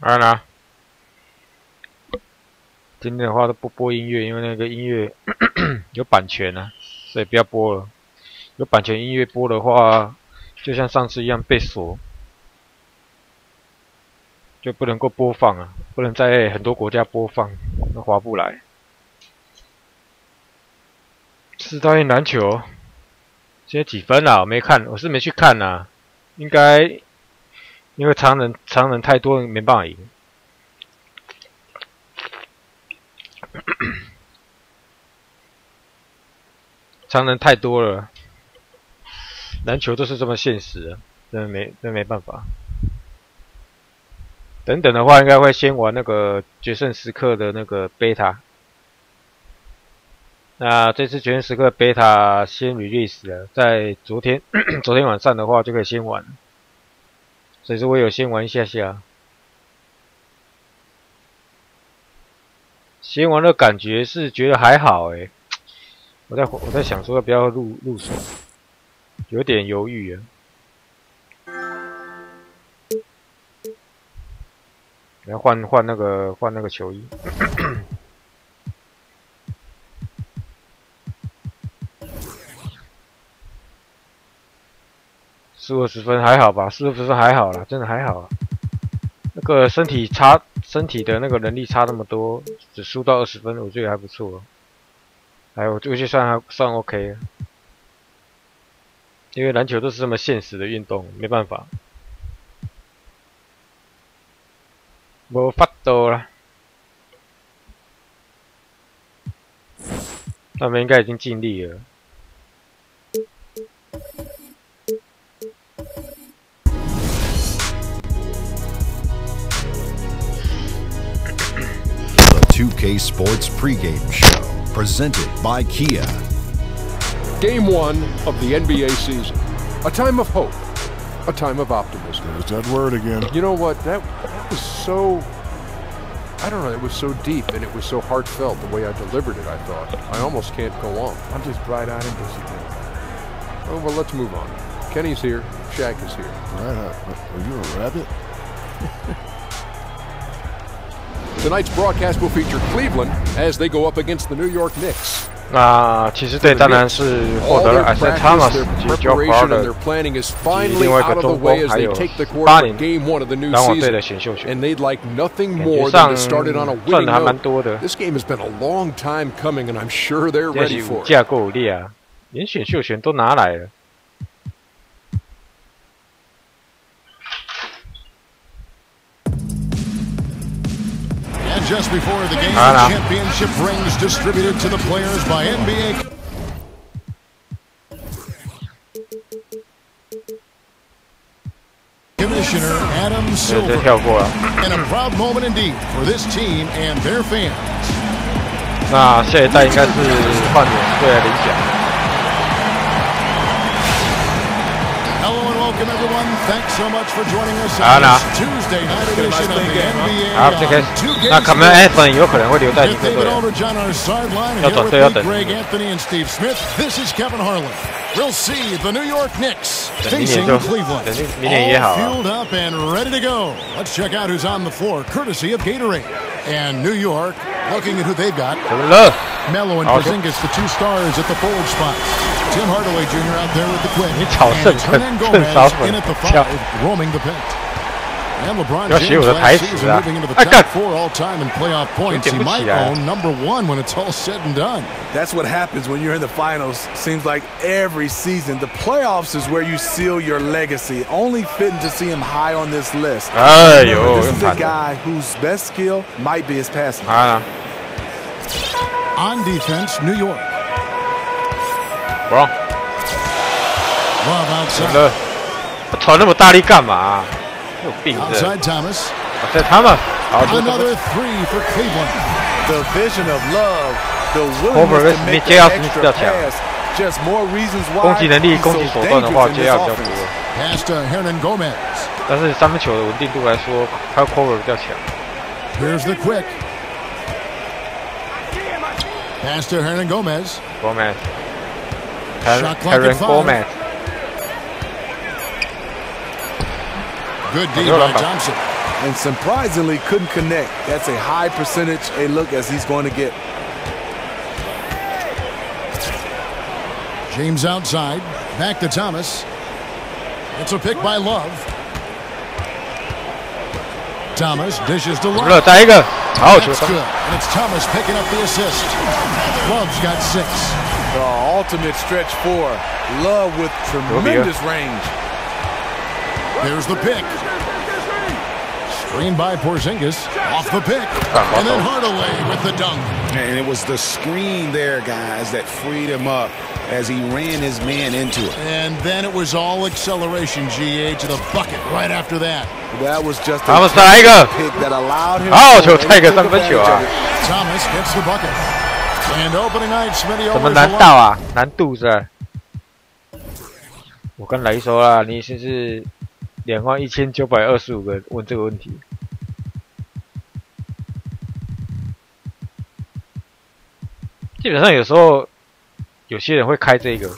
当然啦，今天的话都不播音乐，因为那个音乐有版权啊，所以不要播了。有版权音乐播的话，就像上次一样被锁，就不能够播放啊，不能在很多国家播放，那划不来。4大运篮球，现在几分了？我没看，我是没去看啊，应该因为常人太多，没办法赢。常人太多了。篮球都是这么现实啊，真没办法。等等的话，应该会先玩那个决胜时刻的那个 beta。那这次决胜时刻 beta 先 release 了，在昨天晚上的话就可以先玩，所以说我有先玩一下下。先玩的感觉是觉得还好诶，我在想说要不要入手。有点犹豫啊！要换那个球衣。40-50分还好吧，40-50分还好啦，真的还好啊。那个身体的那个能力差那么多，只输到20分，我觉得还不错。还有这个就算 OK 了。因为篮球都是这么现实的运动，没办法，没法度啦。他们应该已经尽力了。The 2K Sports pregame show presented by Kia. Game 1 of the NBA season. A time of hope. A time of optimism. There's that word again. You know what? That was so... I don't know. It was so deep and it was so heartfelt the way I delivered it, I thought. I almost can't go on. I'm just bright-eyed and disappointed. Oh, well, let's move on. Kenny's here. Shaq is here. Bright-eyed? Are you a rabbit? Tonight's broadcast will feature Cleveland as they go up against the New York Knicks. 那骑士队当然是获得了 Isaiah Thomas 及 Joe Carter 及另外一个中锋，还有8年篮网队的选秀权，感觉上赚的还蛮多的。也许五价够力啊，连选秀权都拿来了。Just before the game, the championship rings distributed to the players by NBA Commissioner Adam Silver. And a proud moment indeed for this team and their fans. 那下一代应该是换勇队来领奖。Welcome everyone. Thanks so much for joining us on this Tuesday night edition of the NBA. 好，这个那卡梅尔 Anthony 有可能会留在尼克队。要转队要等。Greg Anthony and Steve Smith. This is Kevin Harlan. We'll see the New York Knicks facing Cleveland. All fueled up and ready to go. Let's check out who's on the floor, courtesy of Gatorade. And New York, looking at who they've got. Melo and Porzingis, the two stars at the forward spots. Tim Hardaway Jr. out there with the quick. And Hernan Gomez in at the 5, roaming the paint. And LeBron James last season moving into the top 4 all-time in playoff points. He might own #1 when it's all said and done. That's what happens when you're in the finals. Seems like every season. The playoffs is where you seal your legacy. Only fitting to see him high on this list. This is a guy whose best skill might be his passing. On defense, New York. Love outside. 传那么大力干嘛？有病！ Outside Thomas. Another 3 for Cleveland. The vision of love, the willingness to make the extra pass. Just more reasons why. 攻击能力、攻击手段的话，JR 比较多。Pass to Hernan Gomez. 但是三分球的稳定度来说，还有 Cover 比较强。Here's the quick. Pass to Hernan Gomez. Hernan Gomez. Good D by Thompson. and surprisingly couldn't connect. That's a high percentage a look as he's going to get. James outside, back to Thomas. It's a pick by Love. Thomas dishes to Love. That's good, and it's Thomas picking up the assist. Love's got 6. The ultimate stretch 4. Love with tremendous range. There's the pick. Screen by Porzingis. Off the pick. And then Hardaway with the dunk. And it was the screen there, guys, that freed him up as he ran his man into it. And then it was all acceleration, GA, to the bucket right after that. That was just a pick that allowed him to take a 3分球啊 Thomas gets the bucket. And opening night, Smitty 怎么难到啊？难度是吧？我跟雷说了，你是不是21925个问这个问题？基本上有时候有些人会开这个，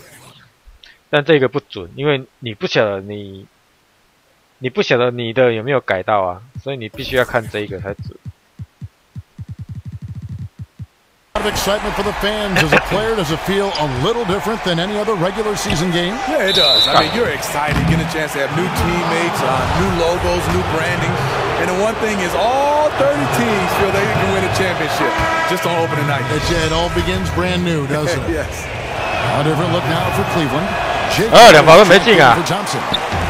但这个不准，因为你不晓得你不晓得你的有没有改到啊，所以你必须要看这个才准。A lot of excitement for the fans as a player. Does it feel a little different than any other regular season game? Yeah, it does. I mean, you're excited, getting a chance to have new teammates, new logos, new branding. And the one thing is all 30 teams feel they can win a championship just on opening night. It all begins brand new, doesn't it? Yes. A different look now for Cleveland. For Thompson.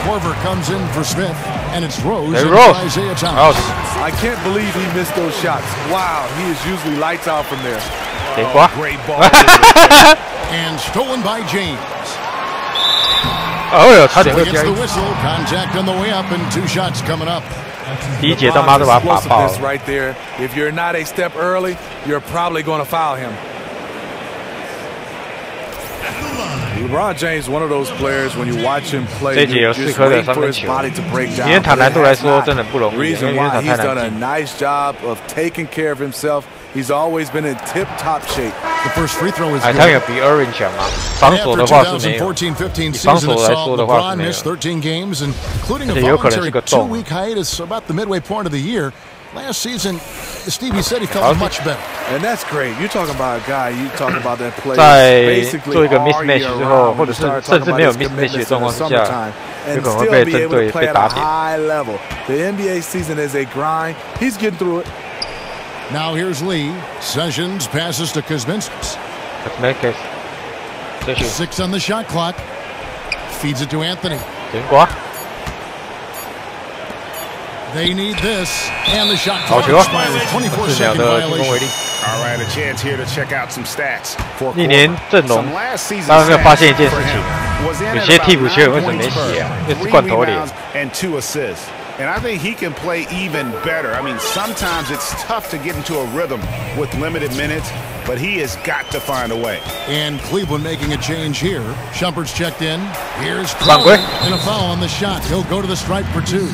Korver comes in for Smith, and it's Rose for Isaiah Thomas. I can't believe he missed those shots. Wow, he is usually lights out from there. Great ball. And stolen by James. Gets the whistle. Contact on the way up, and 2 shots coming up. 第一节他妈都把他打爆了。 Right there. If you're not a step early, you're probably going to foul him. LeBron James, one of those players when you watch him play, 这一节有4颗的3分球。今天谈难度来说，真的不容易，因为他太难进。 He's done a nice job of taking care of himself. He's always been in tip-top shape. The first free throw is 他有比 Irving 强吗？防守的话是没有。防守来说的话是没有。 13 games, including a voluntary 2-week hiatus about the midway point of the year. Last season, Stevie said he felt much better. And that's great. You're talking about a guy, you talk about that play 在做一个 mismatch 之后，或者是甚至没有 mismatch 的状况之下，有可能会被针对被打点。 The NBA season is a grind. He's getting through it. Now here's Lee. Sessions passes to Kuzminskis. 6 on the shot clock. Feeds it to Anthony. They need this, and the shot clock expires. 24-second violation. All right, a chance here to check out some stats. 历年阵容，大家有没有发现一件事情？有些替补球员为什么没写啊？那是罐头脸。 And 2 assists. And I think he can play even better. I mean, sometimes it's tough to get into a rhythm with limited minutes, but he has got to find a way. And Cleveland making a change here. Shumpert's checked in. Here's Crowder, and a foul on the shot. He'll go to the stripe for 2.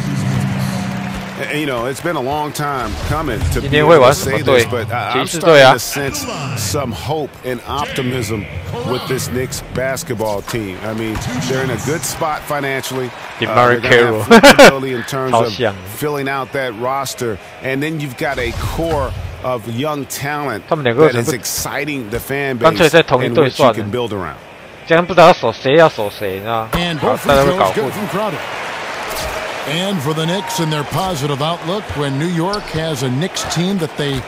And, you know, it's been a long time coming to be able to say this, but I'm starting to sense some hope and optimism with this Knicks basketball team. I mean, they're in a good spot financially. They're going to have flexibility in terms of filling out that roster. And then you've got a core of young talent that is exciting the fan base and which you can build around. 这样不知道守谁要守谁，你知道？ 大家会搞混。 And for the Knicks and their positive outlook, when New York has a Knicks team that they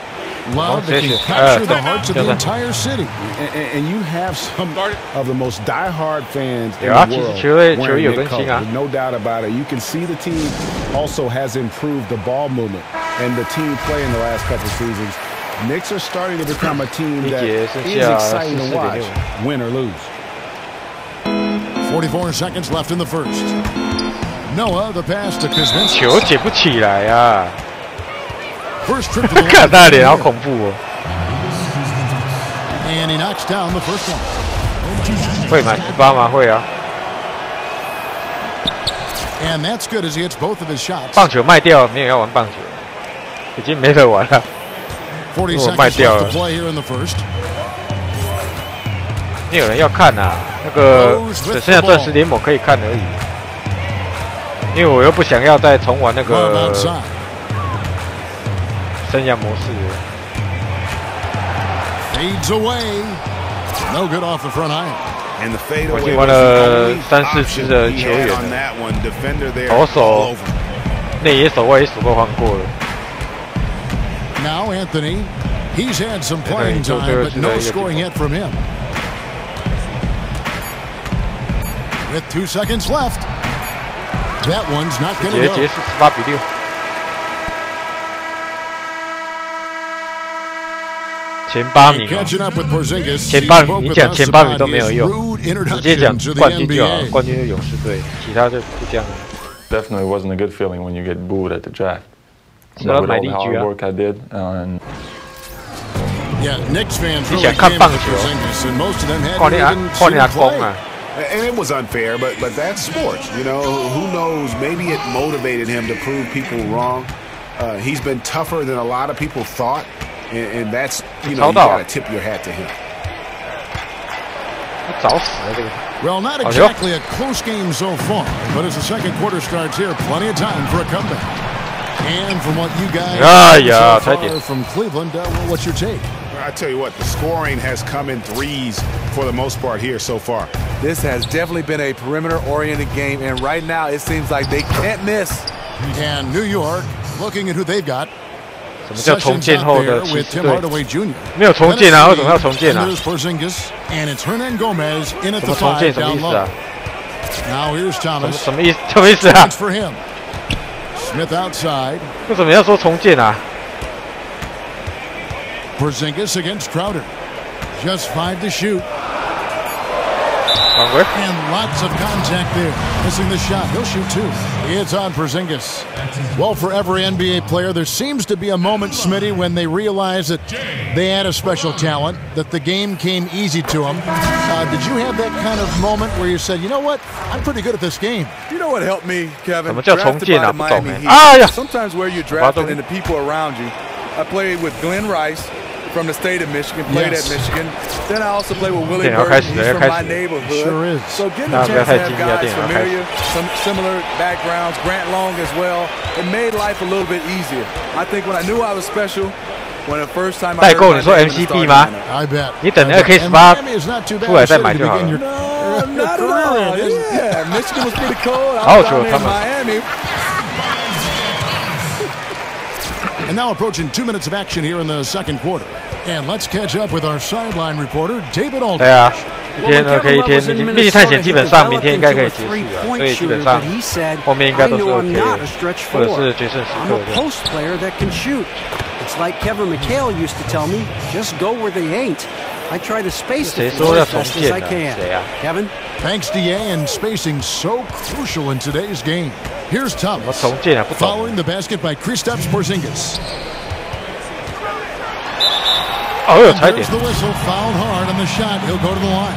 love, that can capture the hearts of the entire city. And you have some of the most diehard fans in the world wearing Knicks colors, no doubt about it. You can see the team also has improved the ball movement and the team play in the last couple seasons. Knicks are starting to become a team that is exciting to watch, win or lose. 44 seconds left in the first. Noah, the pass to Kuzminskis. 球解不起来啊！ First trip to the 看他的脸好恐怖哦。 And he knocks down the first one. 会吗？18吗？会啊。 And that's good as he hits both of his shots. 棒球卖掉，没有要玩棒球，已经没得玩了。 40 seconds left to play here in the first. 没有人要看啊，那个只剩下钻石联盟可以看而已。因为我又不想要再重玩那个生涯模式。Fades away, no good off the front iron. 我已经玩了3、4支的球员了，投手、内野手、外野手都换过了。Now Anthony, he's had some playing time, but no scoring yet from him. With 2 seconds left, that one's not going to go. 结束18比6。前8名，前8名，你讲前8名都没有用，直接讲冠军就好，冠军是勇士队，其他就不这样。Definitely wasn't a good feeling when you get booed at the draft. 是要买例句啊。你想看棒球，换你阿公啊。 And it was unfair, but that's sports. You know, who knows? Maybe it motivated him to prove people wrong. He's been tougher than a lot of people thought, and that's, you know, you gotta tip your hat to him. Well, not exactly a close game so far, but as the second quarter starts here, plenty of time for a comeback. And from what you guys so far from Cleveland, what's your take? I tell you what, the scoring has come in threes for the most part here so far. This has definitely been a perimeter-oriented game, and right now it seems like they can't miss. And New York looking at who they've got. 什么叫重建后的骑士队？没有重建啊，为什么要重建啊？什么重建什么意思啊？什么意思啊？为什么要说重建啊？ Porzingis against Crowder. Just 5 to shoot. And lots of contact there. Missing the shot. He'll shoot 2. It's on Porzingis. Well, for every NBA player, there seems to be a moment, Smitty, when they realize that they had a special talent, that the game came easy to them. Did you have that kind of moment where you said, you know what, I'm pretty good at this game? You know what helped me, Kevin? 什么叫重建啊？不懂哎。哎呀 Sometimes where you're drafted and the people around you. I played with Glenn Rice. From the state of Michigan, played at Michigan. Then I also played with Willie Burton. He's from my neighborhood. Sure is. So getting a chance to have guys familiar, some similar backgrounds, Grant Long as well, it made life a little bit easier. I think when I knew I was special, when the first time I 代购，你说 MCB 吗？ I bet. 你等那个 K18 出来再买就好了。 No, not at all. Yeah, Michigan was pretty cold. I 好 was 球 down 他 in 们。 Miami. And now approaching 2 minutes of action here in the second quarter. And let's catch up with our sideline reporter, David Aldridge. 对啊，一天可以一天，密集探险基本上明天应该可以结束了，所以基本上后面应该都是 OK 的，或者是决胜时刻的。It's like Kevin McHale used to tell me, just go where they ain't. I try to space the 谁说 floor 要 as 重 best as 建 I 呢？ can. 谁啊？ Kevin? Thanks, DA, and spacing so crucial in today's game. Here's Thomas. 重建啊，不懂。 Following the basket by Kristaps Porzingis. 哦，有差一点。 There's the whistle, fouled hard on the shot. He'll go to the line.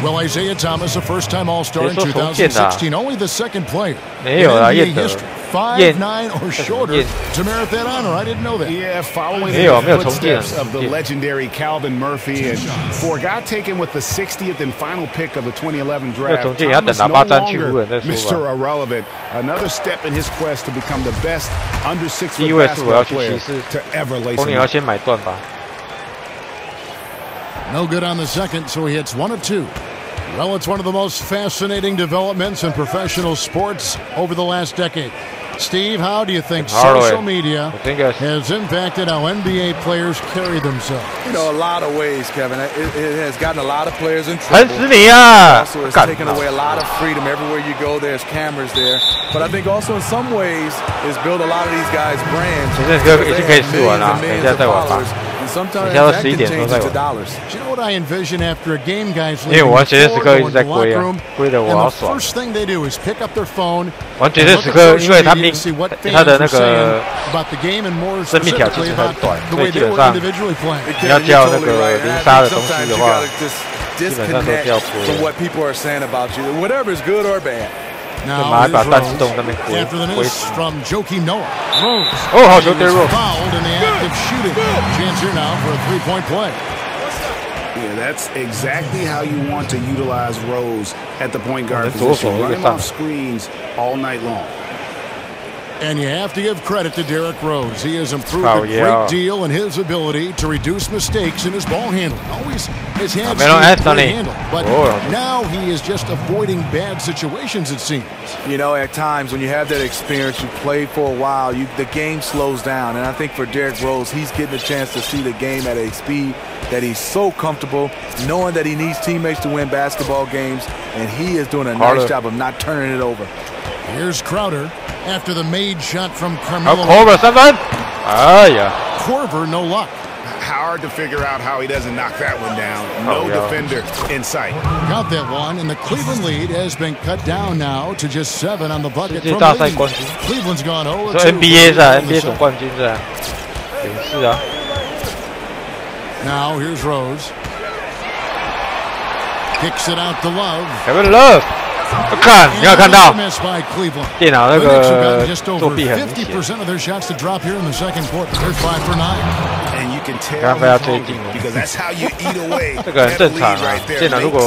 Well, Isaiah Thomas, a first-time All-Star in 2016, only the second player in NBA history. 5'9" or shorter to merit that honor. I didn't know that. Yeah, following the footsteps of the legendary Calvin Murphy, and for a guy taken with the 60th and final pick of the 2011 draft, Thomas no longer Mr. Irrelevant. Another step in his quest to become the best under 6 foot basketball player to ever lace him up. No good on the second, so he hits 1 of 2. Well, it's one of the most fascinating developments in professional sports over the last decade. Steve, how do you think social media has impacted how NBA players carry themselves? You know, a lot of ways, Kevin. It has gotten a lot of players in trouble. Also, it's taken away a lot of freedom. Everywhere you go, there's cameras there. But I think also in some ways, it's built a lot of these guys' brands. And sometimes that can change into dollars. Do you know what I envision after a game, guys? Leaving the locker room, and the first thing they do is pick up their phone and look at social media to see what fans are saying about the game and more specifically about the way they were individually playing. Sometimes you gotta just disconnect from what people are saying about you, whatever is good or bad. Now, after the miss from Joakim Noah. Rose. Fouled in the act of shooting. Chance here now for a three-point play. Yeah, that's exactly how you want to utilize Rose at the point guard position. Run him off screens all night long. And you have to give credit to Derrick Rose. He has improved a great deal in his ability to reduce mistakes in his ball handling. Always has had great handle, but now he is just avoiding bad situations, it seems. You know, at times when you have that experience, you played for a while, the game slows down. And I think for Derrick Rose, he's getting a chance to see the game at a speed that he's so comfortable, knowing that he needs teammates to win basketball games, and he is doing a nice job of not turning it over. Here's Crowder after the made shot from Carmelo. Korver, no luck. Hard to figure out how he doesn't knock that one down. No defender in sight. Got that one, and the Cleveland lead has been cut down now to just 7 on the bucket from Lee. Cleveland's gone 0-2. NBA 是啊 ，NBA 总冠军是啊，也是啊。Now here's Rose. Kicks it out to Love. Kevin Love. 看，你有看到电脑那个作弊很明显。刚刚被他追进了，这个很正常啊。电脑如果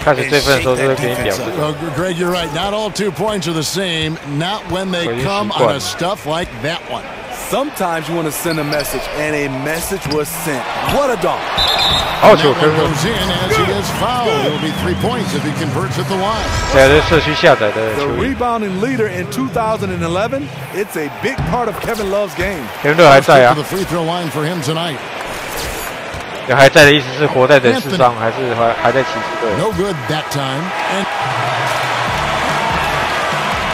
开始追分的时候，就会给你表示。Greg, you're right. Not all 2 points are the same. Not when they come on a stuff like that one. Sometimes you want to send a message, and a message was sent. What a dunk! Oh, that one goes in as he is fouled. It will be 3 points if he converts at the line. The rebounding leader in 2011. It's a big part of Kevin Love's game. Kevin Love 还在啊。 The free throw line for him tonight. 还在的意思是活在人世上，还是还在骑士队 ？No good that time.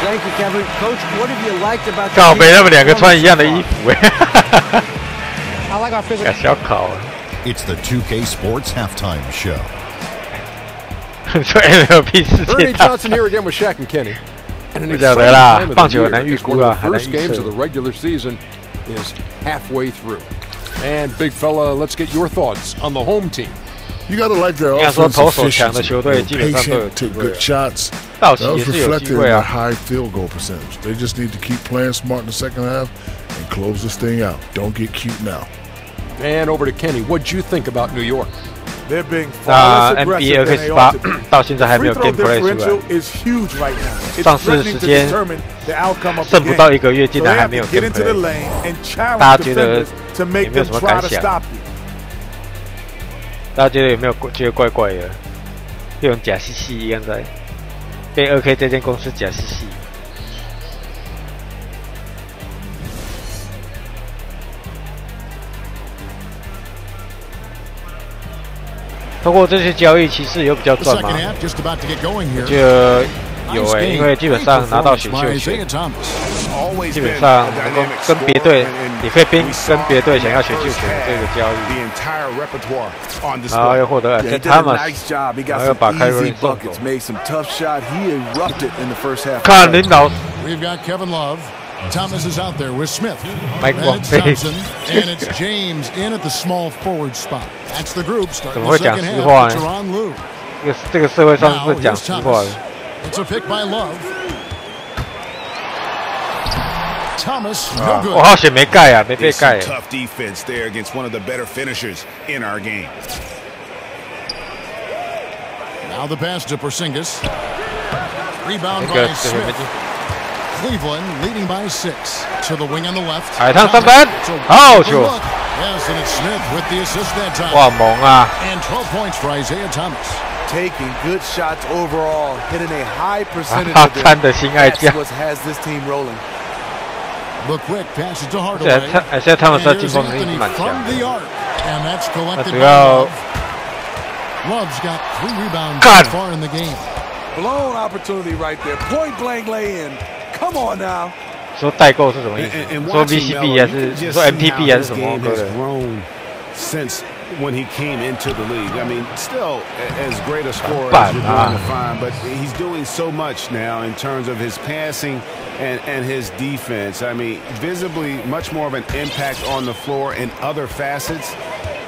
Thank you, Kevin. Coach, what have you liked about? 靠北他们2个穿一样的衣服哎。I like our physical. 小考。 It's the 2K Sports halftime show. 说 MLB 世界 Ernie Johnson here again with Shaq and Kenny. And an 不晓得啦，棒球很难预估啊，很难 first games of the regular season is halfway through. And big fella, let's get your thoughts on the home team. You got to like their offensive efficiency. Patient, took good shots. That was reflected in their high field goal percentage. They just need to keep playing smart in the second half and close this thing out. Don't get cute now. And over to Kenny. What'd you think about New York? They're being far less aggressive than they ought to be. 到现在还没有 game play 出来。上市时间剩不到1个月，竟然还没有 game play。大家觉得有没有什么感想？大家觉得有没有觉得怪怪的？这种假兮兮现在被2K 这间公司假兮兮。 通过这些交易，骑士有比较赚吗？我觉得有因为基本上拿到选秀权，基本上能够跟别队，你可以跟别队想要选秀权的这个交易，然后又获得他们，然后又把凯瑞送走。看领导。 Thomas is out there with Smith. Mike It's Thompson, and it's James in at the small forward spot. That's the group starting the second half. It's Ron Lue. 这个社会上是讲实话的。It's a pick by Love. Thomas, no good. 我好险没盖啊，没被盖。 Tough defense there against one of the better finishers in our game. Now the pass to Porzingis. Rebound by Smith. Cleveland leading by 6 to the wing on the left. 海滩3分，好球！ Yes, and it's Smith with the assist that time. 哇，猛啊 And 12 points for Isaiah Thomas. Taking good shots overall, hitting a high percentage 他 of them. 参的新爱将。 That's what has this team rolling. Look quick, passes to Hardaway. 现在他们的进攻能力蛮强。 And that's collected 主要 Love's got 3 rebounds so far in the game. Blown opportunity right there. Point blank lay in. Come on now. 说代购是什么意思？说 VCB 还是说 MTB 还是什么歌的？ Since when he came into the league, I mean, still as great a scorer as you're going to find, but he's doing so much now in terms of his passing and his defense. I mean, visibly much more of an impact on the floor in other facets.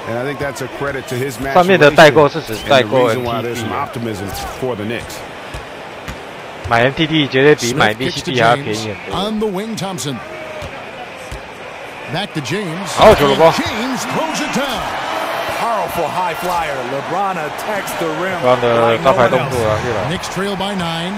And I think that's a credit to his maturation. 上面的代购是指代购 MTB optimism for the Knicks. 买 MTD 绝对比买 VCB 还要便宜很多。 On the wing, Thompson. Back to James. 好球了不？ James throws it down. Powerful high flyer. LeBron attacks the rim. LeBron 的招牌动作啊，越来。 Knicks trail by 9.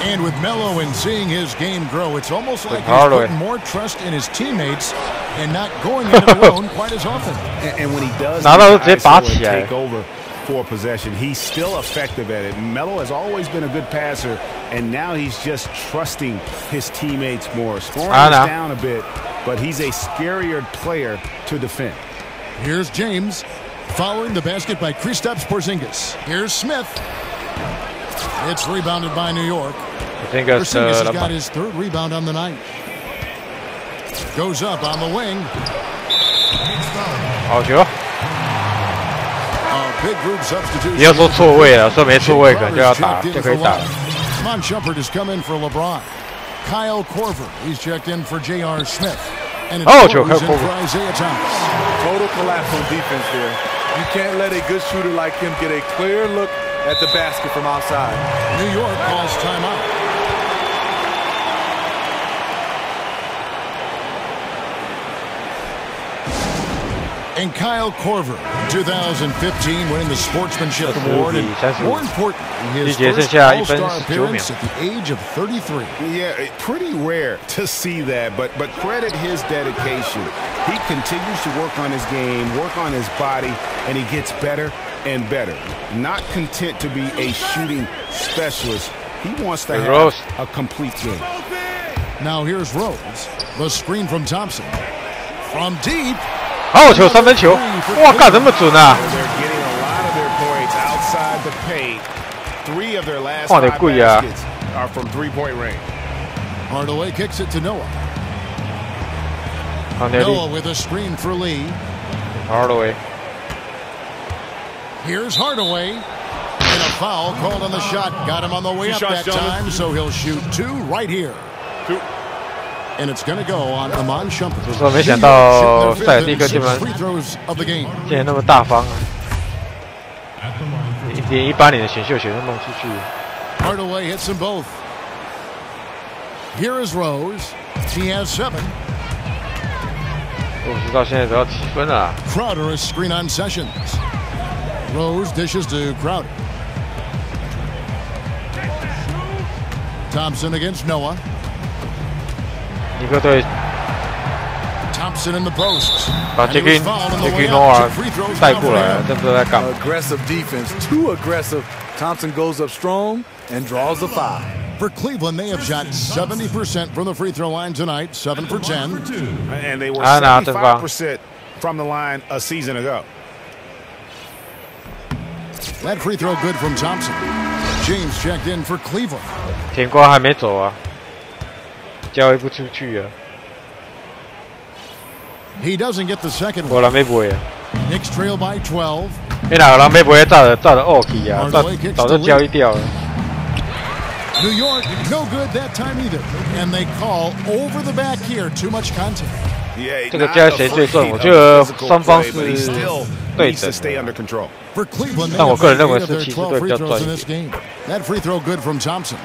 And with Melo and seeing his game grow, it's almost like he's putting more trust in his teammates and not going it alone quite as often. And when he does take over for possession, he's still effective at it. Melo has always been a good passer, and now he's just trusting his teammates more. Scoring is down a bit, but he's a scarier player to defend. Here's James, following the basket by Kristaps Porzingis. Here's Smith. It's rebounded by New York. Porzingis has got his third rebound on the night. Goes up on the wing. 好球！ Big group substitution. 你要说错位了，说没错位，可能就要打，就可以打了。 Iman Shumpert has come in for LeBron. Kyle Korver, he's checked in for J.R. Smith. And it's in for Isaiah Thomas. Total collapse on defense there. You can't let a good shooter like him get a clear look at the basket from outside. New York calls timeout. And Kyle Korver, 2015, winning the Sportsmanship Award, and more importantly, his first All-Star appearance at the age of 33. Yeah, pretty rare to see that, but credit his dedication. He continues to work on his game, work on his body, and he gets better and better. Not content to be a shooting specialist, he wants to have a complete game. Now here's Rose, the screen from Thompson. From deep. 好球，三分球！哇，干这么准啊！哇，得贵啊 ！Hardaway kicks it to Noah. Noah with a screen for Lee. Hardaway. Here's Hardaway. And a foul called on the shot. Got him on the way up that time, so he'll shoot two right here. And it's going to go on Iman Shumpert. 不错，没想到塞尔蒂克竟然那么大方啊！连18年的选秀权都弄出去。Hardaway hits them both. Here is Rose. He has 7. 我知道现在只要7分了。Crowder is screen on Sessions. Rose dishes to Crowder. Thompson against Noah. 一个队 Thompson in the post. 把 Jackie Noah 带过来，这不知道在干嘛。 Aggressive defense, too aggressive. Thompson goes up strong and draws the foul. For Cleveland, they have shot 70% from the free throw line tonight, 7 for 10. And they were 75% from the line a season ago. That free throw good from Thompson. James checked in for Cleveland. 甜瓜还没走啊。 交易不出去啊 He doesn't get the second one. 果然没不会啊 Knicks trail by 12. 你哪个人没不会照着 OK 啊？早就交易掉了。 New York no good that time either, and they call over the back here. Too much contact. 这个交易谁最重？我觉得双方是对等的。 For Cleveland, 但我个人认为是骑士队比较赚一点。 That free throw good from Thompson.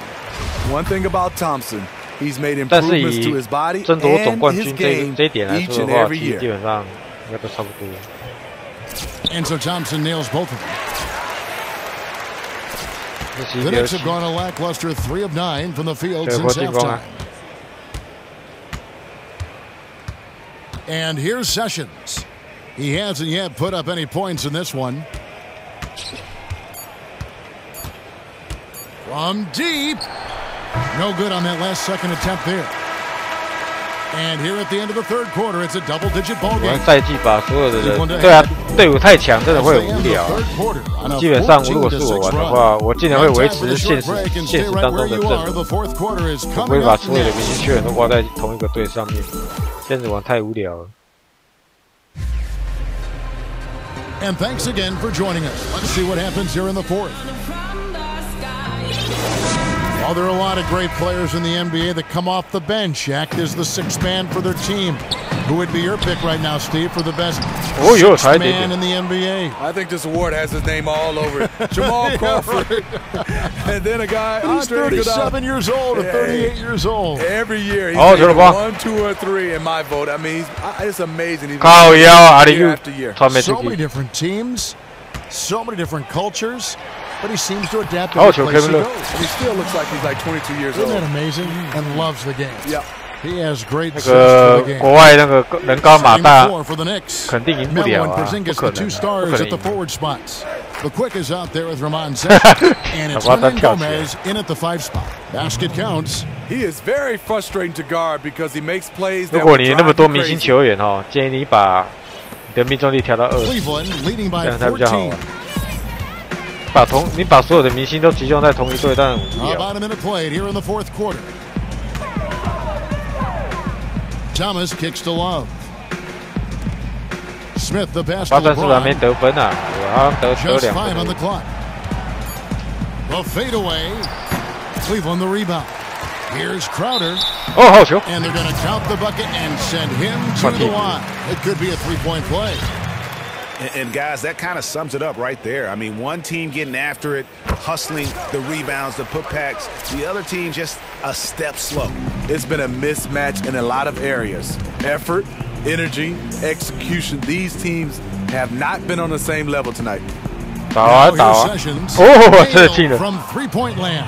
One thing about Thompson. He's made improvements to his body and his game each and every year. 基本上应该都差不多。 And so Thompson nails both of them. The Knicks have gone a lackluster 3 of 9 from the field since halftime. And here's Sessions. He hasn't yet put up any points in this one. From deep. No good on that last second attempt there. And here at the end of the third quarter, it's a double-digit ball game. 赛季把所有的人，对啊，队伍太强，真的会无聊。基本上，如果是我玩的话，我尽量会维持现实当中的阵容，我不会把所有的明星球员都挂在同一个队上面，这样子玩太无聊了。 And thanks again for joining us. Let's see what happens here in the fourth. Well, there are a lot of great players in the NBA that come off the bench, act as the sixth man for their team. Who would be your pick right now, Steve, for the best sixth man in the NBA? I think this award has his name all over it. Jamal Crawford. And then a guy, he's 37 years old or 38 years old. Every year, he's 1, 2, or 3 in my vote. I mean, it's amazing. He's year after year. So many different teams, so many different cultures. but he seems to adapt Oh, to the place he goes. He still looks like he's like 22 years old. Isn't that amazing? And loves the game. Yeah. He has great 那个国外那个人高马大，肯定赢不了啊，不可能。 The quick is out there with Ramon Sessions, and it's Gomez in at the 5 spot. Basket counts. He is very frustrating to guard because he makes plays. 如果你那么多明星球员哦，建议你把你的命中率调到20，这样才比较好玩。你把所有的明星都集中在同一队，但无聊。 Thomas kicks to Love. Smith the pass to 巴顿是不是还没得分啊？我好像得2分。 on the clock. The fadeaway. Cleveland the rebound. Here's Crowder. 哦，好球！ And they're going to count the bucket and send him to the line. It could be a 3-point play. And guys, that kind of sums it up right there. I mean, one team getting after it, hustling the rebounds, the putbacks. The other team just a step slow. It's been a mismatch in a lot of areas. Effort, energy, execution. These teams have not been on the same level tonight. 打啊打啊！哦，这进了。 From 3-point land.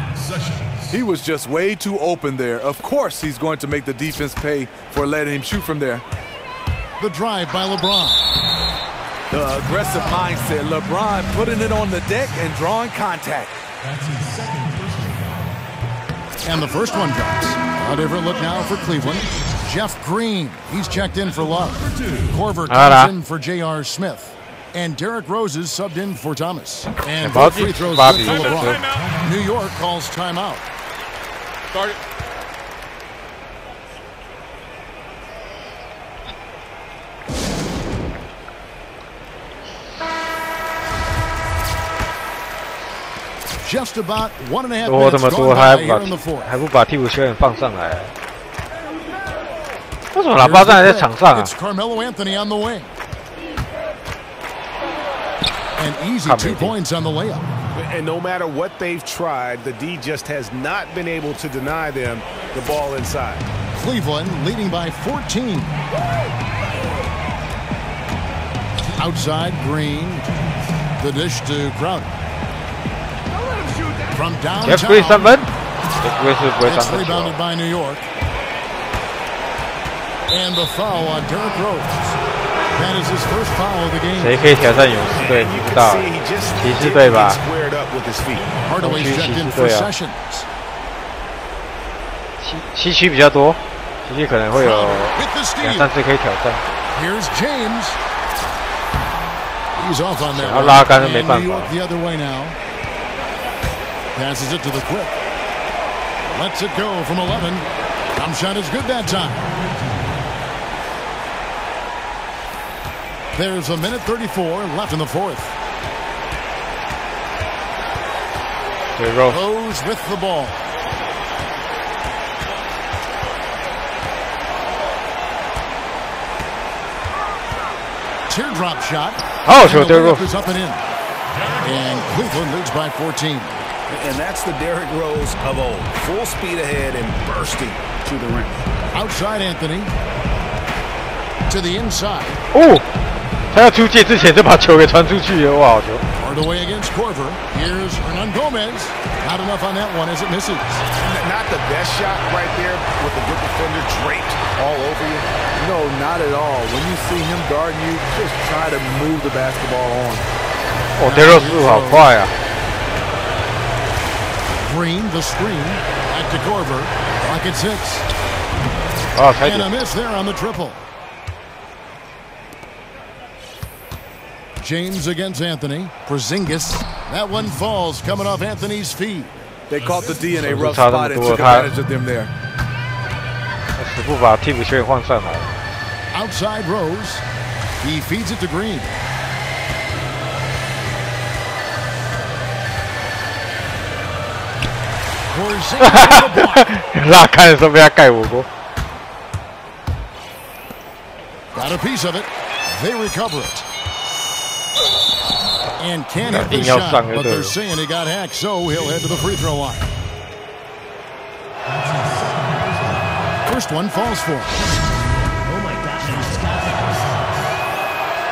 He was just way too open there. Of course, he's going to make the defense pay for letting him shoot from there. The drive by LeBron. The aggressive mindset. LeBron putting it on the deck and drawing contact. And the first one drops. A different look now for Cleveland. Jeff Green. He's checked in for Love. Corver comes in for J.R. Smith. And Derrick Rose is subbed in for Thomas. And both free throws good for LeBron. New York calls timeout. Start it. Just about 1.5 minutes 多这么多， gone by here in the fourth. 还不把替补球员放上来？为什么喇叭站还在场上啊 It's Carmelo Anthony on the wing. And easy 2 points on the layup. And no matter what they've tried, the D just has not been able to deny them the ball inside. Cleveland leading by 14. Outside, Green. The dish to Crowder. From downtown. It's rebounded by New York. And the foul on Derrick Rose. That is his first foul of the game. 谁可以挑战勇士队？你不知道，骑士队吧？东区骑士队啊。西区比较多，西区可能会有2-3次可以挑战。 Here's James. He's off on that. 要拉杆都没办法。 The other way now. Passes it to the quick. Lets it go from 11. Jump shot is good that time. There's 1:34 left in the fourth. Rose with the ball. Teardrop shot. Oh, so Rose is up and in. And Cleveland leads by 14. And that's the Derrick Rose of old. Full speed ahead and bursting to the rim. Outside Anthony. To the inside. Oh! 他要出界之前就把球给传出去了，哇，好球 ！Hard away against Corver. Here's Hernan Gomez. Not enough on that one as it misses. Not the best shot right there with a good defender draped all over you. No, not at all. When you see him guarding you, just try to move the basketball on. 哦，德罗斯好快啊 ！Green the screen. Back to Corver. Pocket 6. And a miss there on the triple. James against Anthony. Porzingis. That one falls coming off Anthony's feet. They caught the D in a rough spot and took advantage of them there. 死不把替补球员换上来。 Outside Rose. He feeds it to Green. Porzingis 拉开的时候被他盖火锅。 Got a piece of it. They recover it. And can't hit the shot, but they're saying he got hacked, so he'll head to the free throw line. First one falls for him. Oh my gosh,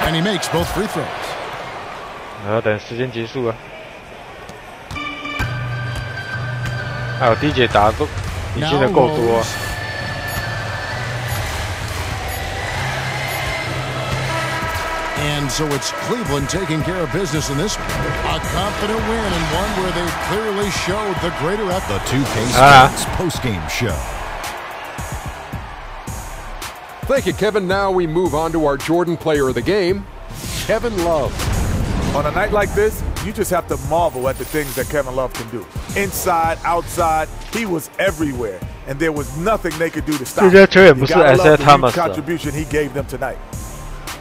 and he makes both free throws. 等时间结束啊。还有D姐打都领先的够多。And so it's Cleveland taking care of business in this one. A confident win and one where they clearly showed the greater effort. The 2K Sports postgame show. Thank you, Kevin. Now we move on to our Jordan player of the game, Kevin Love. On a night like this, you just have to marvel at the things that Kevin Love can do. Inside, outside, he was everywhere, and there was nothing they could do to stop him. You gotta love the huge contribution he gave them tonight.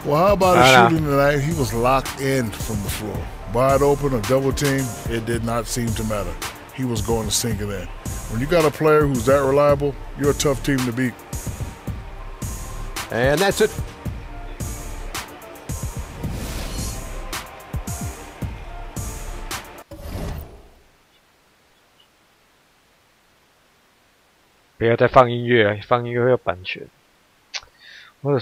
Well, how about his shooting tonight? He was locked in from the floor. Wide open, a double team, it did not seem to matter. He was going to sink it in. When you got a player who's that reliable, you're a tough team to beat. And that's it.不要再放音乐了，放音乐会有版权。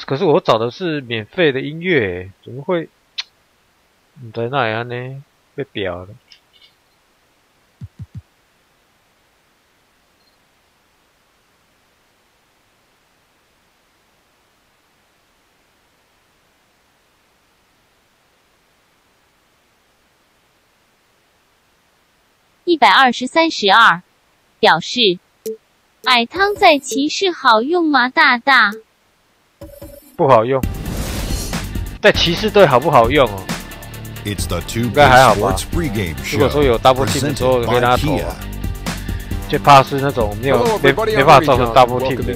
可是我找的是免费的音乐，怎么会？你在哪样呢？被表了。123-12表示，矮汤在骑士好用吗？大大不好用，在骑士队好不好用哦？ It's the 2K 应该还好吧。 Sports pregame 如果说有 double team 的时候，可以让他投啊。最怕是那种没办法造成 double team 的。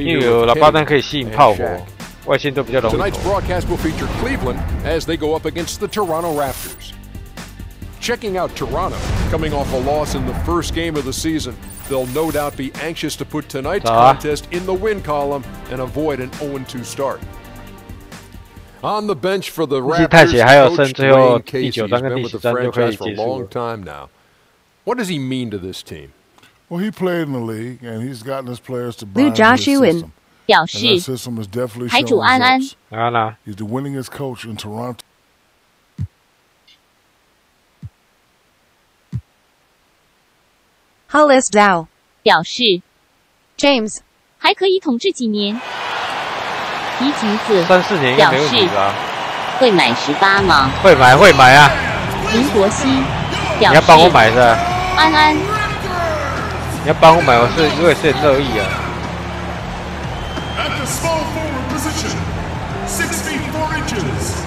因为有喇叭弹可以吸引炮火，外线都比较容易投。 Tonight's broadcast will feature Cleveland as they go up against the Toronto Raptors. Checking out Toronto, coming off a loss in the first game of the season, they'll no doubt be anxious to put tonight's contest in the win column and avoid an 0-2 start. On the bench for the Raptors, Coach Dwayne Casey's been with the franchise for a long time now. What does he mean to this team? Well, he played in the league, and he's gotten his players to buy into his system. 表示，台主安安， He's the winningest coach in Toronto. Hollis Dow 表示 ，James 还可以统治几年。皮橘子3-4年应该没问题吧？会买18吗？会买啊！林国熙表示，你要帮我买是吧？安安，你要帮我买，我也是很乐意啊。 At the small forward position, 6 feet 4 inches.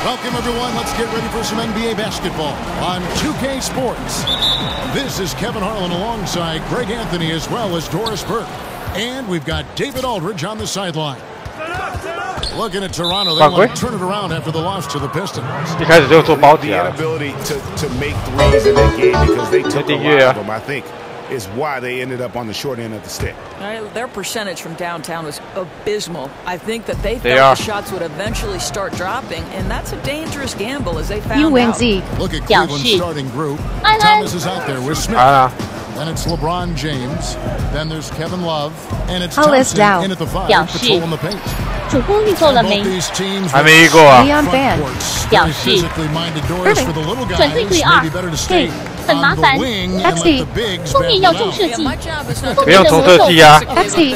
Welcome, everyone. Let's get ready for some NBA basketball on 2K Sports. This is Kevin Harlan alongside Greg Anthony as well as Doris Burke. And we've got David Aldridge on the sideline. Looking at Toronto, they want to turn it around after the loss to the Pistons. 一开始就做包底啊。 The ability to make threes in that game because they took a lot of them, I think, is why they ended up on the short end of the stick. Their percentage from downtown was abysmal. I think that they thought the shots would eventually start dropping, and that's a dangerous gamble as they found out. Look at Cleveland's starting group. Thomas is out there with Smith. Then it's LeBron James. Then there's Kevin Love. And it's Thompson in at the 5, patrolling the paint. 主攻预购了没？还没预购啊。 Leon Fan 表示，转队队2，对，很麻烦。XD 后面要重设计，不用重设计啊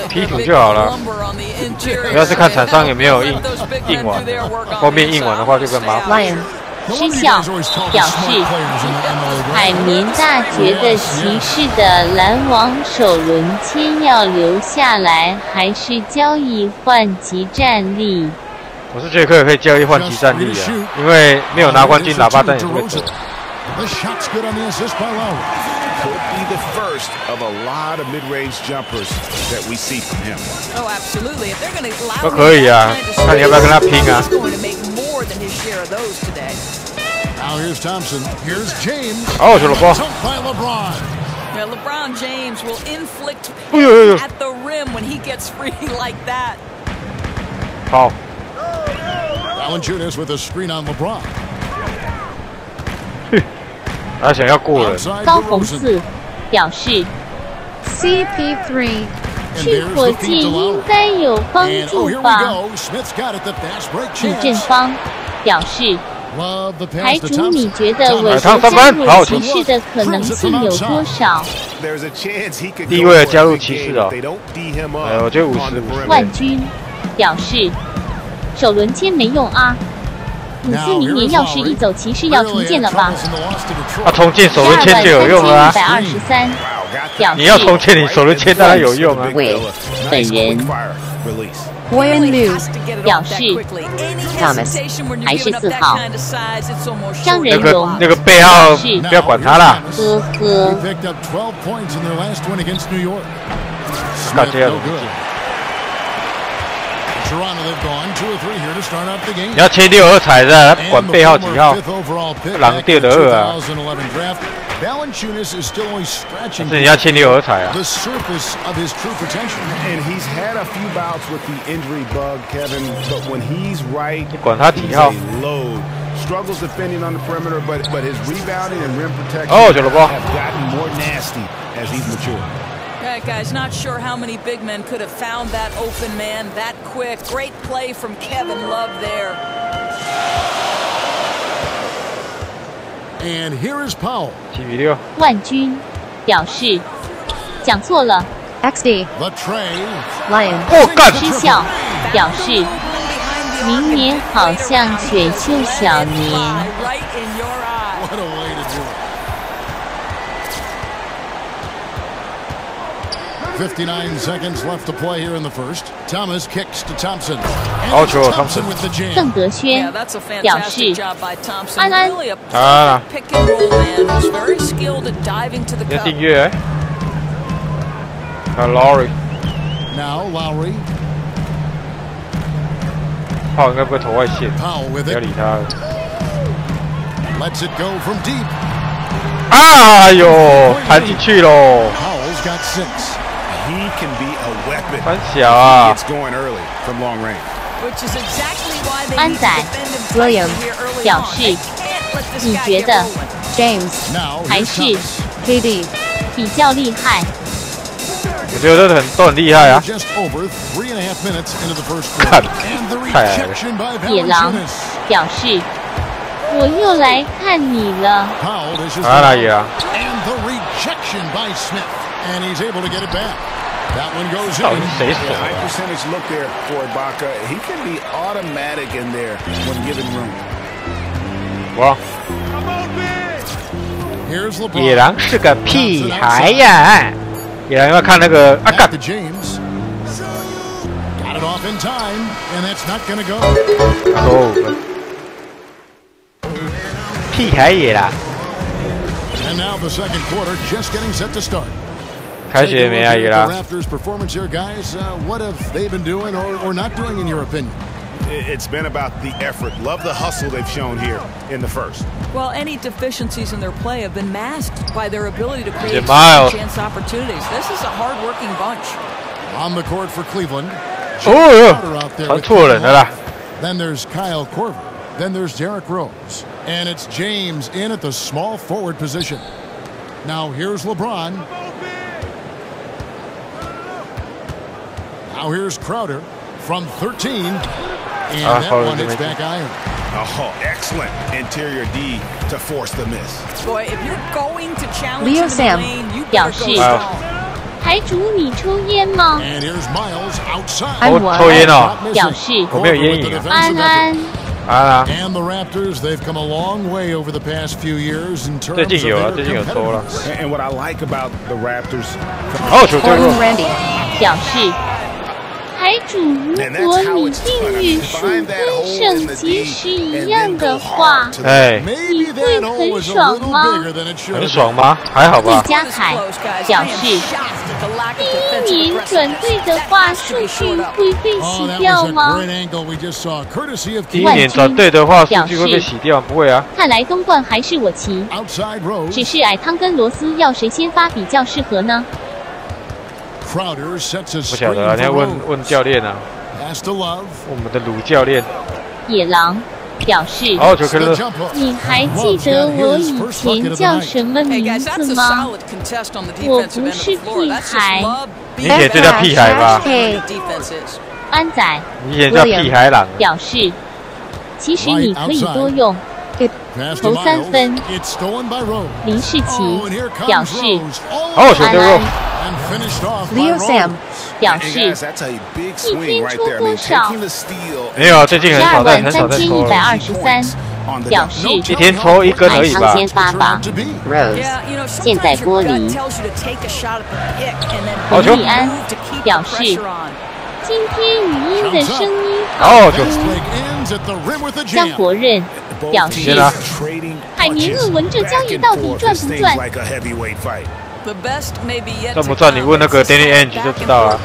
，P 图就好了。主要是看厂商有没有印完，后面印完的话就更麻烦。 失效表示，海绵大觉得骑士的篮网首轮签要留下来，还是交易换集战力？我是觉得可以交易换集战力啊，因为没有拿冠军，喇叭弹也是会得。 Could be the first of a lot of mid-range jumpers that we see from him. Oh, absolutely. If they're going to allow 都可以啊，看你要不要跟他拼啊。 Now here's Thompson. Here's James. Oh, je le vois. By LeBron. Yeah, LeBron James will inflict pain at the rim when he gets free like that. 好。 Valanciunas with a screen on LeBron. 他想要过人。高红四表示 ，CP3 去火箭应该有帮助吧？李正方表示。台主，你觉得韦德加入骑士的可能性有多少？第一位加入骑士哦，我觉得50-50。万军表示，首轮签没用啊。鲁斯明年要是一走骑士要重建了吧？重建首轮签就有用了啊。123表示，你要重建你首轮签当然有用啊。本人。Boyan News 表示 ，Thomas 还是4号。张仁荣那个背号不要管他啦。呵呵。搞这样。你要签62彩的，管背号几号？狼队的2啊。但是你要签62彩啊。你管他几号？哦，小萝卜。Right, guys, not sure how many big men could have found that open man that quick. Great play from Kevin Love there. And here is Powell. 万军表示讲错了。XD The tray. Lion 失效表示明年好像选秀小年。What a way to do it. 59 seconds left to play here in the first. Thomas kicks to Thompson. Thompson with the jam. 邓德轩表示安安要订阅Lowry Now Lowry. 炮应该不会投外线，不要理他。Lets it go from deep. 哎呦，弹进去喽 Powell's got 6. He can be a weapon. 很小啊。 It's going early from long range. 安仔 William 表示，你觉得 James 还是 KD 比较厉害？我觉得都很厉害啊。看，太矮了。野狼表示，我又来看你了。哪里啊？ And he's able to get it back. That one goes in. High percentage look there for Ibaka. He can be automatic in there when given room. 哇！ Here's LeBron. 野狼是个屁孩呀！野狼要看那个啊干。 James got it off in time, and that's not going to go. 哦，屁孩野狼。 And now the second quarter just getting set to start. 开学没啊，野狼 Raptors performance here, guys. What have they been doing or not doing, in your opinion? It's been about the effort. Love the hustle they've shown here in the first. Well, any deficiencies in their play have been masked by their ability to create chance opportunities. This is a hard-working bunch. On the court for Cleveland. 传错人了啦。 Then there's Kyle Korver. Then there's Derrick Rose. And it's James in at the small forward position. Now here's LeBron. Now here's Crowder from 13. And that one hits back iron. Oh, excellent interior D to force the miss. Boy, if you're going to challenge Leo him Sam in the lane, you 表 better 示 go strong. 台主，你抽烟吗？ And here's Miles outside. 我抽烟哦，表示我没有烟瘾啊。安安。 And the Raptors, they've come a long way over the past few years in terms of 最近有啊， their 最近有抽了。 And what I like about the Raptors. 哦，球队弱。 Randy 表示，台主，如果你订阅数跟圣骑士一样的话，哎，你会很爽吗？很爽吗？还好吧。李佳凯表示，第一年转队的话，数据会被洗掉吗？第一年转队的话，数据会被洗掉？不会啊。看来东冠还是我骑，只是矮汤跟罗斯要谁先发比较适合呢？ 不晓得啊，你要问教练啊。我们的鲁教练。野狼表示好球，克勒。你还记得我以前叫什么名字吗？我不是屁孩。你以前就叫屁孩吧？安仔。你以前叫屁孩郎。表示，其实你可以多用。投3分。林世奇表示，好球，丢肉。Leo Sam 表示，一天抽多少？没有，最近很少在123123。表示一天抽1根而已吧。先发吧 ，Rose。现在玻璃。好球。李安表示，今天语音的声音好球。江国任表示，海绵鄂文这交易到底赚不赚？赚不赚？你问那个 Danny Ainge 就知道了。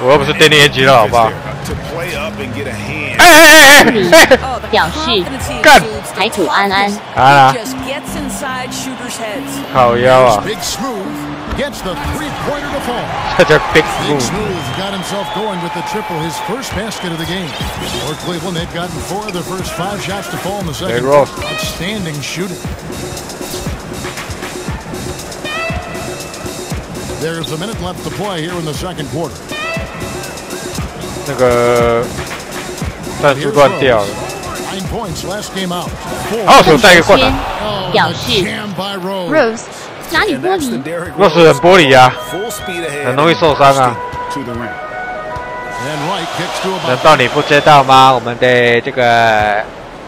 我又不是 Danny Ainge 了，好不好？表示干台主安安啊，靠腰啊！这叫 big move。Got himself going with the triple, his first basket of the game. For Cleveland, they've gotten 4 of their first 5 shots to fall in the second. Outstanding shooting. There's a minute left to play here in the second quarter. 那个战术断掉了。 9 points last game out. 好球，带一个灌篮。表示 Rose 哪里玻璃？若是很玻璃啊，很容易受伤啊。难道你不知道吗？我们的这个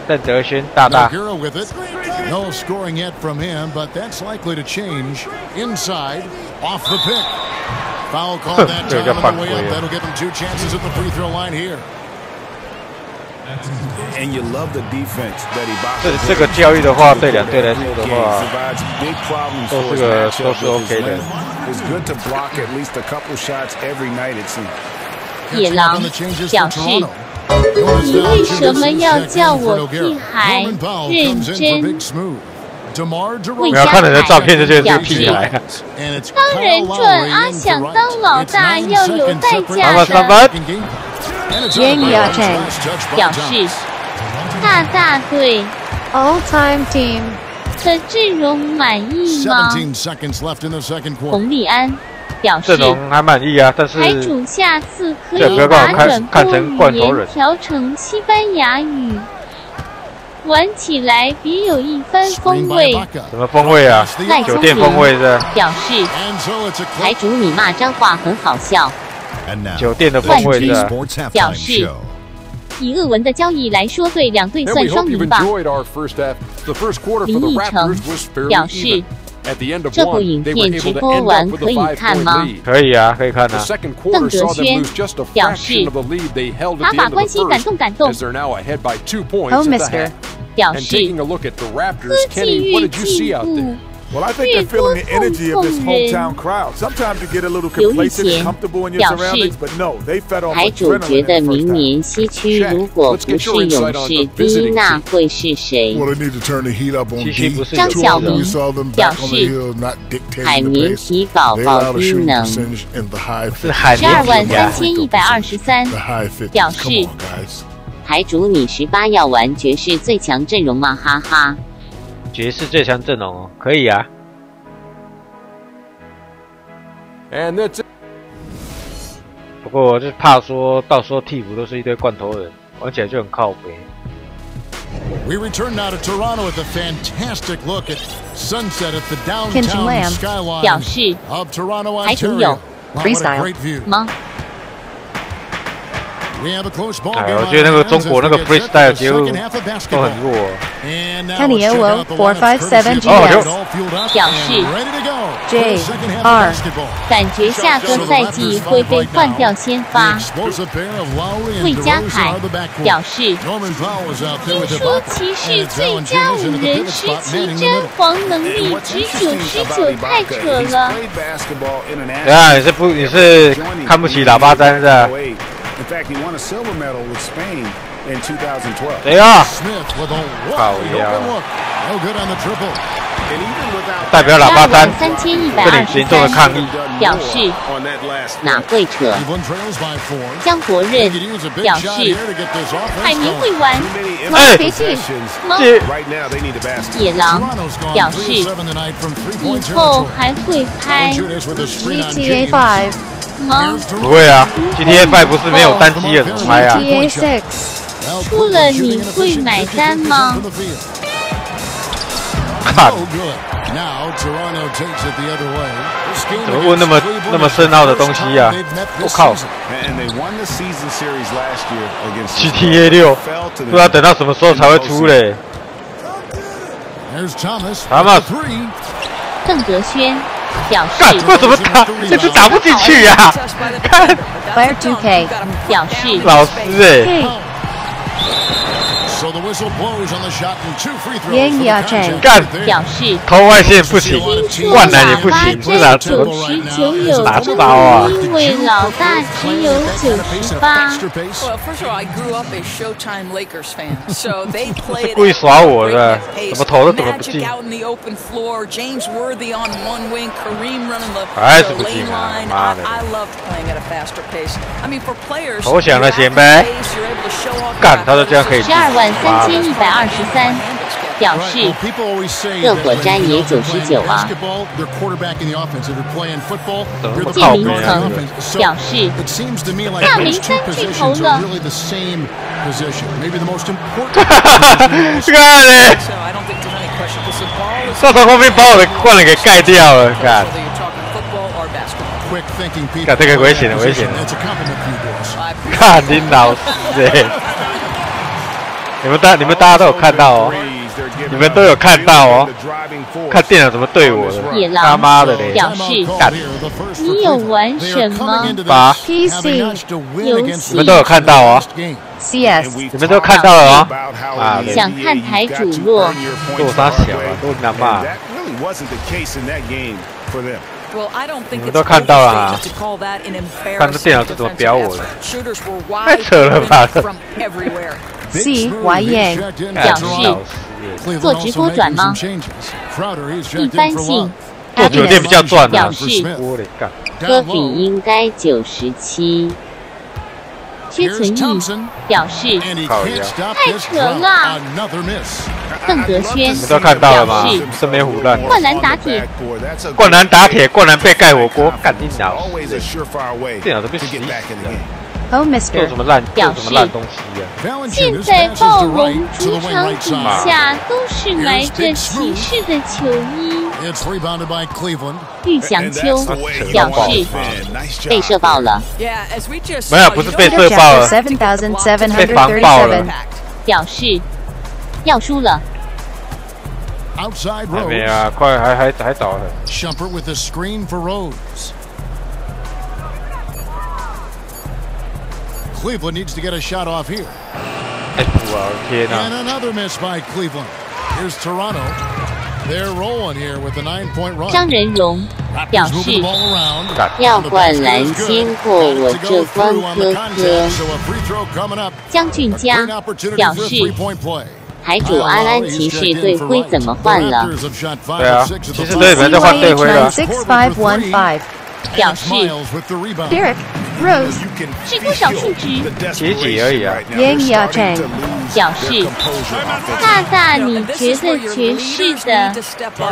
邓哲勋大大。 No scoring yet from him, but that's likely to change. Inside, off the pick. Foul call that time on the way up. That'll give him 2 chances at the free throw line here. And you love the defense that he 这个交易的话，对两队来说的话，都是 OK 的。It's good to block at least a couple shots every night, it seems. 野狼表示，你为什么要叫我屁孩？认真。魏家凯照片就觉得是屁孩。当然准啊，想当老大要有代价的。Yang Yacheng 表示，大队 All-time team 的阵容满意吗？洪立安表示，阵容还满意啊，但是台主下次可以把转播语言调成西班牙语，玩起来别有一番风味。什么风味啊？酒店风味是？表示，台主你骂脏话很好笑。 酒店的风味的表示，以俄文的交易来说，对两队算双赢吧。林奕成表示，这部影片直播完可以看吗？可以啊，可以看啊。邓哲轩表示，他把关系感动。Oh, Mister 表示，科技越进步。 Well, I think they're feeling the energy of this hometown crowd. Sometimes you get a little complacent, comfortable in your surroundings, but no, they fed off 台主觉得明年西区如果不是勇士第一，那会是谁？张小明表示，海绵体宝宝低能。123123表示，台主你18要玩爵士最强阵容吗？哈哈。 爵士最强阵容哦，可以啊。不过我就怕说到时候替补都是一堆罐头人，玩起来就很靠北。We return now to Toronto with a fantastic look at sunset at the downtown skyline 表示 of Toronto, 台主有 freestyle 吗？ 哎，我觉得那个中国那个 freestyle 节目都很弱。Kenny Ewo 457 GS 表示 JR 感觉下个赛季会被换掉先发。魏家凯表示，说骑士最佳5人时期詹皇能力值99，太扯了。啊，你是看不起喇叭詹是吧？ In fact, he won a silver medal with Spain in 2012. 谁啊？ Smith with a 靠腰。代表喇叭山3123民众的抗议，表示哪会扯？江国任表示海绵会玩，别去吗？野狼表示以后还会拍 GTA 5吗？不会啊 ，GTA 5不是没有单机的，怎么拍啊 GTA 6出了你会买单吗？看，怎么问那么深奥的东西啊？我靠 ！GTA 6，不知道等到什么时候才会出嘞。Thomas， 邓德轩表示，为什么这次打不进去呀？看 Player 2K 表示，老师严亚正干表示投外线不行，灌篮也不行，不拿99有拿刀啊！因为老大只有98。Well, first of all, I grew up a Showtime Lakers fan, so they play it 故意耍我的，怎么投都怎么不进。 out in the open floor, James Worthy on one wing, Kareem running the 还是不进 lane 啊！ line. 妈的！ I loved playing at a faster pace. I mean, for players, 投降了先呗，干他就这样可以进。 123123表示，热火詹也99啊。建明层表示，大明3巨头了。干嘞！上场后面把我的灌篮给盖掉了，干！干这个危险的，危险的！看你老师哎！ 你们大家都有看到哦，你们都有看到哦，看电脑怎么对我的，他妈的嘞！表示你有玩什么把 PC 游戏？你们都有看到哦 CS 你们都看到了哦。啊，想看台主落，落啥小啊，都难骂。 你们都看到了啊！看这电脑是怎么表我的，太扯了吧！ C YE 表示做直播转吗？一般性做酒店比较赚表示科比应该97。薛存义表示太扯了。邓德轩你们都看到了吗？真没胡乱。灌篮打铁，灌篮打铁，灌篮被盖火锅，干你脑！电脑都被洗死了。 Oh Mister 有什么烂东西啊！现在暴龙主场底下都是埋着骑士的球衣。玉祥秋表示被射爆了，没有，不是被射爆了，被防爆了。表示要输了。还没啊，快还早了。 Cleveland needs to get a shot off here. 哎，我天哪 And another miss by Cleveland. Here's Toronto. They're rolling here with a 9-point run. 张仁荣表示要灌篮先过我这关科科。江俊佳表示台主阿兰骑士队徽怎么换了？对啊，骑士队里面在换队徽了。6515表示 Derek Rose 是多少数值？几而已啊。严亚正表示大你觉得爵士的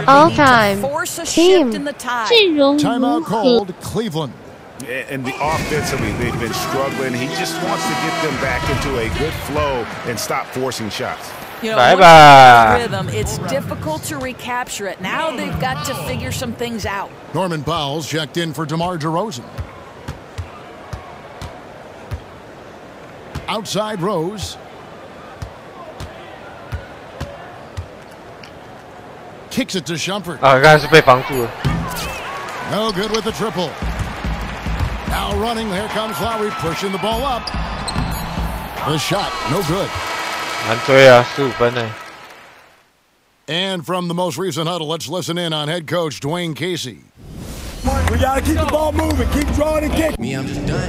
All Time Team 阵容如何？ And the offensively, they've been struggling. He just wants to get them back into a good flow and stop forcing shots. Bye bye. Rhythm. It's difficult to recapture it. Now they've got to figure some things out. Norman Powell's checked in for DeMar DeRozan. Outside Rose. Kicks it to Shumpert. 啊，刚才是被防住了。 No good with the triple. Now running, here comes Lowry pushing the ball up. The shot, no good. 难追啊，15分呢。 And from the most recent huddle, let's listen in on head coach Dwayne Casey. We gotta keep the ball moving, keep drawing and kick.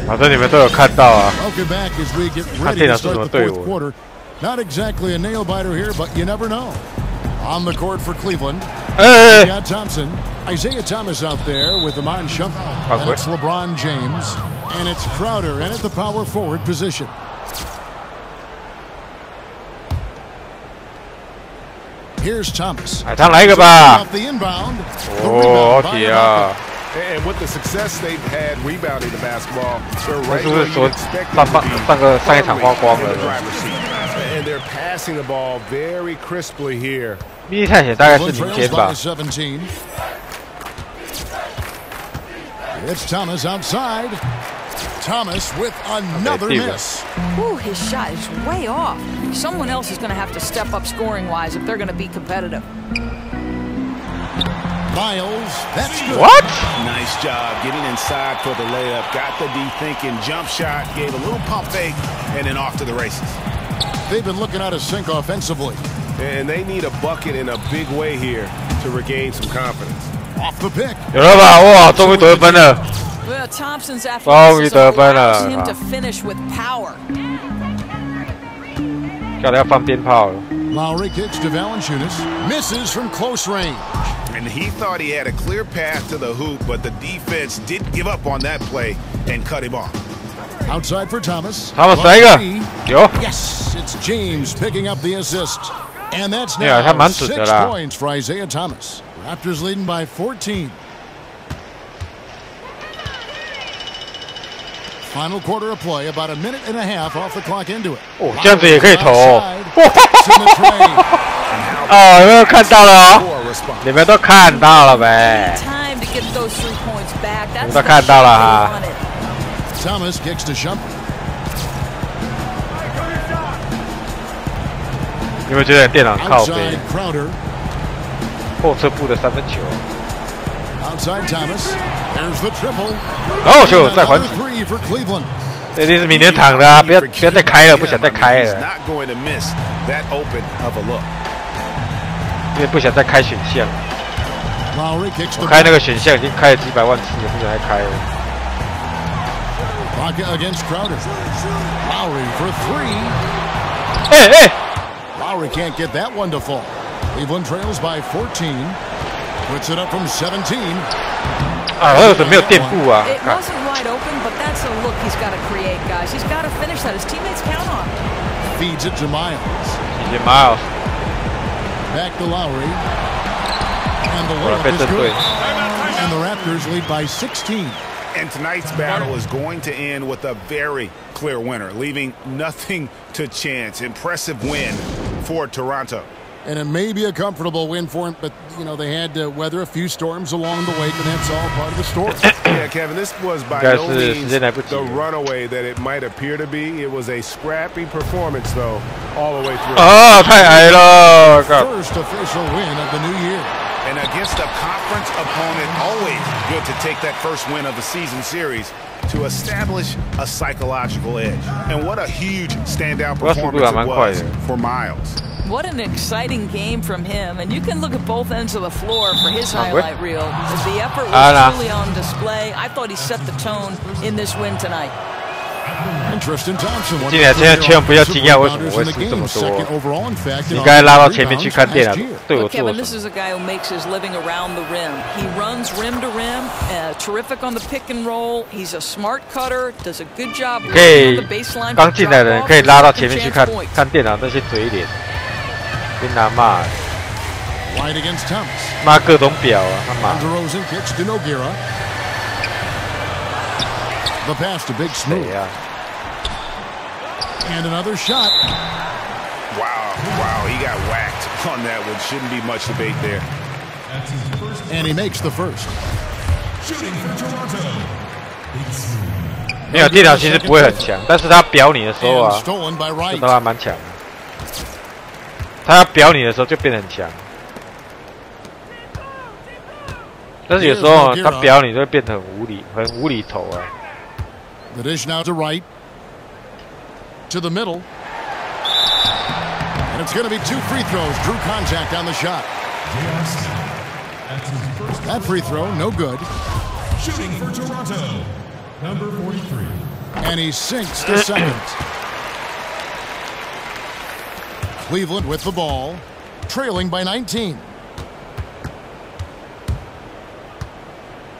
反正你们都有看到啊。 Welcome back as we get ready to start the fourth quarter. Not exactly a nail biter here, but you never know. On the court for Cleveland. We got Thompson. Isaiah Thomas out there with Iman Shumpert. And it's LeBron James. And it's Crowder in at the power forward position. Here's Thomas. 海汤来一个吧。 The inbound. 哦，好铁啊！ And with the success they've had rebounding the basketball, they're 是不是说上一场花光了？ And they're passing the ball very crisply here. 秘密探险大概是明天吧。 It's Thomas outside. Thomas with another miss. Ooh, his shot is way off. Someone else is going to have to step up scoring-wise if they're going to be competitive. Miles, that's good. What? Nice job getting inside for the layup. Got the D thinking, jump shot, gave a little pump fake, and then off to the races. They've been looking out of sync offensively. And they need a bucket in a big way here to regain some confidence. Off the pick. 有了吧？哇，终于得分了！ Well, Thompson's athleticism allows him to finish with power. 看来要放鞭炮了。 Lowry kicks to Valanciunas. Misses from close range. And he thought he had a clear path to the hoop, but the defense didn't give up on that play and cut him off. Outside for Thomas. Thomas 来一个，有。 Yes, it's James picking up the assist. And that's now 6 points for Isaiah Thomas. Raptors leading by 14. Final quarter of play, about a minute and a half off the clock into it. 哦，这样子也可以投哦。哦，有没有看到了哦？你们都看到了呗？你们都看到了哈。Thomas kicks to Shumpert. 有没有觉得电脑靠背？后撤步的三分球。 Outside Thomas, there's the triple. 然后就再还击。这一定是明天躺的啊！不要再开了，不想再开了。因为不想再开选项。我开那个选项已经开了几百万次了，不想再开了。Against Crowder. Lowry for 3. 哎！ Lowry can't get that one to fall. Cleveland trails by 14. Puts it up from 17. 啊，那个没有垫步啊！ It wasn't wide open, but that's a look he's got to create, guys. He's got to finish that. His teammates count on him. Feeds it to Miles. Miles. Back to Lowry. And the layup is good. And the Raptors lead by 16. And tonight's battle is going to end with a very clear winner, leaving nothing to chance. Impressive win for Toronto. And it may be a comfortable win for him, but, you know, they had to weather a few storms along the way, and that's all part of the story. Yeah, Kevin, this was by no means the runaway that it might appear to be. It was a scrappy performance, though, all the way through. Oh, 太矮了 First official win of the new year. And against a conference opponent, always good to take that first win of the season series to establish a psychological edge. And what a huge standout performance it was for Miles. What an exciting game from him. And you can look at both ends of the floor for his highlight reel. The effort was truly on display. I thought he set the tone in this win tonight. Tristan Thompson. 今年千万不要惊讶为什么会输这么多。你应该拉到前面去看电脑，对我做什么 Kevin, this is a guy who makes his living around the rim. He runs rim to rim, terrific on the pick and roll. He's a smart cutter, does a good job. 可以刚进来的人可以拉到前面去看电脑那些嘴脸，别拿骂。骂各种表啊，他妈。 The pass to Big Smooth. And another shot. Wow, he got whacked on that one. Shouldn't be much debate there. And he makes the first. Shooting for Toronto. 没有电脑其实不会很强，但是他表你的时候啊，真的还蛮强的。他要表你的时候就变得很强，但是有时候他表你就会变得很无厘头啊。 The dish now to right. To the middle. And it's going to be 2 free throws. Drew contact on the shot. That free throw, no good. Shooting for Toronto, number 43. And he sinks to second. Cleveland with the ball. trailing by 19.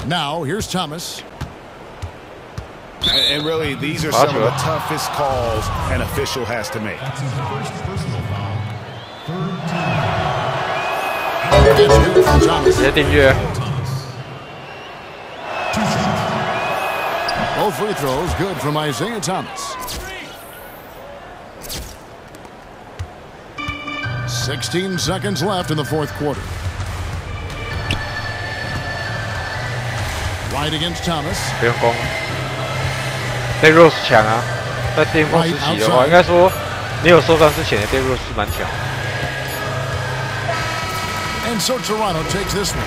Now, here's Thomas. And really, these are some of the toughest calls an official has to make. That's his first personal foul. Third team. Both free throws good from Isaiah Thomas. 16 seconds left in the fourth quarter. Right against Thomas. 不用攻。对 Rose 强啊，在巅峰时期的话，应该说没有受伤之前的对 Rose 蛮强。And so Toronto takes this one.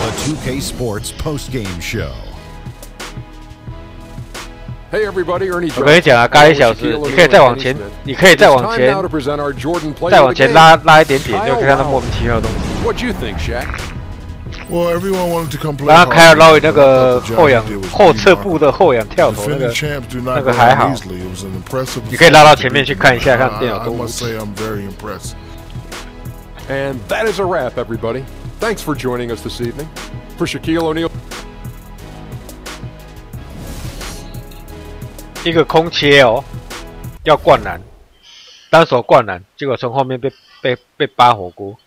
The 2K Sports post-game show. Hey everybody, Ernie 我跟你讲啊，尬1小时，你可以再往前，你可以再往前，再往前拉一点点，就可以看到莫名其妙的东西。What you think, Shaq? Well, everyone wanted to come play. 然后凯尔捞那个后侧步的后仰跳投那个还好，你可以拉到前面去看一下，看电脑动物。And that is a wrap, everybody. Thanks for joining us this evening. For Shaquille O'Neal. 一个空切哦，要灌篮，单手灌篮，结果从后面被扒火锅。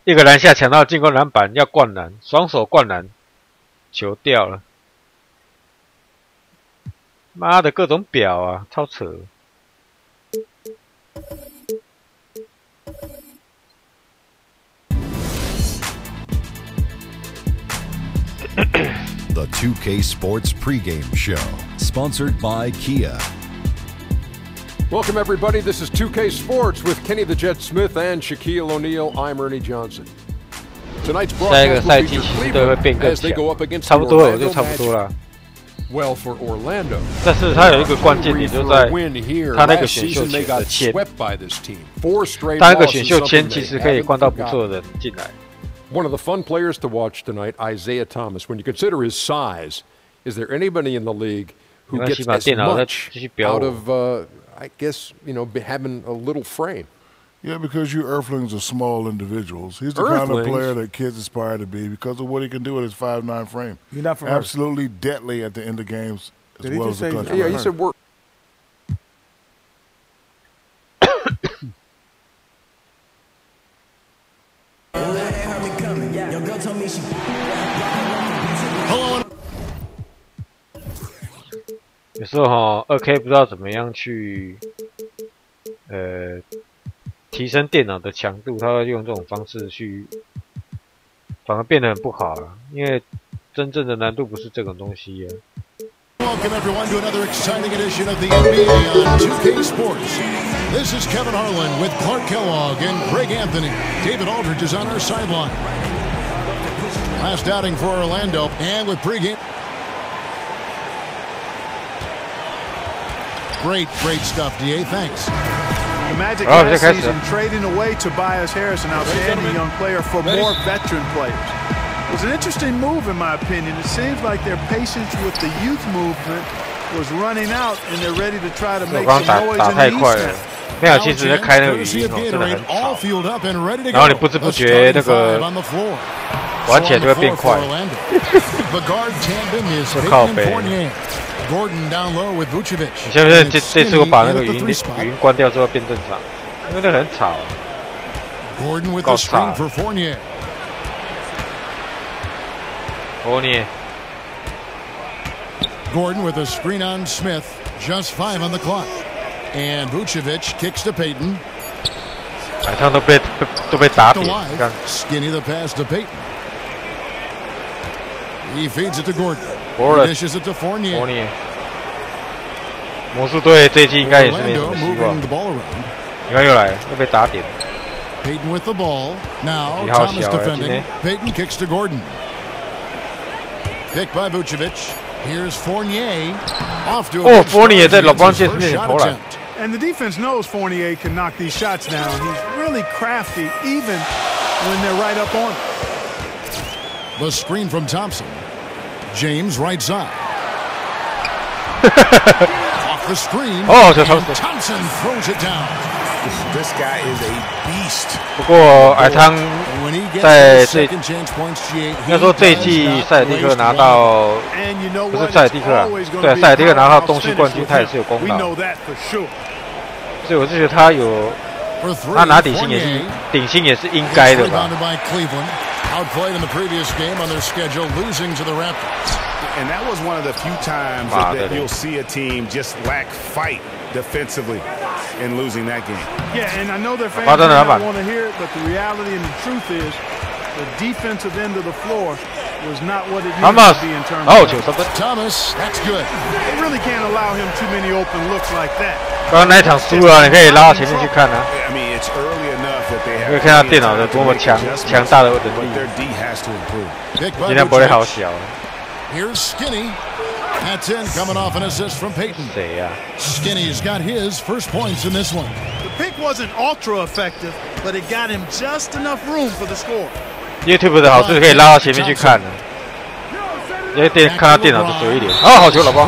一个篮下抢到进攻篮板，要灌篮，双手灌篮，球掉了。妈的，各种表啊，超扯。The 2K Sports pregame show, sponsored by Kia. Welcome, everybody. This is 2K Sports with Kenny the Jet Smith and Shaquille O'Neal. I'm Ernie Johnson. Tonight's broadcast will feature Cleveland as they go up against the Orlando Magic. Well, for Orlando, 但是他有一个关键点，就在他那个选秀签的签，他那个选秀签其实可以换到不错的人进来。One of the fun players to watch tonight, Isaiah Thomas. When you consider his size, is there anybody in the league who gets as much out of, I guess, having a little frame? Yeah, because you Earthlings are small individuals. He's the kind of player that kids aspire to be because of what he can do with his 5'9" frame. You're not from absolutely deadly at the end of games as well as the clutch. Yeah, he said we're. Hello. 有时候2K 不知道怎么样去提升电脑的强度，他会用这种方式去，反而变得很不好了。因为真正的难度不是这种东西啊。Welcome everyone to another exciting edition of the NBA on 2K Sports. This is Kevin Harlan with Clark Kellogg and Greg Anthony. David Aldridge is on our sideline. Last outing for Orlando, and with pregame. Great stuff, DA. Thanks. The Magic last season trading away Tobias Harris, an outstanding young player, for more veteran players. It was an interesting move, in my opinion. It seems like their patience with the youth movement was running out, and they're ready to try to make some noise in the East. 没有，其实在开那个语音真的很吵，然后你不知不觉那个玩起来就会变快，就靠北。你现在这次我把那个语音关掉之后变正常，因为那个很吵，够吵。Fournier. Gordon with a screen on Smith. Just 5 on the clock. And Vucevic kicks to Payton. 矮汤都被打扁。Skinny the pass to Payton. He feeds it to Gordon. Dishes it to Fournier. 魔术队这一季应该也是没什么希望。你看又来，又被打扁。Payton with the ball. Now Thomas defending. Payton kicks to Gordon. Picked by Vucevic. Here's Fournier. Off to a Fournier 在老帮界面前投篮。And the defense knows Fournier can knock these shots down. He's really crafty, even when they're right up on him. The screen from Thompson. James right side. Off the screen. Oh, Thompson throws it down. This guy is a beast. 不过矮汤在应该说这一季塞尔蒂克拿到不是塞尔蒂克啊，对，塞尔蒂克拿到东区冠军，他也是有功劳。所以我就觉得他拿顶薪也是应该的吧。Outplayed in the previous game on their schedule, losing to the Raptors. And that was one of the few times that you'll see a team just lack fight defensively in losing that game. Yeah, and I know their fans don't want to hear it, but the reality and the truth is the defensive end of the floor was not what it needed to be in terms of Thomas, that's good. They really can't allow him too many open looks like that. 刚刚那一场输了，你可以拉到前面去看啊。 I mean, it's early enough that they have. 可以看到电脑的多么强大的能力。今天不会好小。 Here's Skinny. That's in, coming off an assist from Payton. 谁呀 Skinny's got his first points in this one. The pick wasn't ultra effective, but it got him just enough room for the score. YouTube 的好处是可以拉到前面去看的。因为看到电脑就随一点。啊，好球，老包。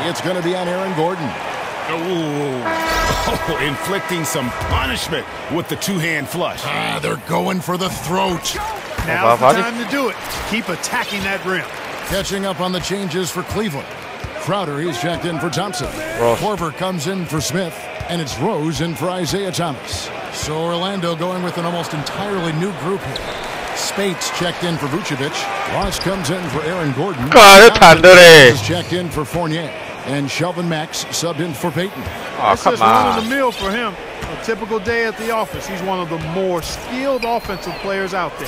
It's going to be on Aaron Gordon. Oh, inflicting some punishment with the two-hand flush. They're going for the throat. Now's the time to do it. Keep attacking that rim. Catching up on the changes for Cleveland. Crowder, he's checked in for Thompson. Korver comes in for Smith, and it's Rose in for Isaiah Thomas. So Orlando going with an almost entirely new group here. Spates checked in for Vucevic. Ross comes in for Aaron Gordon. Is checked in for Fournier. And Shelvin Max subbed in for Payton. Oh, this is one of the meal for him. A typical day at the office. He's one of the more skilled offensive players out there.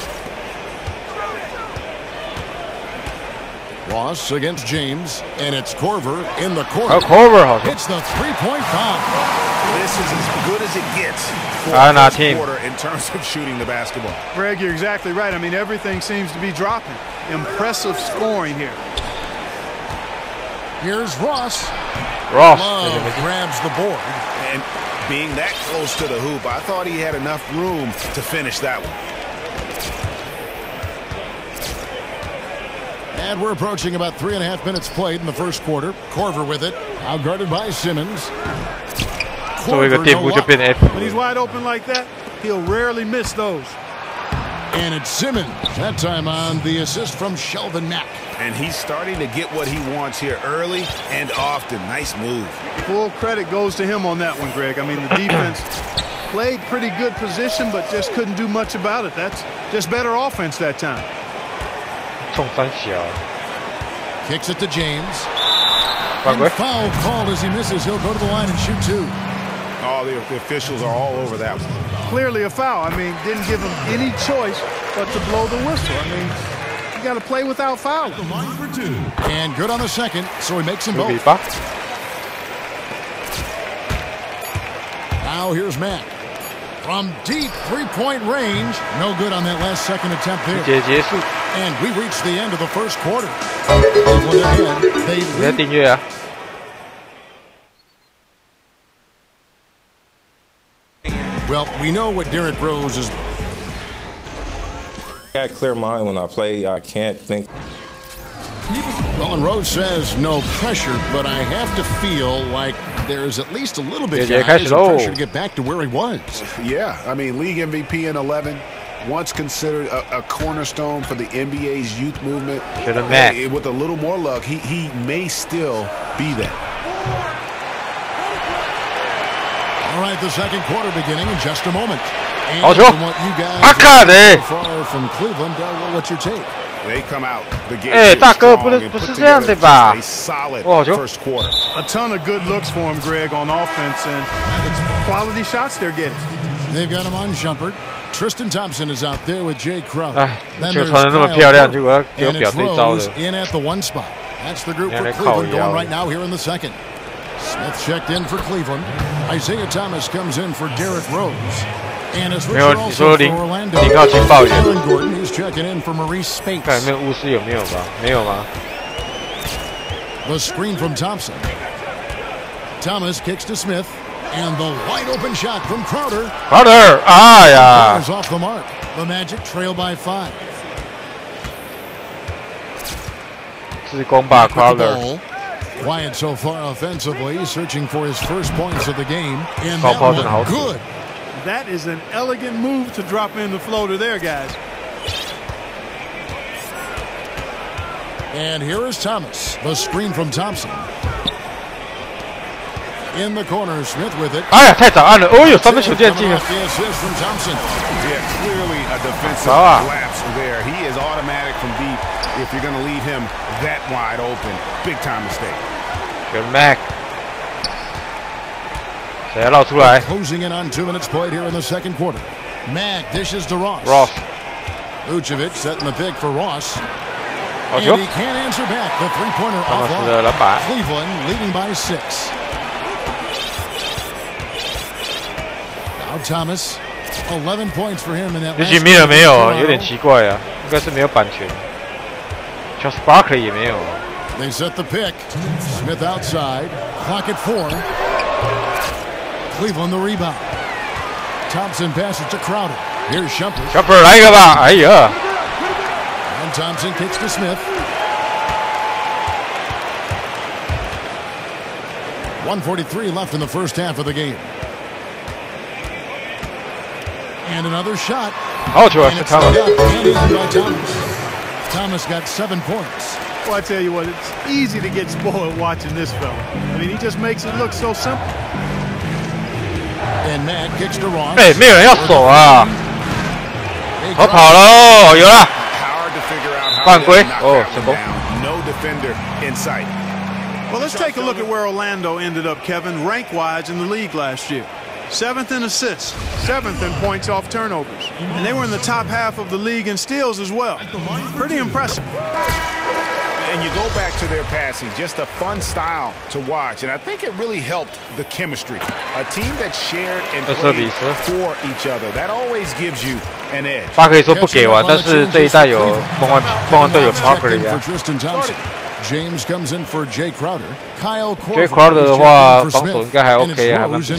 Ross against James, and it's Korver in the court. Oh, Korver hits the three-point bomb. This is as good as it gets for the quarter in terms of shooting the basketball. Greg, you're exactly right. I mean, everything seems to be dropping. Impressive scoring here. Here's Ross. Love grabs the board. And being that close to the hoop, I thought he had enough room to finish that one. And we're approaching about 3.5 minutes played in the first quarter. Korver with it, outguarded by Simmons. When he's wide open like that, he'll rarely miss those. And it's Simmons, that time on the assist from Shelvin Mack. And he's starting to get what he wants here early and often. Nice move. Full credit goes to him on that one, Greg. I mean, the defense played pretty good position, but just couldn't do much about it. That's just better offense that time. Kicks it to James. And foul called as he misses. He'll go to the line and shoot two. Oh, the officials are all over that one. Clearly a foul. I mean, didn't give him any choice but to blow the whistle. I mean, you got to play without fouling. And good on the second, so he makes them both. Now here's Matt. From deep three-point range. No good on that last second attempt there. And we reached the end of the first quarter. Well, we know what Derrick Rose is. I got a clear mind when I play. I can't think. Well, and Rose says no pressure, but I have to feel like there's at least a little bit of pressure to get back to where he was. Yeah, I mean, league MVP in 11, once considered a cornerstone for the NBA's youth movement. With a little more luck, he may still be that. All right, the second quarter beginning in just a moment. And from what you guys so far from Cleveland, what's your take? They come out the game. A solid first quarter. A ton of good looks for him, Greg, on offense, and it's quality shots they're getting. They've got him on Shumpert. Tristan Thompson is out there with Jay Crowder. 球传得那么漂亮，结果给我表对招的。 In at the one spot. That's the group for Cleveland going right now here in the second. Smith checked in for Cleveland. Isaiah Thomas comes in for Derrick Rose. And it's Richard also for Orlando. Aaron Gordon, he's checking in for Maurice Spates. The screen from Thompson. Thomas kicks to Smith. And the wide open shot from Crowder. Is off the mark. The Magic trail by 5. 是攻吧 Crowder. Quiet so far offensively, searching for his first points of the game. And that one good. That is an elegant move to drop in the floater there, guys. And here is Thomas. The screen from Thompson. In the corner, Smith with it. 哎呀，太早按了！哦呦，3分球进进了。Yeah, clearly a defensive collapse there. He is automatic from deep. If you're going to leave him that wide open, big time mistake. Good Mac. 谁要绕出来 ？Closing in on 2 minutes played here in the second quarter. Mac dishes to Ross. Vucevic setting the pick for Ross. And he can't answer back. The three-pointer offline. Cleveland leading by 6. Now Thomas, 11 points for him in that. 这局没有，有点奇怪啊，应该是没有版权。Charles Barkley 也没有。They set the pick. Smith outside. Clock at 4. Cleveland the rebound. Thompson passes to Crowder. Here's Shumpert. Shumpert 来一个吧，哎呀。And Thompson kicks to Smith. 1:43 left in the first half of the game. And another shot. Oh, and it's Thomas. Thomas got 7 points. Well, I tell you what, it's easy to get spoiled watching this fella. I mean, he just makes it look so simple. And Matt kicks to Ross. 哎，没有人要守啊！我跑喽，有了。犯规哦，成功。No defender in sight. Well, let's take a look at where Orlando ended up, Kevin, rank-wise in the league last year. 7th in assists, 7th in points off turnovers. And they were in the top half of the league in steals as well. Pretty impressive. And you go back to their passing, just a fun style to watch. And I think it really helped the chemistry. A team that shared and played for each other. That always gives you an edge. 他可以说不给完，但是这一代有梦幻队有 Parker 呀。James comes in for Jay Crowder. Kyle Jay Crowder 的话，防守应该还 OK 啊，还蛮不错。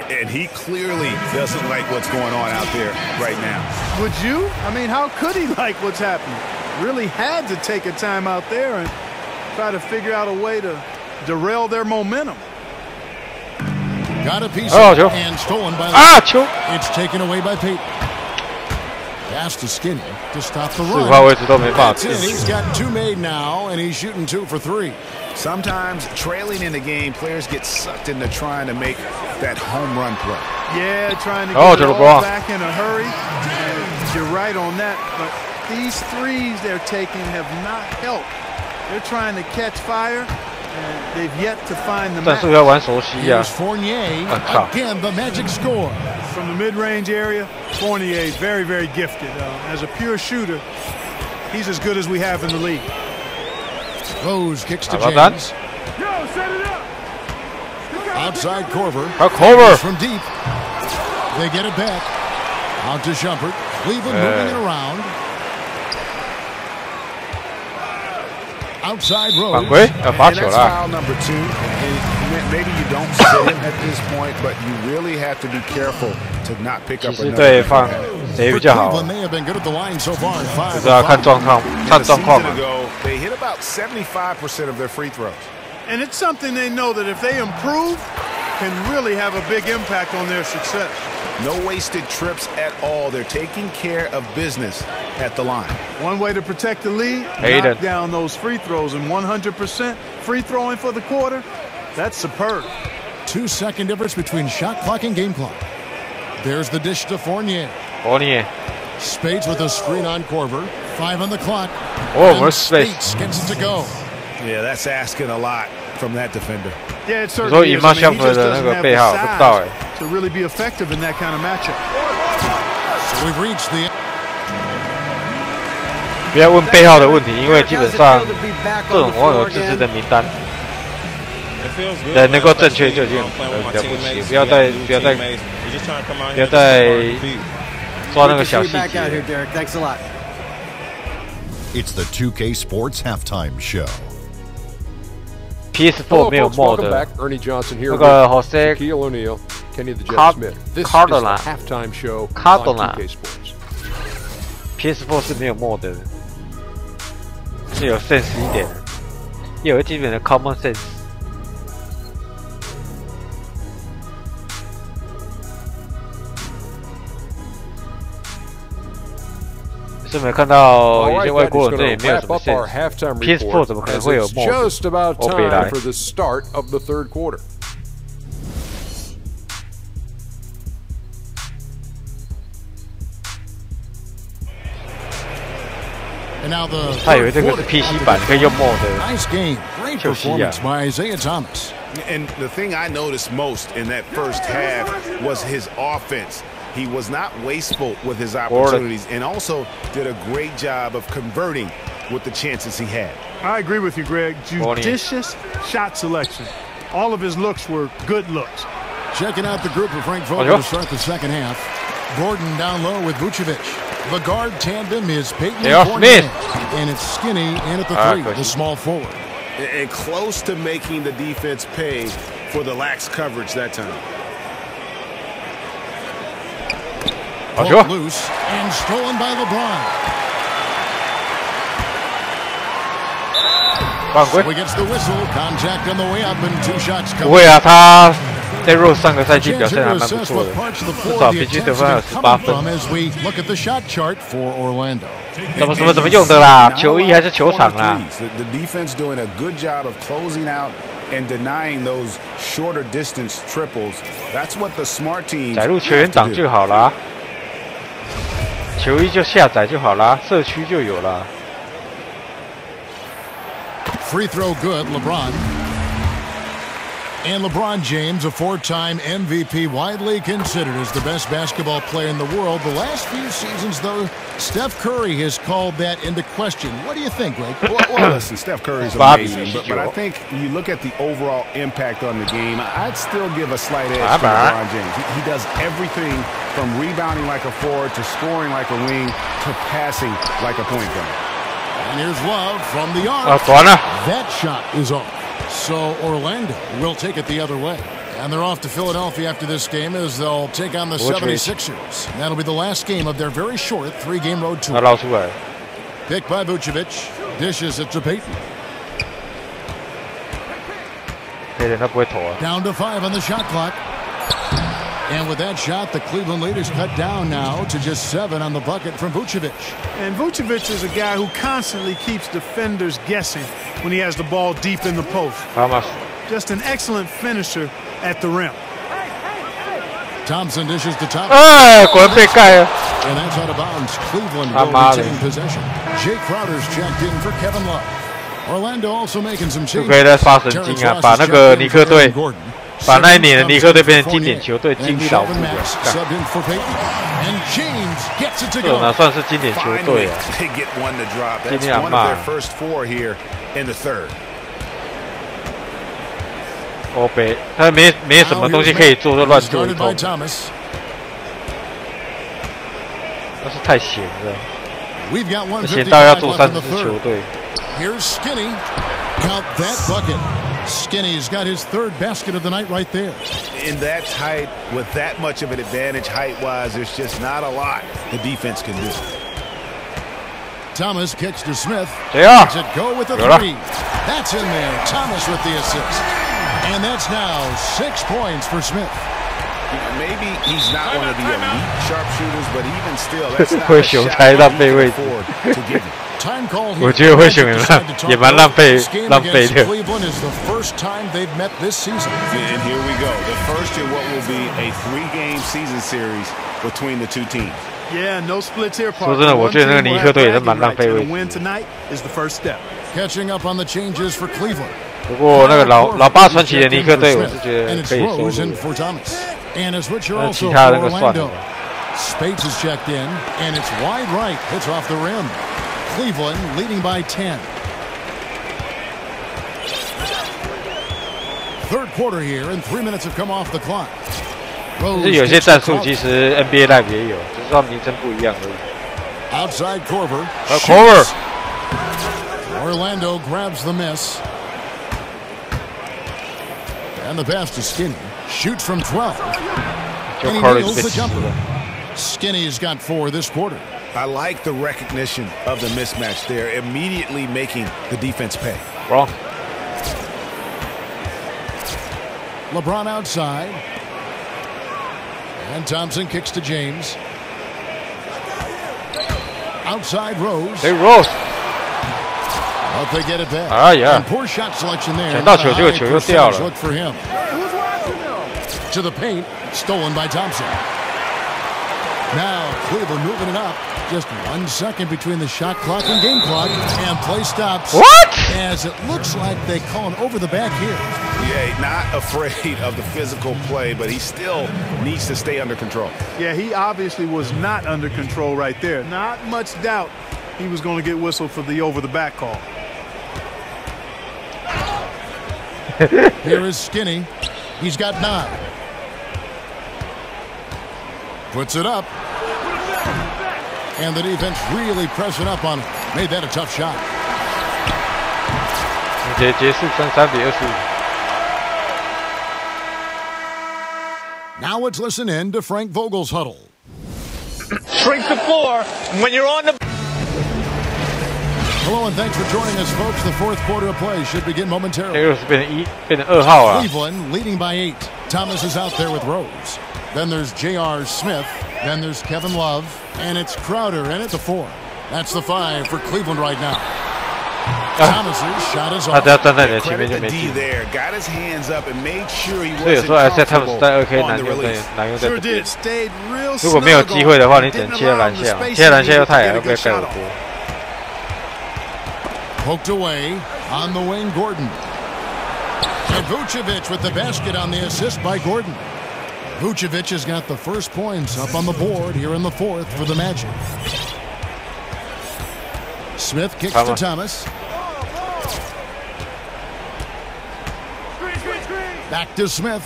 And he clearly doesn't like what's going on out there right now. Would you? I mean, how could he like what's happening? Really had to take a time out there and try to figure out a way to derail their momentum. Got a piece and stolen by It's taken away by Peyton. Pass to Skinny to stop the run. He's got 2 made now, and he's shooting 2 for 3. Sometimes trailing in the game, players get sucked into trying to make that home run play. Yeah, trying to get it all back in a hurry. And you're right on that, but these threes they're taking have not helped. They're trying to catch fire, and they've yet to find the match. Here's Fournier, again the magic score. From the mid-range area, Fournier is very, very gifted. As a pure shooter, he's as good as we have in the league. Rose kicks to James. Outside Corver. From deep. They get it back. Out to Shumpert. Cleveland moving it around. Outside Rose. And that's foul number 2. And maybe you don't sit him at this point, but you really have to be careful to not pick up another. Cleveland may have been good at the line so far. 不知道看状况，看状况嘛。 They hit about 75% of their free throws. And it's something they know that if they improve, can really have a big impact on their success. No wasted trips at all. They're taking care of business at the line. One way to protect the lead, knock down those free throws, and 100% free throwing for the quarter, that's superb. 2-second difference between shot clock and game clock. There's the dish to Fournier. Spades with a screen on Corver. 5 on the clock. Oh, Spades gets it to go. Yeah, that's asking a lot from that defender. Yeah, it certainly is. I mean, he just doesn't have the size to really be effective in that kind of matchup. So we've reached the. 不要问背号的问题，因为基本上这种网友自制的名单，能够正确就已经了不起，不要再抓那个小细节。 It's the 2K Sports Halftime Show. PS4 没有 mod 的，那个 Jose Cardona PS4 是没有 mod 的，是有 sense 一点的。有基本的 common sense。是没看到有些外国人这也没有什么 sense。PS4 怎么可能会有 mod？ 我北来。他以为这个是 PC 版，可以用 mod 的休息啊。And the thing I noticed most in that first half was his offense. He was not wasteful with his opportunities and also did a great job of converting with the chances he had. I agree with you, Greg. Judicious shot selection. All of his looks were good looks. Checking out the group of Frank Vogel to start the second half. Gordon down low with Vucevic. The guard tandem is Peyton and it's Skinny in at the three, the small forward. And close to making the defense pay for the lax coverage that time. Loose and stolen by LeBron. So he gets the whistle. Contact on the way up and 2 shots come. 不会啊，他 Rose 上个赛季表现还蛮不错的，至少平均得分有18分。怎么用的啦？球衣还是球场啦？ The defense doing a good job of closing out and denying those shorter distance triples. That's what the smart teams. 载入球员档就好啦，球衣就下载就好啦，社区就有啦。 Free throw good, LeBron. And LeBron James, a 4-time MVP, widely considered as the best basketball player in the world. The last few seasons, though, Steph Curry has called that into question. What do you think, Greg? Well, listen, Steph Curry's amazing, but I think you look at the overall impact on the game, I'd still give a slight edge to LeBron James. He does everything from rebounding like a forward to scoring like a wing to passing like a point guard. And here's Love from the arc. That shot is off. So Orlando will take it the other way. And they're off to Philadelphia after this game as they'll take on the 76ers. And that'll be the last game of their very short 3-game road tour. Picked by Vucevic. Dishes it to Peyton. Down to 5 on the shot clock. And with that shot, the Cleveland lead is cut down now to just 7 on the bucket from Vucevic. And Vucevic is a guy who constantly keeps defenders guessing when he has the ball deep in the post. Just an excellent finisher at the rim. Thompson dishes to top. And that's out of bounds. Cleveland will retain possession. Jay Crowder's checked in for Kevin Love. Orlando also making some changes. 把那一年的尼克队变成经典球队，经历老部的，这哪算是经典球队啊？今天阿骂。欧北，他没什么东西可以做，就乱做一通。那是太闲了，闲到要做30支球队。 Skinny's got his 3rd basket of the night right there. In that tight, with that much of an advantage height-wise, there's just not a lot the defense can do. Thomas kicks to Smith. Does it go with the 3? That's in there. Thomas with the assist. And that's now 6 points for Smith. Maybe he's not one of the elite sharpshooters, but even still, that's not a shot he can afford to give him. 我觉得会选也蛮浪费的。Cleveland is the first time they've met this season. And here we go, the first in what will be a 3-game season series between the 2 teams. Yeah, no splits here. 说真的，我觉得那个尼克队也是蛮浪费位置。 Win tonight is the first step. Catching up on the changes for Cleveland. 不过那个老八传奇的尼克队，我是觉得可以收入。其他那个算了。 Spates is checked in, and it's wide right. Hits off the rim. Cleveland leading by 10. Third quarter here, and 3 minutes have come off the clock. 是有些战术其实 NBA Live 也有，只是它名称不一样而已。 Outside Korver. Korver. Orlando grabs the miss. And the pass to Skinny. Shoots from 12. And he nails the jumper. Skinny's got 4 this quarter. I like the recognition of the mismatch there, immediately making the defense pay. Wrong. LeBron outside. And Thompson kicks to James. Outside Rose. Hey, Rose. But they get it back. Ah, yeah. And poor shot selection there. 捡到球，结果球又掉了。 Look for him. To the paint. Stolen by Thompson. Now Cleveland moving it up. Just 1 second between the shot clock and game clock. And play stops. What? As it looks like they call an over the back here. Yeah, not afraid of the physical play, but he still needs to stay under control. Yeah, he obviously was not under control right there. Not much doubt he was going to get whistled for the over-the-back call. Here is Skinny. He's got 9. Puts it up. And the defense really pressing up on him. Made that a tough shot. 结束33比25。 Now let's listen in to Frank Vogel's huddle. Shrink the floor when you're on the... Hello and thanks for joining us, folks. The fourth quarter of play should begin momentarily. 这个是变成2号了。 Cleveland leading by 8. Thomas is out there with Rose. Then there's J.R. Smith. Then there's Kevin Love. And it's Crowder in at the 4. That's the 5 for Cleveland right now. Thomas's shot is off. 他只要站在你的前面就没进。 Got his hands up and made sure he 所以有时候还是他们是在2K 难用在这边。如果没有机会的话，你只能切到篮下，切到篮下又太矮，又被盖耳朵。 Poked away on the wing, Gordon. And Vucevic with the basket on the assist by Gordon. Vucevic has got the first points up on the board here in the 4th for the Magic. Smith kicks to Thomas. Back to Smith.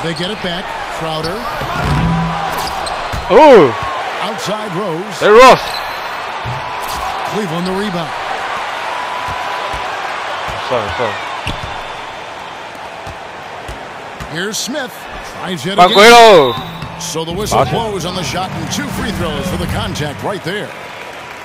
They get it back. Crowder. Oh! Outside Rose. Hey, Rose. Cleveland the rebound. 算了。 Here's Smith. Tries it 犯规喽！ So the whistle blows on the shot and 2 free throws for the contact right there.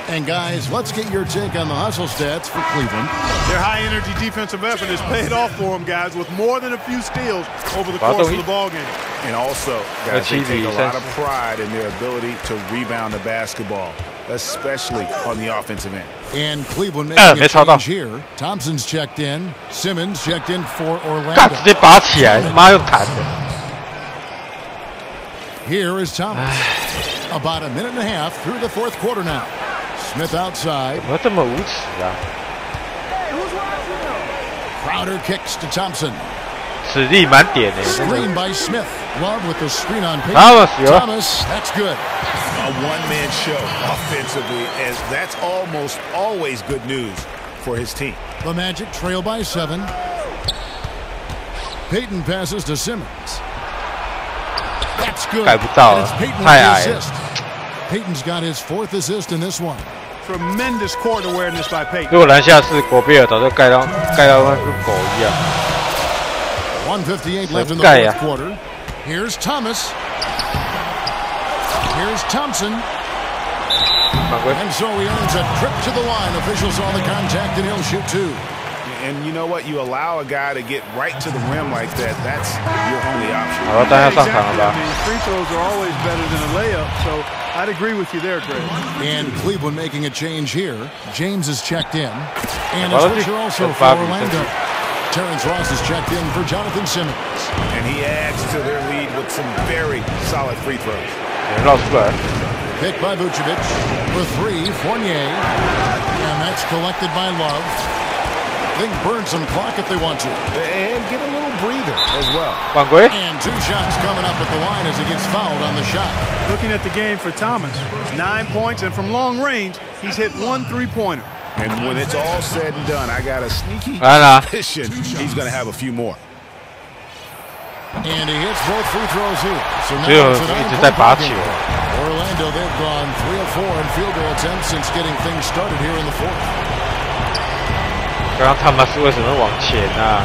And guys, let's get your take on the hustle stats for Cleveland. Their high-energy defensive effort has paid off for them, guys, with more than a few steals over the course of the ballgame. And also, guys, they take a lot of pride in their ability to rebound the basketball, especially on the offensive end. And Cleveland making a change here. Thompson's checked in. Simmons checked in for Orlando. 直接拔起来，妈又弹的。 Here is Thomas. About a minute and a half through the 4th quarter now. Smith outside. 怎么这么无耻啊 Crowder kicks to Thompson. 实力满点的。 Screen by Smith. Love with the screen on paper. Thomas, that's good. A one-man show offensively, and that's almost always good news for his team. The Magic trail by 7. Payton passes to Simmons. That's good. 盖不到了，太矮了。 Payton's got his 4th assist in this one. Tremendous court awareness by Payton. 如果篮下是国贝尔，早就盖到跟狗一样。 1:58 left in the 4th quarter. Here's Thomas. Here's Thompson. And so he earns a trip to the line. Officials saw the contact and he'll shoot 2. And you know what? You allow a guy to get right to the rim like that. That's your only option. 好了，大家上场了吧 Free throws are always better than a layup, so I'd agree with you there, Greg. And Cleveland making a change here. James is checked in. And a switcher also for Orlando. Terrence Ross is checked in for Jonathan Simmons. And he adds to their lead with some very solid free throws. 绕出来。 Picked by Vucevic. The 3, Fournier. And that's collected by Love. They can burn some clock if they want to. And get a little breather as well. 犯规。 And 2 shots coming up at the line as he gets fouled on the shot. Looking at the game for Thomas, 9 points, and from long range, he's hit 1 3-pointer. And when it's all said and done, I got a sneaky suspicion he's going to have a few more. And he hits both free throws here. So now it's a 9-point game. Orlando, they've gone 3 of 4 in field goal attempts since getting things started here in the 4th. 刚刚他们是为什么往前啊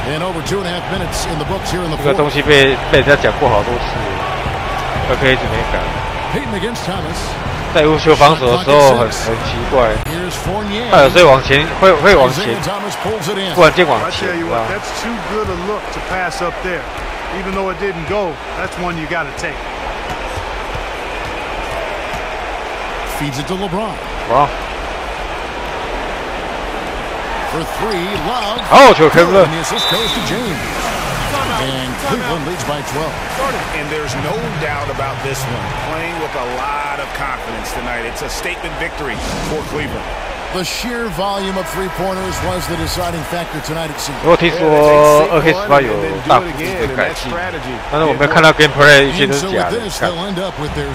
And over 2.5 minutes in the books here in the 4th. 这个东西被人家讲过好多次，2K一直没改。 Payton against Thomas. 在无球防守的时候很奇怪，他有时候往前会往前，突然间往前，知道吗？ Even though it didn't go, that's one you got to take. Feeds it to LeBron. Wow. For three, Love. Oh, to Kevin. And the assist goes to James. And Cleveland leads by 12. And there's no doubt about this one. Playing with a lot of confidence tonight. It's a statement victory for Cleveland. The sheer volume of three-pointers was the deciding factor tonight. It seemed. 我听说2K18有大幅度的改进，但是我们看到 gameplay 一些都是假的，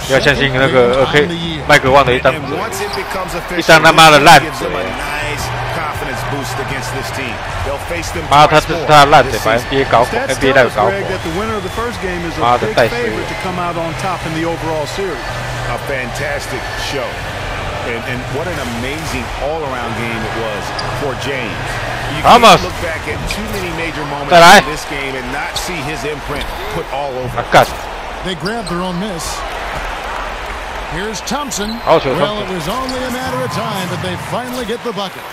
不要相信那个2K 麦克旺的一张他妈的烂嘴。妈，他这是他的烂嘴，把 NBA 搞火 ，NBA 带搞火。妈的带水。A fantastic show. And what an amazing all-around game it was for James. You can't look back at too many major moments in this game and not see his imprint put all over it. They grabbed their own miss. Here's Thompson. Well, it was only a matter of time, but they finally get the bucket.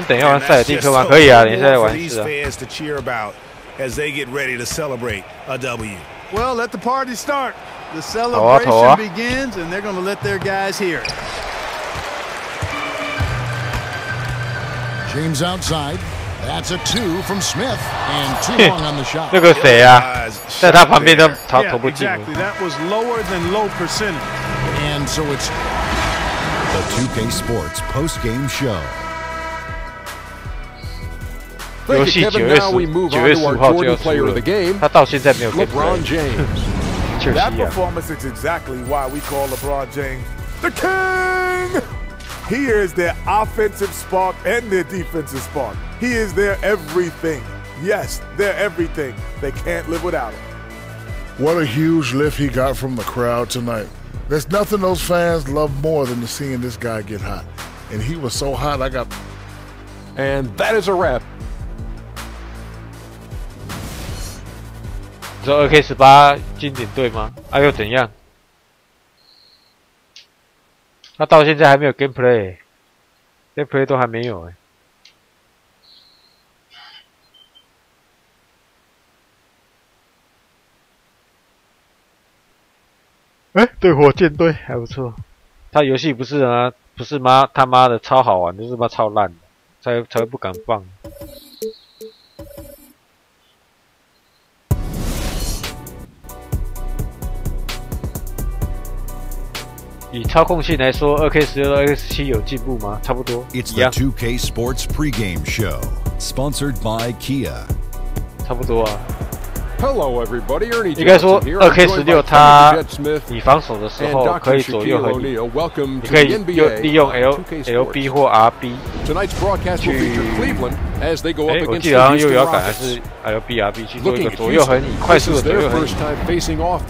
等要玩塞尔蒂克吗？可以啊，等一下再玩一次啊。 fans to cheer about as they get ready to celebrate a W. Well, let the party start. The celebration begins, and they're going to let their guys hear it. James outside. That's a 2 from Smith, and too long on the shot. 那个谁啊，在他旁边都投不进。 Exactly. That was lower than low percentage. And so it's the 2K Sports post-game show. 游戏9月15号就要出了，他到现在没有给 LeBron James. 确实啊。 That performance is exactly why we call LeBron James the King. He is their offensive spark and their defensive spark. He is their everything. Yes, they're everything. They can't live without him. What a huge lift he got from the crowd tonight. There's nothing those fans love more than seeing this guy get hot. And he was so hot, I got... And that is a wrap. 你说2K18经典队吗？又怎样？ 他到现在还没有 gameplay 都还没有对火箭队还不错。他游戏不是他妈的超好玩，就是妈超烂的，才会不敢放。以操控性来说 ，2K16 到 2K17有进步吗？差不多。It's the 2K Sports pregame show, sponsored by Kia. 差不多啊。 Hello, everybody. 应该说 2K16 它你防守的时候可以左右横移，你可以利用 LB 或 RB 去。我记得好像右摇杆还是 LB、RB 去做一个左右横移，快速的左右横移。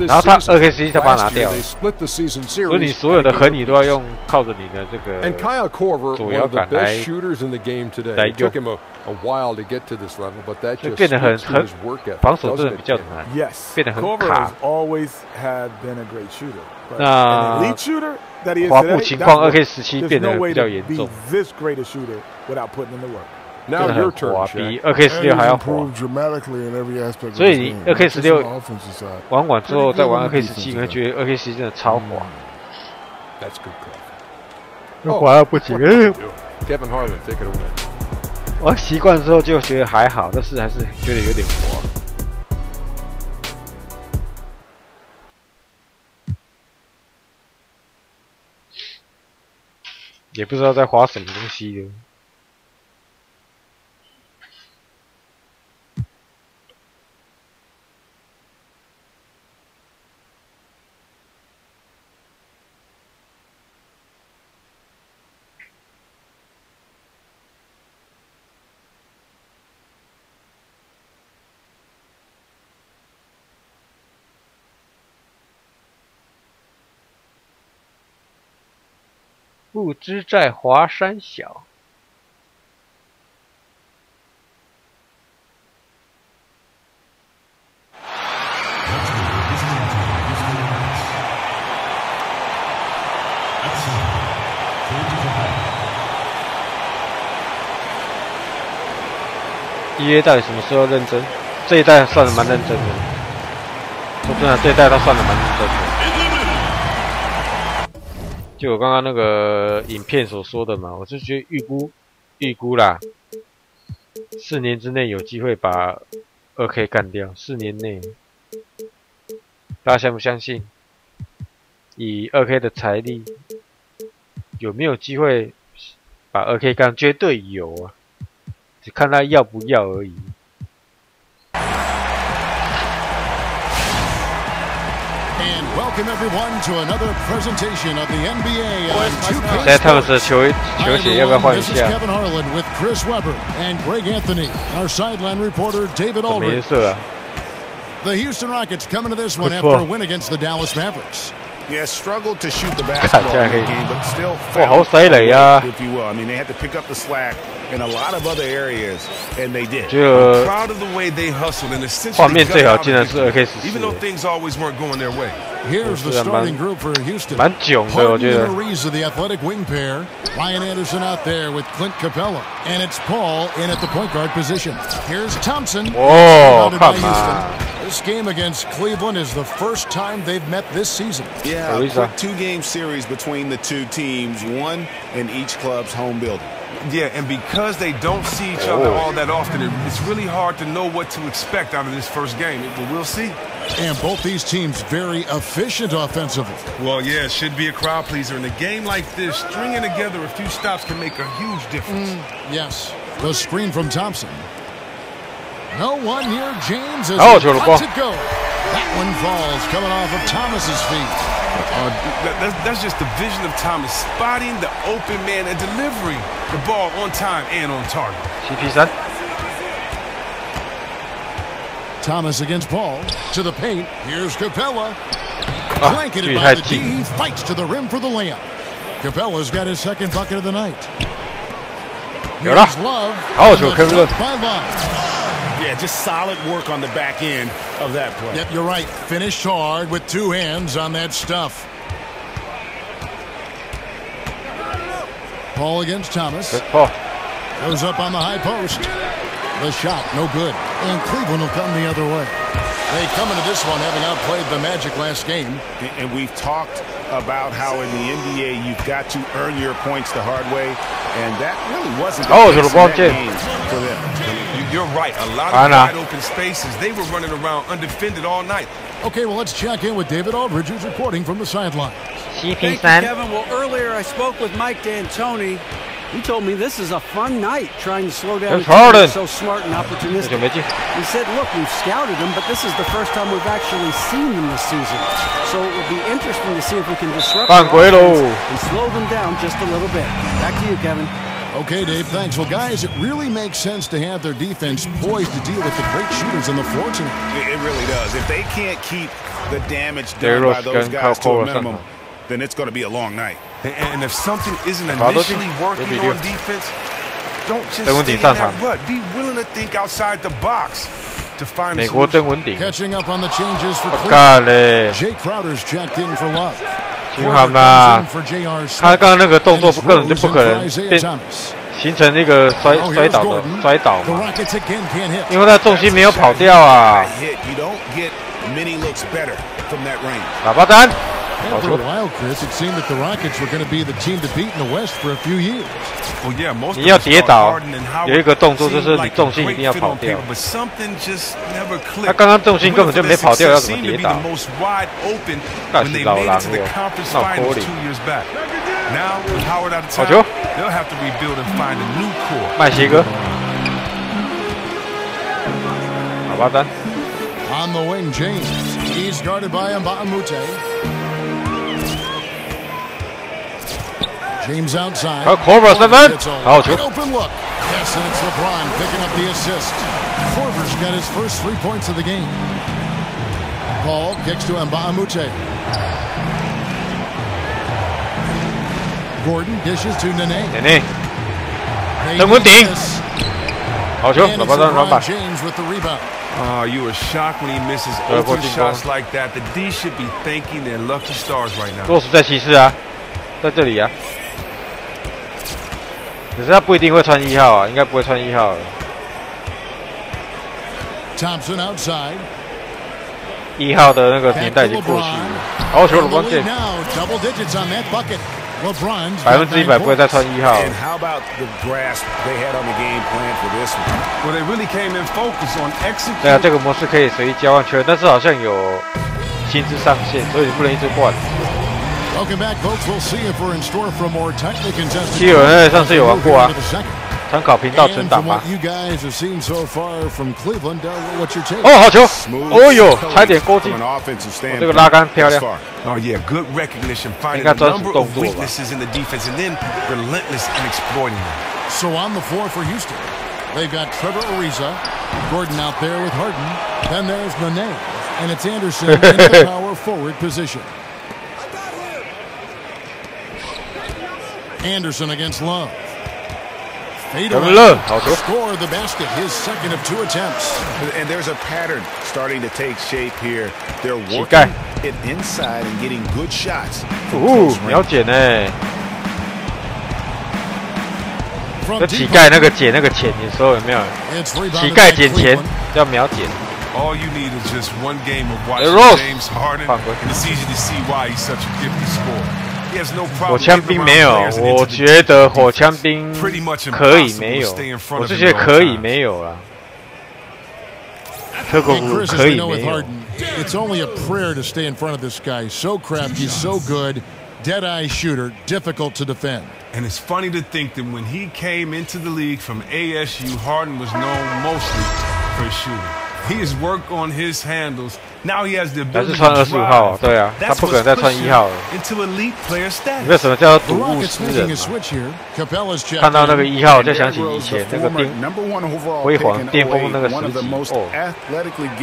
然后它 2K17 它把它拿掉了，所以你所有的横移都要用靠着你的这个左摇杆来用。 就变得很防守真的比较难，变得很卡。那滑步情况 2K17 变得比较严重，真的很滑，比 2K16 还要滑。所以你 2K16 玩完之后再玩 2K17， 你会觉得 2K17 真的超滑，滑到不行。Kevin Harlan, take it away. 我习惯之后就觉得还好，但是还是觉得有点滑。也不知道在滑什么东西的。不知在华山小。EA 到底什么时候认真？这一代算得蛮认真的。说真的，这一代他算得蛮认真的。就我刚刚那个影片所说的嘛，我就觉得预估啦，4年之内有机会把2K 干掉。4年内，大家相不相信？以2K 的财力，有没有机会把2K 干？绝对有啊，只看他要不要而已。And welcome everyone to another presentation of the NBA. 现在他们的球鞋要不要换一下？ Kevin Harlan with Chris Webber and Greg Anthony. Our sideline reporter David 什么颜 Aldridge. 色啊？ The Houston Rockets coming to this one after a win against the Dallas Mavericks. Yeah, struggled to shoot the basketball in the game, but still found好犀利啊！ if you will. I mean, they had to pick up the slack in a lot of other areas, and they did. I'm proud of the way they hustled and essentially 画面最好竟然是2K14， even though things always weren't going their way. Here's the starting group for Houston. 蛮囧的，我觉得。 Ariza, the athletic wing pair. Ryan Anderson out there with Clint Capella, and it's Paul in at the point guard position. Here's Thompson. Oh, come on. This game against Cleveland is the first time they've met this season. Yeah, a quick 2-game series between the two teams, one in each club's home building. Yeah, and because they don't see each other all that often, it's really hard to know what to expect out of this first game. But we'll see. And both these teams very efficient offensively. Well, yeah, it should be a crowd pleaser. In a game like this, stringing together a few stops can make a huge difference. Yes, the screen from Thompson. No one near James as he lets it go. That one falls, coming off of Thomas's feet. That's just the vision of Thomas, spotting the open man and delivering the ball on time and on target. CP3. Thomas against Paul, to the paint. Here's Capella. Blanketed by the D, he fights to the rim for the layup. Capella's got his second bucket of the night. Here's Love. By Love. Yeah, just solid work on the back end of that play. Yep, you're right. Finished hard with two hands on that stuff. Paul against Thomas. Goes up on the high post. The shot, no good. And Cleveland will come the other way. They come into this one having outplayed the Magic last game. And we've talked about how in the NBA you've got to earn your points the hard way. And that really wasn't the case in that game for them. You're right. A lot of wide open spaces. They were running around undefended all night. Okay, well, let's check in with David Aldridge, who's reporting from the sideline. Thank you, Kevin. Well, earlier I spoke with Mike D'Antoni. He told me this is a fun night trying to slow down a team that's so smart and opportunistic. He said, look, we've scouted them, but this is the first time we've actually seen them this season. So it will be interesting to see if we can disrupt their offense and slow them down just a little bit. Back to you, Kevin. Okay, Dave, thanks. Well, guys, it really makes sense to have their defense poised to deal with the great shooters on the floor tonight. It really does. If they can't keep the damage done by those guys to a minimum, then it's going to be a long night. And if something isn't initially working on defense, don't just stay in that rut. Be willing to think outside the box to find a solution. Catching up on the changes for Cleveland. Jay Crowder's checked in for Love. 挺好嘛，他刚刚那个动作根本就不可能形成那个摔倒嘛，因为他重心没有跑掉啊。喇叭单。 For a while, Chris, it seemed that the Rockets were going to be the team to beat in the West for a few years. Well, yeah, most 你要跌倒，有一个动作就是你重心一定要跑掉。他刚刚重心根本就没跑掉，要怎么跌倒？那是老狼哦，闹脱离。好球！麦西哥，喇叭单。 On the wing, James. He's guarded by Mbamute. James outside. Korver 三分，好球！ Open look. Yes, and it's LeBron picking up the assist. Korver's got his first 3 points of the game. Paul kicks to Mbamute. Gordon dishes to Nene. Nene. 登稳顶，好球！喇叭单篮板。 James with the rebound. You were shocked when he misses open shots like that. The D should be thanking their lucky stars right now. 洛斯在骑士啊，在这里啊。可是他不一定会穿1号啊，应该不会穿1号的。Thompson outside. 1号的那个年代已经过去了。好球的关键。Double digits on that bucket. 100%不会再穿1号。 And how about the grasp they had on the game plan for this one? Well, they really came in focus on executing. 对啊，这个模式可以随意交换球员，但是好像有薪资上限，所以你不能一直换。 Welcome back, folks. We'll see if we're in store for more tightly contested. 其实有人上次有玩过啊。 参考频道存档吧。哦，好球！哦呦，差点勾进。这个拉杆漂亮。Oh yeah, good recognition, finding a number of weaknesses in the defense and then relentless in exploiting them. So on the floor for Houston, they've got Trevor Ariza, Gordon out there with Harden. Then there's Nene, and it's Anderson in the power forward position. Anderson against Love. Score the basket, his second of 2 attempts. And there's a pattern starting to take shape here. They're working it inside and getting good shots. 秒捡呢？这乞丐那个捡那个钱，有时候有没有？乞丐捡钱叫秒捡。 All you need is just one game of watching James Harden, and it's easy to see why he's such a gifted scorer. 火枪兵没有，我觉得火枪兵可以没有，我是觉得可以没有啦。特狗服可以没有。It's only a prayer to stay in front of this guy. So crafty, so good, dead-eye shooter, difficult to defend. And it's funny to think that when he came into the league from ASU, Harden was known mostly for his shooting. He has worked on his handles. Now he has the ability to drive. 25号，对啊，他不可能再穿1号了。Into elite player status. 你为什么叫睹物思人嘛？看到那个1号，就想起以前那个辉煌巅峰那个时期哦，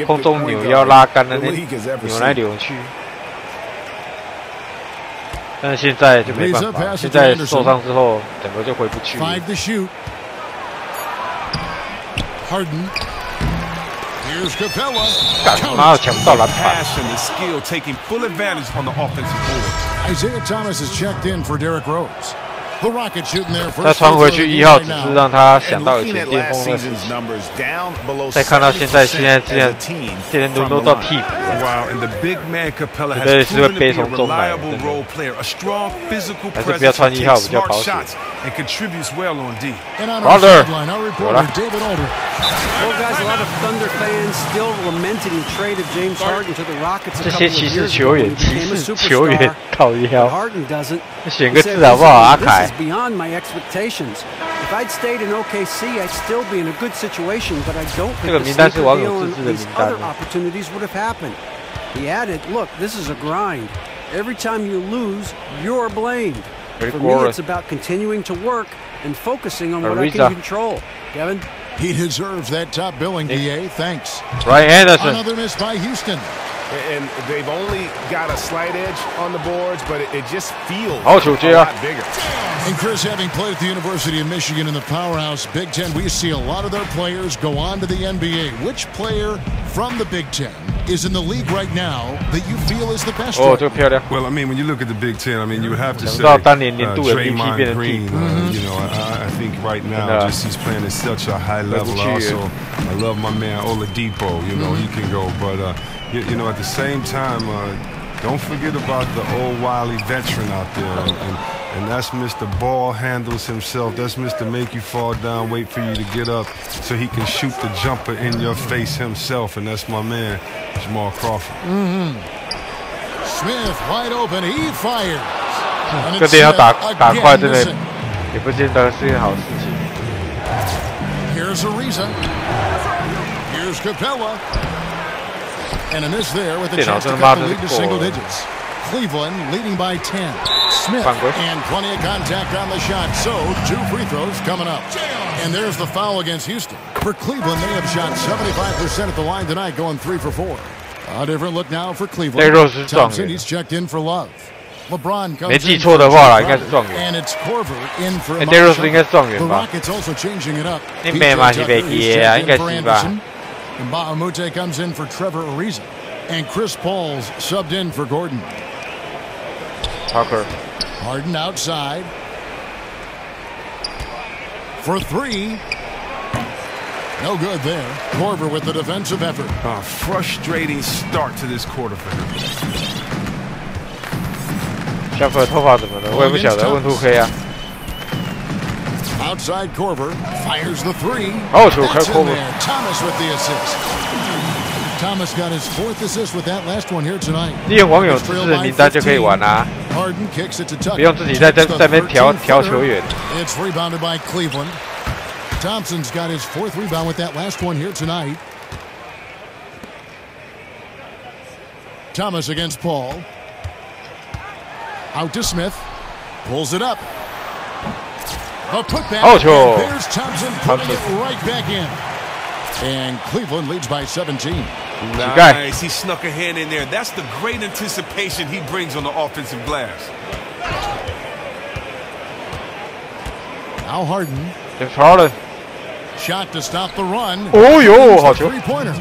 空中扭腰拉杆的那扭来扭去。但是现在就没办法，现在受伤之后，整个就回不去。Harden. Here's Capella. 干嘛抢不到篮板 skill taking full advantage on the offensive board. Isaiah Thomas is checked in for Derrick Rose. The Rockets shooting there first. 他传回去1号，只是让他想到以前巅峰的时期。再看到现在轮都到替补了。对，是会悲从中来的。还是不要穿1号比较保险。Brother， 有了。 Well, guys, a lot of Thunder fans still lamenting the trade of James Harden to the Rockets. 这些骑士球员靠腰。 Harden doesn't. 选个字好不好，阿凯 This is beyond my expectations. If I'd stayed in OKC, I'd still be in a good situation, but I don't think these other opportunities would have happened. He added, "Look, this is a grind. Every time you lose, you're blamed. For me, it's about continuing to work and focusing on what I can control." Kevin. He deserves that top billing, DA. Thanks. Right, Anderson. Another miss by Houston. And they've only got a slight edge on the boards, but it just feels a lot bigger. And Chris, having played at the University of Michigan in the powerhouse Big Ten, we see a lot of their players go on to the NBA. Which player from the Big Ten is in the league right now that you feel is the best? Oh, 这个漂亮。 Well, I mean, when you look at the Big Ten, I mean, you would have to say Draymond Green. You know, I think right now, just he's playing at such a high level. Also, I love my man Oladipo. You know, he can go, but you know, at the same time, don't forget about the old wily veteran out there, and that's Mr. Ball handles himself. That's Mr. Make you fall down, wait for you to get up, so he can shoot the jumper in your face himself, and that's my man, Jamal Crawford. Smith wide open, he fires. 这边要打快，真的也不见得是件好事情。 Here's Ariza. Here's Capella. And a miss there with a chance to cut the lead to single digits. Cleveland leading by 10. Smith and plenty of contact on the shot. So 2 free throws coming up. And there's the foul against Houston. For Cleveland, they have shot 75% at the line tonight, going 3 for 4. A different look now for Cleveland. Thompson, he's checked in for Love. LeBron comes 没记错的话啦，应该是状元。 And it's Corver in for a Ross 应该是状元吧？ The Rockets also changing it up. 你没嘛是没记啊，应该是吧？ And Bahamute comes in for Trevor Ariza. And Chris Paul's subbed in for Gordon. Tucker. Harden outside. For 3. No good there. Korver with the defensive effort. Frustrating start to this quarter for him. 小粉头发怎么了？我也不晓得，问 2K 啊。 Outside Korver fires the three. Oh, so Korver. Thomas with the assist. Thomas got his 4th assist with that last one here tonight. 利用网友指示的名单就可以玩啦、Harden kicks it to Tucker. 不用自己在那边调球员。It's rebounded by Cleveland. Thompson's got his 4th rebound with that last one here tonight. Thomas against Paul. Out to Smith. Pulls it up. A putback. Oh, sure. There's Thompson putting it right back in. And Cleveland leads by 17. Nice. He snuck a hand in there. That's the great anticipation he brings on the offensive glass. Now Harden. It's Harden. Shot to stop the run. Oh, yo, hot three-pointer.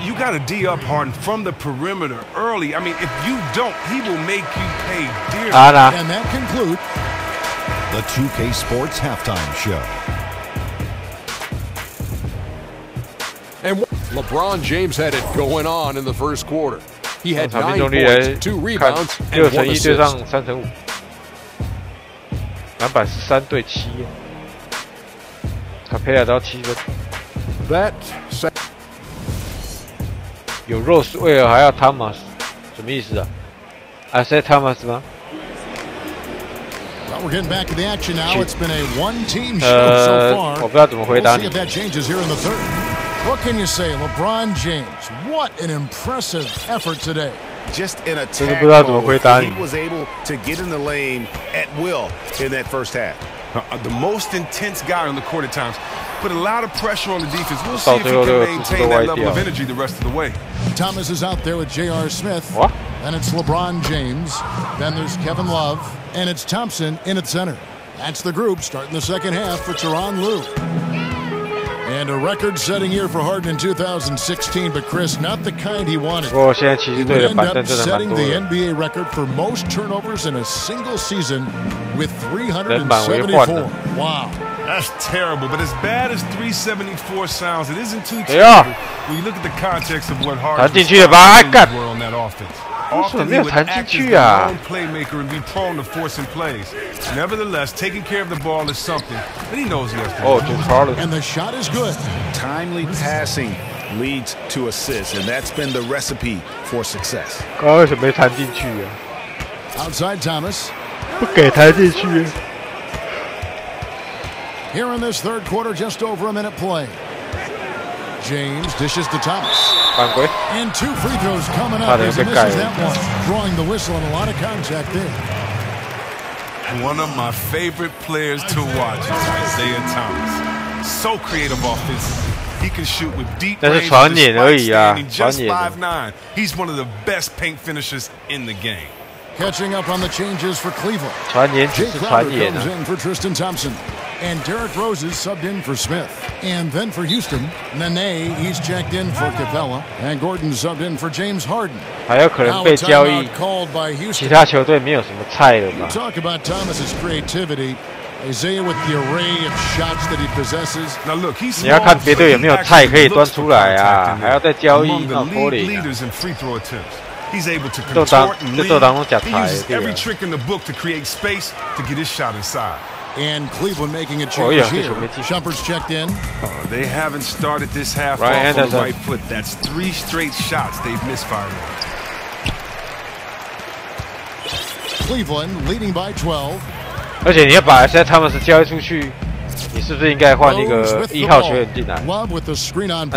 You got to D up Harden from the perimeter early. I mean, if you don't, he will make you pay dearly. And that concludes the 2K Sports Halftime Show. And LeBron James had it going on in the first quarter. He had 9 points, 2 rebounds, and 1 assist. 6-1对上3-5，篮板13对7，卡佩拉到7分。That 有 Rose 为何还要 Thomas？ 什么意思啊 ？Isaiah Thomas 吗？ Well, we're getting back to the action now. It's been a one-team show so far. 我不知道怎么回答你。 We'll see if that changes here in the third. What can you say, LeBron James? What an impressive effort today. Just in attack mode, he was able to get in the lane at will in that first half. The most intense guy on the court at times. Put a lot of pressure on the defense. We'll see if he can maintain that level of energy the rest of the way. Thomas is out there with J.R. Smith. What? And it's LeBron James. Then there's Kevin Love. And it's Thompson in at center. That's the group starting the second half for Tyronn Lue. And a record-setting year for Harden in 2016, but Chris, not the kind he wanted. He would end up setting the NBA record for most turnovers in a single season with 374. Wow. That's terrible, but as bad as 374 sounds, it isn't too terrible when you look at the context of what Harden were on that offense. Often he would act as the lone playmaker and be prone to forcing plays. Nevertheless, taking care of the ball is something that he knows he has to do. And the shot is good. Timely passing leads to assists, and that's been the recipe for success. Outside Thomas. 不给弹进去。 Here in this third quarter, just over a minute play. James dishes to Thomas. And 2 free throws coming up as he misses that one. Drawing the whistle and a lot of contact there. One of my favorite players to watch is Isaiah Thomas. So creative offensively. He can shoot with deep range. Just 5'9". He's one of the best paint finishers in the game. Catching up on the changes for Cleveland. Jay Crowder comes in for Tristan Thompson. And Derrick Rose is subbed in for Smith. And then for Houston, Nene, he's checked in for Capella. And Gordon subbed in for James Harden. 还有可能被交易，其他球队没有什么菜了吧 Talk about Thomas's creativity. Isaiah with the array of shots that he possesses. Now look, he's 你要看别队有没有菜可以端出来啊，还要再交易那脱离。 He's able to contort and lead. He uses every trick in the book to create space to get his shot inside. And Cleveland making a change here. Shumpert's checked in. They haven't started this half off on the right foot. That's 3 straight shots they've misfired. Cleveland leading by 12. 而且你要把现在他们是交易出去，你是不是应该换一个1号球员进来？那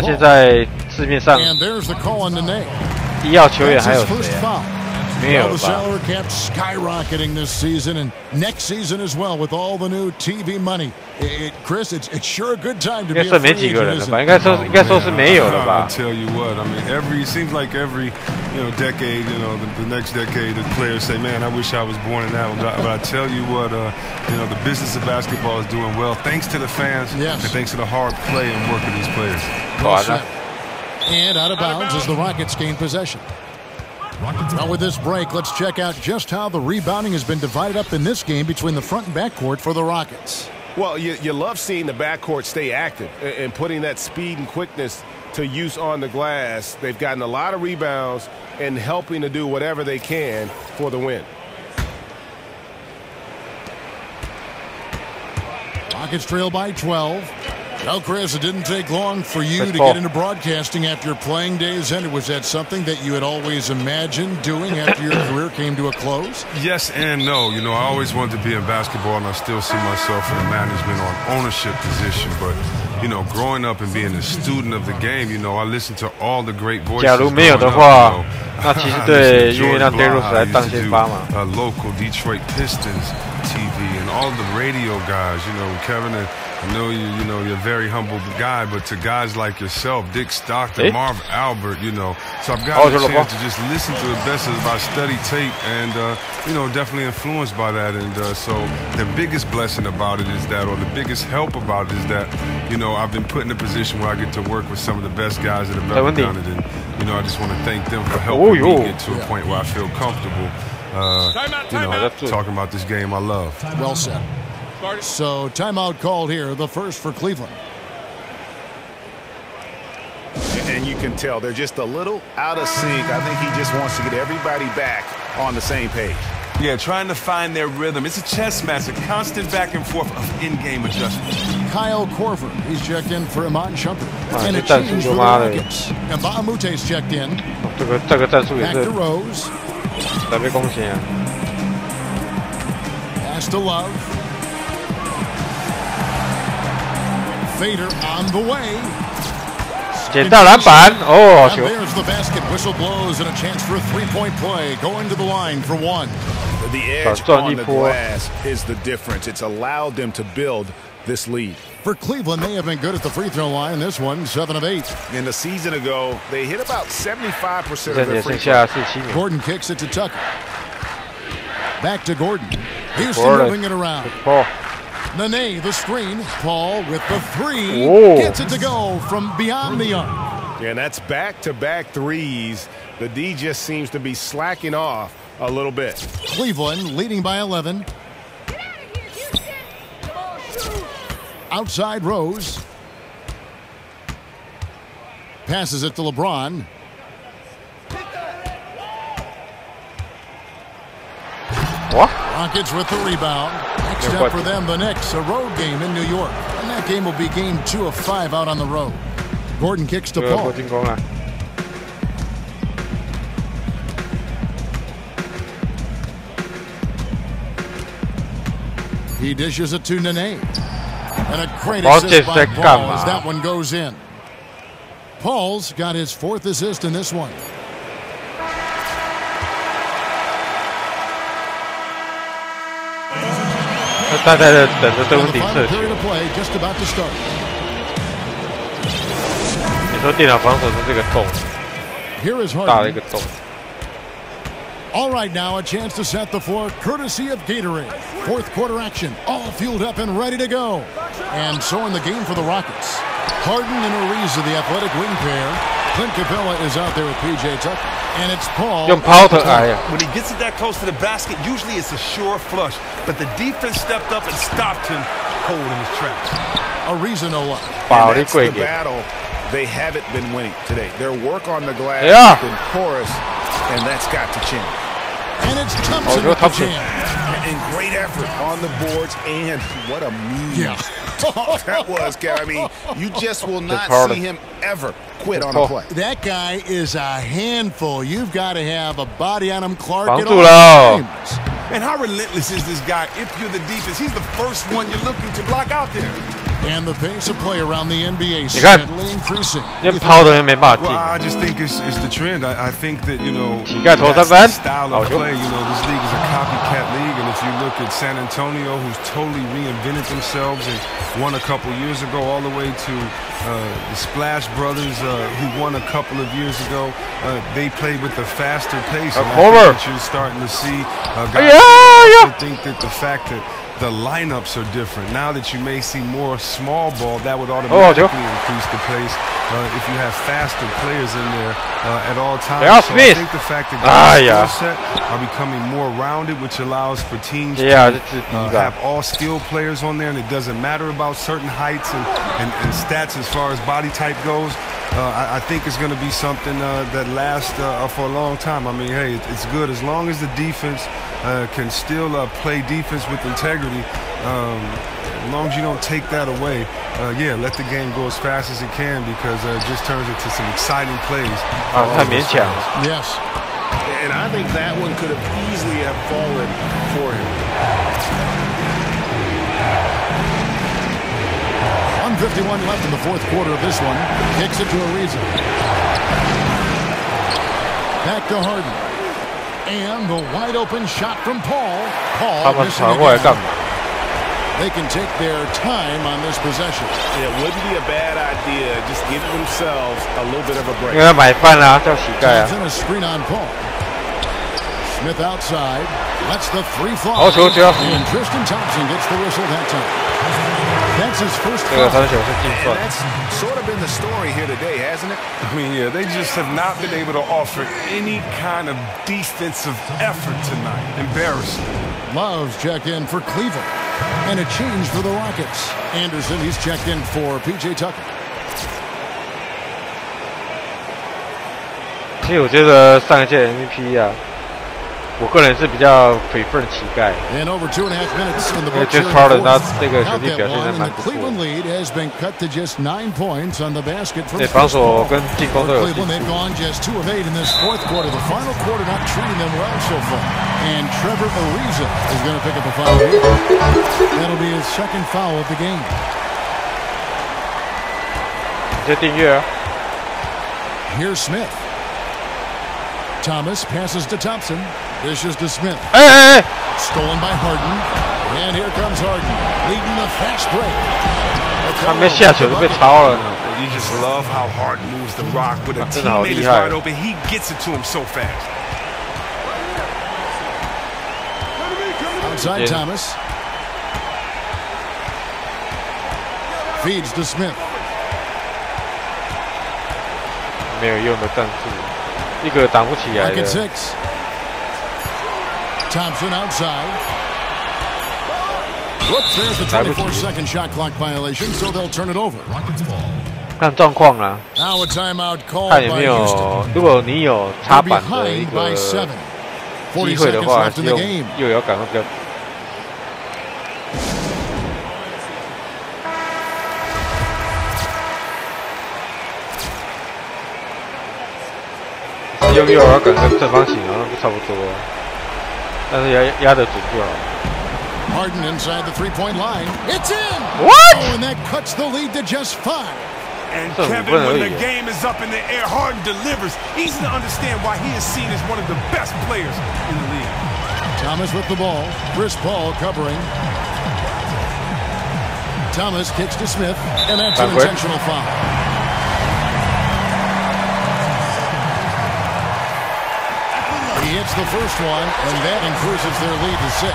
现在市面上1号球员还有谁啊？没有吧 The salary cap skyrocketing this season and next season as well with all the new TV money. Chris, it's sure a good time to be a free agent, isn't it? 应该说是没有了吧 I tell you what, I mean, seems like every decade, the next decade, the players say, man, I wish I was born in that one. But I tell you what, the business of basketball is doing well thanks to the fans and thanks to the hard play and work of these players. And out of bounds as the Rockets gain possession. Now with this break, let's check out just how the rebounding has been divided up in this game between the front and back court for the Rockets. Well, you love seeing the backcourt stay active and putting that speed and quickness to use on the glass. They've gotten a lot of rebounds and helping to do whatever they can for the win. Rockets trail by 12. Well, Chris, it didn't take long for you to get into broadcasting after your playing days ended. Was that something that you had always imagined doing after your career came to a close? Yes and no. You know, I always wanted to be in basketball, and I still see myself in a management or ownership position. But, you know, growing up and being a student of the game, you know, I listened to all the great voices. 假如没有的话，那骑士队愿意让 Davis 来当先发嘛？ Local Detroit Pistons TV and all the radio guys. You know, Kevin, I know you're a very humble guy, but to guys like yourself, Dick Stockton, Marv Albert, you know, so I've got a chance to just listen to the best of I study tape, and you know, definitely influenced by that. And so the biggest blessing about it is that, or the biggest help about it is that, you know, I've been put in a position where I get to work with some of the best guys that have ever done it, and you know, I just want to thank them for helping me get to a point where I feel comfortable. You know, talking about this game I love. Well said. So timeout called here, the first for Cleveland. And you can tell they're just a little out of sync. I think he just wants to get everybody back on the same page. Yeah, trying to find their rhythm. It's a chess match, a constant back and forth of in-game adjustment. Kyle Korver, he's checked in for Iman Shumpert. And a change for the Rockets. And Bahamute's checked in. Back to Rose. Pass to Love. Fader on the way. 捡到篮板哦，好球！ There's the basket. Whistle blows and a chance for a three-point play. Going to the line for one. The edge on the glass is the difference. It's allowed them to build this lead. For Cleveland, they have been good at the free throw line. This one, 7 of 8. In the season ago, they hit about 75% of their free throws. Gordon kicks it to Tucker. Back to Gordon. Houston moving it around. Nene, the screen. Paul with the three. Whoa. Gets it to go from beyond the arc. Yeah, and that's back-to-back threes. The D just seems to be slacking off a little bit. Cleveland leading by 11. Outside Rose. Passes it to LeBron. What? Rockets with the rebound. Next up for them, the Knicks, a road game in New York. And that game will be game 2 of 5 out on the road. Gordon kicks to Paul. He dishes it to Nene. And a great assist by Paul as that one goes in. Paul's got his 4th assist in this one. Period of play just about to start. 你说电脑防守是这个洞， Here is 大的一个洞。 All right, now a chance to set the floor courtesy of Gatorade. 4th quarter action, all fueled up and ready to go. And so in the game for the Rockets. Harden and Ariza, the athletic wing pair. Clint Capella is out there with P.J. Tucker. And it's Paul. When he gets it that close to the basket, usually it's a sure flush. But the defense stepped up and stopped him cold in his tracks. Ariza no luck. And that's the battle they haven't been winning today. Their work on the glass has been porous, and that's got to change. And it's Thompson with the jam. And great effort on the boards, and what a move that was, Kev. I mean, you just will not see him ever quit on a play. That guy is a handful. You've got to have a body on him, Clark, at all times. And how relentless is this guy? If you're the defense, he's the first one you're looking to block out there. And the pace of play around the NBA steadily increasing. Well, I just think it's the trend. I think that, you know, that's the style of play. You know, this league is a copycat league, and if you look at San Antonio, who's totally reinvented themselves and won a couple years ago, all the way to the Splash Brothers, who won a couple of years ago, they played with a faster pace. And I think that you're starting to see guys. I think that the fact that the lineups are different. Now that you may see more small ball, that would automatically increase the pace if you have faster players in there at all times. So I think the fact that the skill set are becoming more rounded, which allows for teams to have all skilled players on there, and it doesn't matter about certain heights and stats as far as body type goes. I think it's going to be something that lasts for a long time. I mean, hey, it's good as long as the defense can still play defense with integrity. As long as you don't take that away, yeah, let the game go as fast as it can, because it just turns into some exciting plays. Yes. And I think that one could have easily have fallen for him. 1:51 left in the fourth quarter of this one. Kicks it to Ariza. Back to Harden. And the wide open shot from Paul. Paul missing again. They can take their time on this possession. It wouldn't be a bad idea. Just give themselves a little bit of a break. 因为买饭啊，叫乞丐啊。 A screen on Paul. Smith outside. Lets the three fly. And Tristan Thompson gets the whistle that time. That's his first foul. And that's sort of been the story here today, hasn't it? I mean, yeah, they just have not been able to offer any kind of defensive effort tonight. Embarrassing. Love's checked in for Cleveland. And a change for the Rockets. Anderson, he's checked in for P.J. Tucker. 其实我觉得上一届 MVP 啊，我个人是比较 prefer 乞丐。因为 James Harden 他这个球季表现得蛮不错。对，防守跟进攻都有进步。And Trevor Ariza is going to pick up a foul here. That'll be his second foul of the game. 直接订阅啊。 Here's Smith. Thomas passes to Thompson. Dishes to Smith. Stolen by Harden. And here comes Harden, leading the fast break. 他没下球就被抄了。 You just love how Harden moves the rock, but a teammate is wide open. He gets it to him so fast. Outside Thomas. Feeds to Smith. 没有用的战术，一个挡不起来的。Thompson outside. Whoops, there's the 24-second shot clock violation, so they'll turn it over. 看状况啦， Now a timeout called 看有没有，如果你有插板的一个机会的话，又要赶快比较。 用右摇杆跟正方形好像都差不多，但是压得准就好。 Harden inside the three-point line. It's in. What? Oh, and that cuts the lead to just 5. And Kevin, when the game is up in the air, Harden delivers. Easy to understand why he is seen as one of the best players in the league. Thomas with the ball. Chris Paul covering. Thomas kicks to Smith, and that's an intentional foul. He hits the first one, and that increases their lead to 6.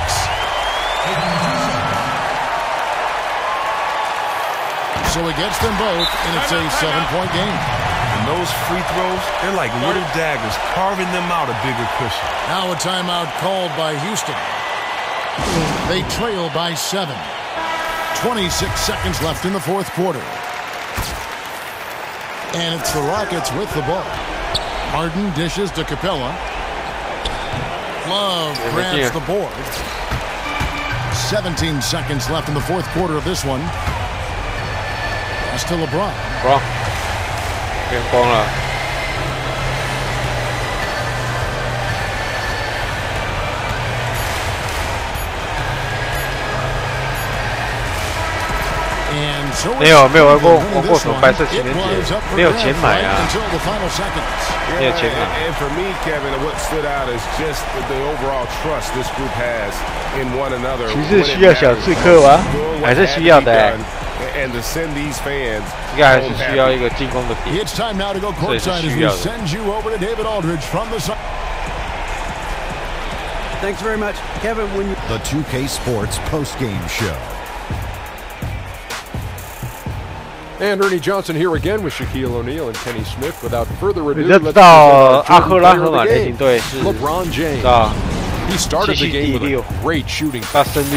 So he gets them both, and it's a 7-point game. And those free throws, they're like little daggers, carving them out a bigger cushion. Now a timeout called by Houston. They trail by 7. 26 seconds left in the fourth quarter. And it's the Rockets with the ball. Harden dishes to Capella. Love grabs the board. 17 seconds left in the fourth quarter of this one. Pass to LeBron. 变光了。 没有玩过什么白色情人节，没有钱买啊，没有钱买。And for me, Kevin, what stood out is just the overall trust this group has in one another. 骑士需要小刺客吗？还是需要的。 And to send these fans 应该还是需要一个进攻的点， It's time now to go courtside as we send you over to David Aldridge from the side. Thanks very much, Kevin. When you the 2K Sports postgame show. And Ernie Johnson here again with Shaquille O'Neal and Kenny Smith. Without further ado, 你知道阿克拉荷马雷霆队是 LeBron James. He started the game with a great shooting,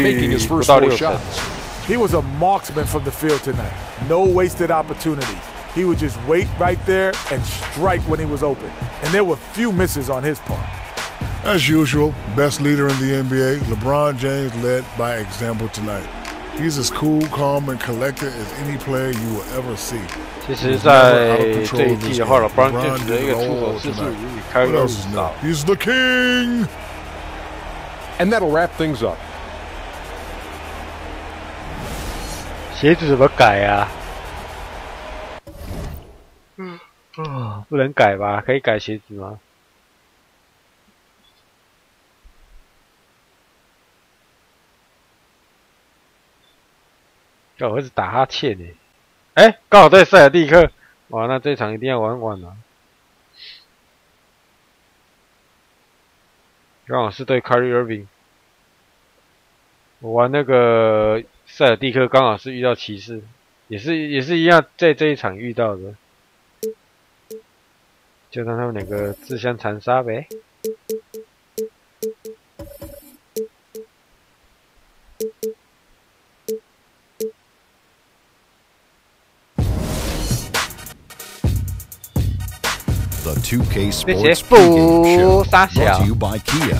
making his first 4 shots. He was a marksman from the field tonight. No wasted opportunities. He would just wait right there and strike when he was open. And there were few misses on his part. As usual, best leader in the NBA, LeBron James led by example tonight. He's as cool, calm, and collected as any player you will ever see. 其实，在这一季的话，LeBron James 的一个出手次数比凯瑞少。He's the king. And that'll wrap things up. 鞋子怎么改啊？不能改吧？可以改鞋子吗？我儿子打哈欠呢，哎，刚好对塞尔蒂克，哇，那这场一定要玩完了。刚好是对 Kyrie Irving， 我玩那个塞尔蒂克刚好是遇到骑士，也是一样，在这一场遇到的，就让他们两个自相残杀呗。The 2K Sports pregame show brought to you by Kia.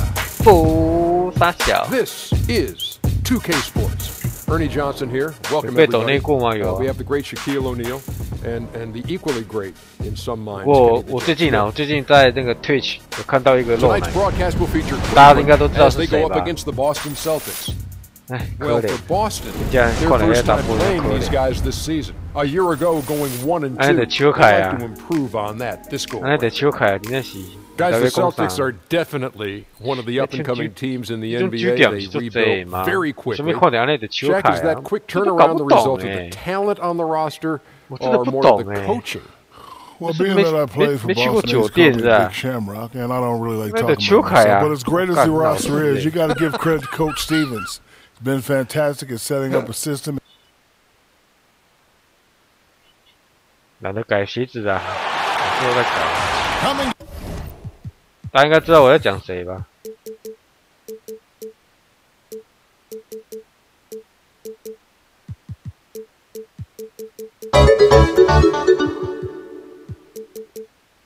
This is 2K Sports. Ernie Johnson here. Welcome everybody. We have the great Shaquille O'Neal and the equally great in some minds. 我最近在那个 Twitch 有看到一个露奶，大家应该都知道是谁吧？ Well, for Boston, their first time playing these guys this season. A year ago, going 1-2. They'd like to improve on that this go. Guys, the Celtics are definitely one of the up-and-coming teams in the NBA. They rebuilt very quickly. Shaq, is that quick turnaround the result of the talent on the roster or more of the coaching? Well, being that I played for Boston, it's called Big Shamrock, and I don't really like talking about myself. But as great as the roster is, you got to give credit to Coach Stevens. Been fantastic at setting up a system. 懒得改鞋子啊，我之后再改。大家应该知道我在讲谁吧？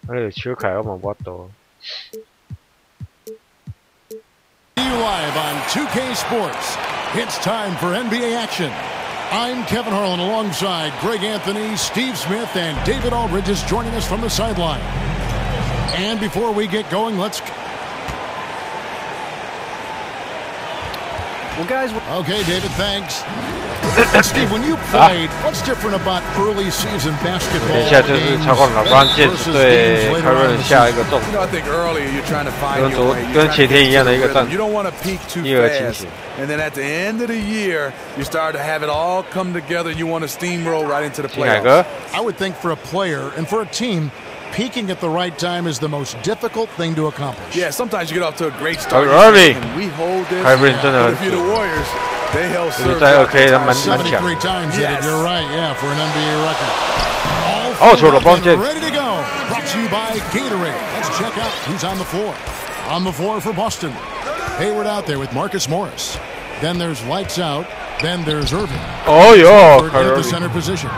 有球凯我嘛我多。Live on 2K Sports. It's time for NBA action. I'm Kevin Harlan alongside Greg Anthony, Steve Smith, and David Aldridge is joining us from the sideline. And before we get going, let's... Well, guys... Okay, David, thanks. Steve, when you played, what's different about early season basketball? 等一下就是超过LeBron James对凯瑞下一个重点，跟前天一样的一个战术，一而清醒。And then at the end of the year, you start to have it all come together. You want to steamroll right into the playoffs. I would think for a player and for a team, peaking at the right time is the most difficult thing to accomplish. Yeah, sometimes you get off to a great start. And we hold this. But if you're the Warriors, they held serve 73 times. Yes. You're right, yeah, for an NBA record. Ready to go. Brought to you by Gatorade. Let's check out who's on the floor. On the floor for Boston. Hayward out there with Marcus Morris. Then there's Lights Out. Then there's Irving. Oh, yeah. At the center position.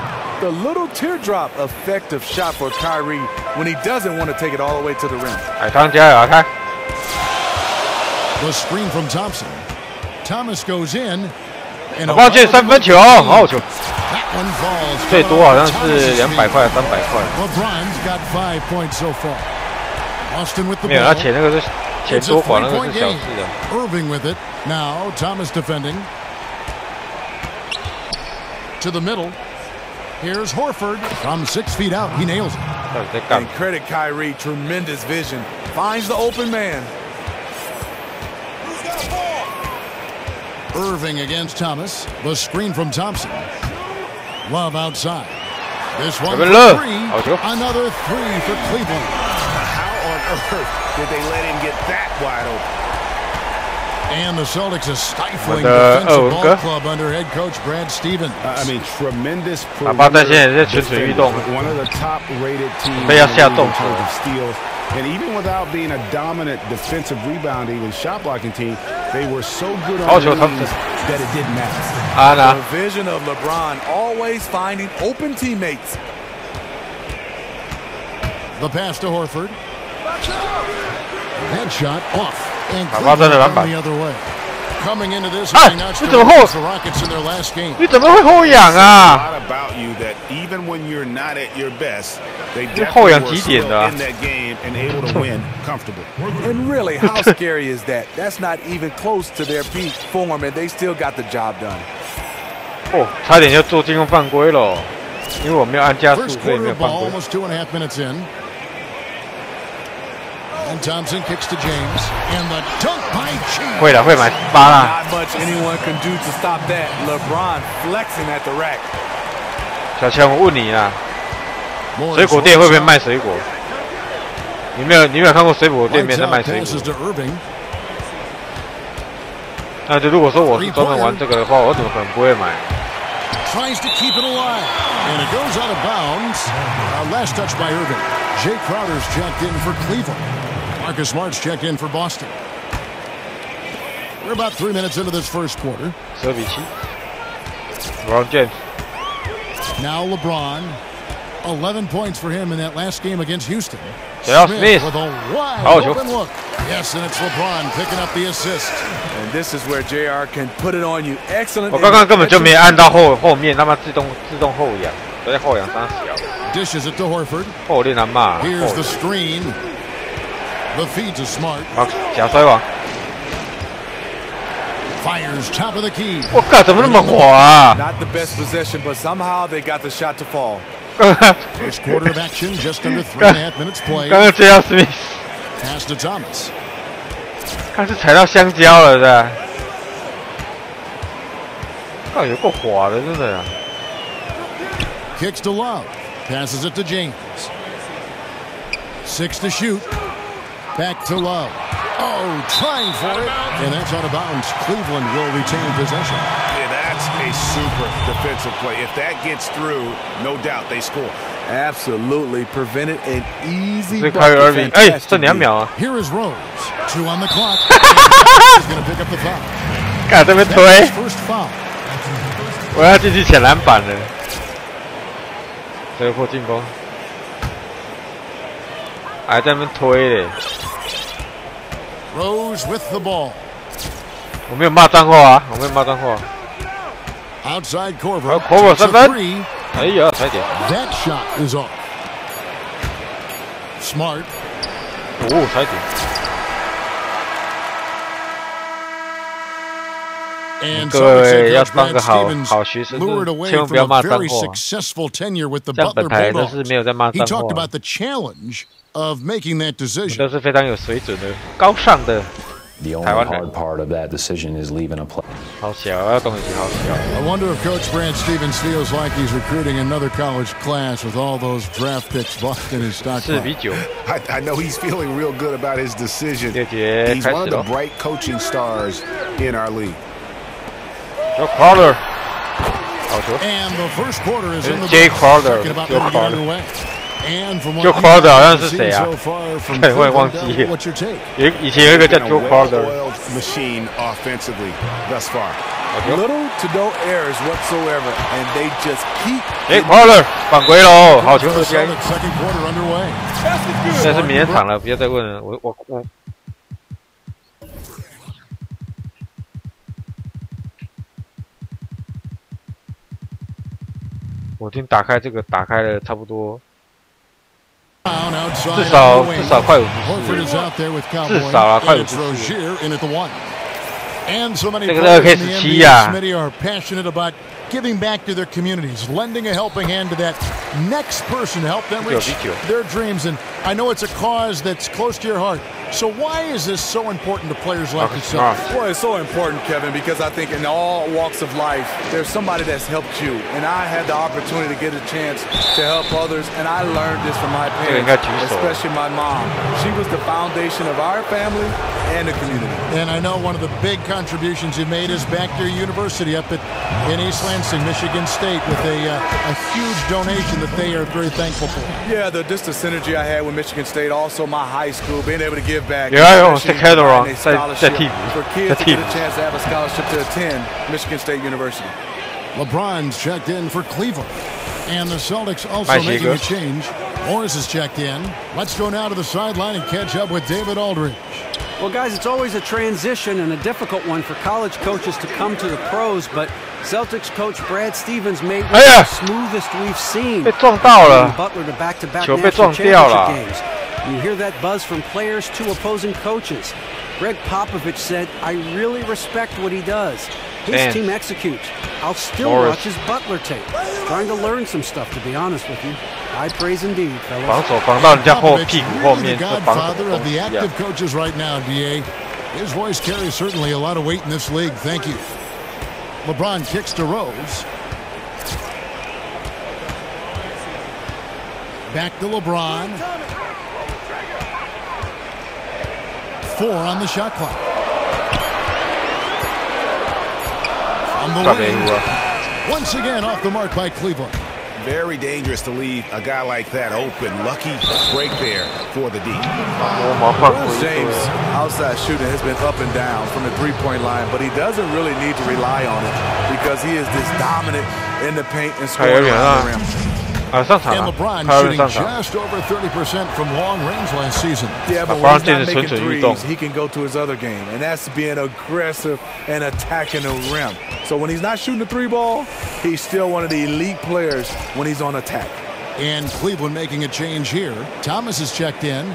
The little teardrop effective shot for Kyrie when he doesn't want to take it all the way to the rim. The screen from Thompson. Thomas goes in. And 抱歉，3分球，好好球。 That one falls. 最多好像是200块、300块。 LeBron's got 5 points so far. Austin with the ball. 没有，他前那个是前多寡，那个是小事的。 Irving with it. Now Thomas defending. To the middle. Here's Horford from 6 feet out. He nails it. And credit Kyrie, tremendous vision. Finds the open man. Irving against Thomas. The screen from Thompson. Love outside. This one for 3. Another 3 for Cleveland. How on earth did they let him get that wide open? And the Celtics a stifling defensive ball club under head coach Brad Stevens. I mean, tremendous. 喇叭在现在也在蠢蠢欲动， One of the top-rated teams 被要下动 in terms of steals. And even without being a dominant defensive rebounding and shot blocking team, they were so good on defense that it didn't matter. The vision of LeBron always finding open teammates. The pass to Horford. That shot off. And the other way. Coming into this, the Rockets in their last game. 你怎么会后仰啊？ About you that even when you're not at your best, they 后仰几点的 in that game and able to win comfortably. And really, how scary is that? That's not even close to their peak form, and they still got the job done. 哦，差点就做进攻犯规了，因为我没有按加速，所以没有犯规。 Almost 2.5 minutes in. And Thompson kicks to James, and the dunk by James. 会了，会买8啦。 Not much anyone can do to stop that. LeBron flexing at the rack. 小强，我问你啊，水果店会不会卖水果？你没有看过水果店面在卖水果？那就如果说我是专门玩这个的话，我怎么可能不会买？ Tries to keep it alive, and it goes out of bounds. Last touch by Irving. Jay Crowder's checked in for Cleveland. Marcus Smart's checked in for Boston. We're about 3 minutes into this first quarter. LeBron James. Now LeBron. 11 points for him in that last game against Houston. Smith with a wide open look. Yes, and it's LeBron picking up the assist. And this is where JR can put it on you. Excellent. 我刚刚根本就没按到后面，他妈自动后仰，都在后仰三小。 Dishes it to Horford. 后练他妈。Here's the screen. The feed to Smart. 假摔网。 Fires top of the key. 我靠，怎么那么滑啊 Not the best possession, but somehow they got the shot to fall. First quarter of action, just under 3.5 minutes played. 刚刚JR Smith pass to Thomas. 他是踩到香蕉了的，靠，有够滑的，真的呀。 Kicks to Love. Passes it to James. 6 to shoot. Back to Love. Oh, trying for it. And that's out of bounds. Cleveland will retain possession. Yeah, that's a super defensive play. If that gets through, no doubt they score. Absolutely. Prevented an easy bucket. Hey, 剩2秒啊。 Here is Rose. 2 on the clock. He's going to pick up the foul. 看这边推。 First foul. 我要进去抢篮板了。这波进攻。还在那边推嘞。 Rose with the ball. 我没有骂脏话啊，我没有骂脏话。 Outside Korver. Korver 3分。哎呀，差点。 That shot is off. Smart. 哦，差点。 And 各位要当个好学生，千万不要骂脏话。这样本台都是没有在骂脏话。都是非常有水准的、高尚的台湾人。好小，要东西好小。 I wonder if Coach Brad Stevens feels like he's recruiting another college class with all those draft picks Boston is stockpiling. 4比9。I know he's feeling real good about his decision. He's one of the bright coaching stars in our league. Joe Crowder. And the first quarter is in the Jay Crowder. Joe Crowder. And from Joe Crowder 好像是谁啊？我也忘记了。以前有一个叫 Joe Crowder。 Machine offensively thus far. Little to no errors whatsoever, and they just keep. Jay Crowder 犯规喽，好球的加一。现在是名人场了，不要再问了。我。 我已经打开这个，打开了差不多，至少快54，至少啊快54。这个2K17呀。 Giving back to their communities, lending a helping hand to that next person to help them reach their dreams. And I know it's a cause that's close to your heart. So why is this so important to players like yourself? Well, it's so important, Kevin, because I think in all walks of life, there's somebody that's helped you. And I had the opportunity to get a chance to help others, and I learned this from my parents, especially my mom. She was the foundation of our family and the community. And I know one of the big contributions you made is back to your university up in East Lansing, Michigan State, with a huge donation that they are very thankful for. Yeah, just the synergy I had with Michigan State, also my high school, being able to give back. Yeah,在开头啊，在替补， for kids to get a chance to have a scholarship to attend Michigan State University. LeBron's checked in for Cleveland, and the Celtics also making a change. Morris is checked in. Let's go now to the sideline and catch up with David Aldridge. Well, guys, it's always a transition and a difficult one for college coaches to come to the pros, but Celtics coach Brad Stevens made one of the smoothest we've seen. 被撞到了， Butler to back-to-back 球被 national 撞掉了。 championship games. You hear that buzz from players to opposing coaches. Greg Popovich said, I really respect what he does. His team executes. I'll still watch his Butler tape. Trying to learn some stuff, to be honest with you. High praise indeed, fellas. 防守防到人家屁股后面， the godfather of the active coaches right now, DA. His voice carries certainly a lot of weight in this league. Thank you. LeBron kicks to Rose. Back to LeBron. 4 on the shot clock. On the wing. Once again off the mark by Cleveland. Very dangerous to leave a guy like that open. Lucky break there for the D. James' outside shooting has been up and down from the three-point line, but he doesn't really need to rely on it because he is this dominant in the paint and scoring around the rim. And LeBron shooting just over 30% from long range last season. Yeah, but when he's not making threes, he can go to his other game, and that's being aggressive and attacking the rim. So when he's not shooting the three ball, he's still one of the elite players when he's on attack. And Cleveland making a change here. Thomas is checked in.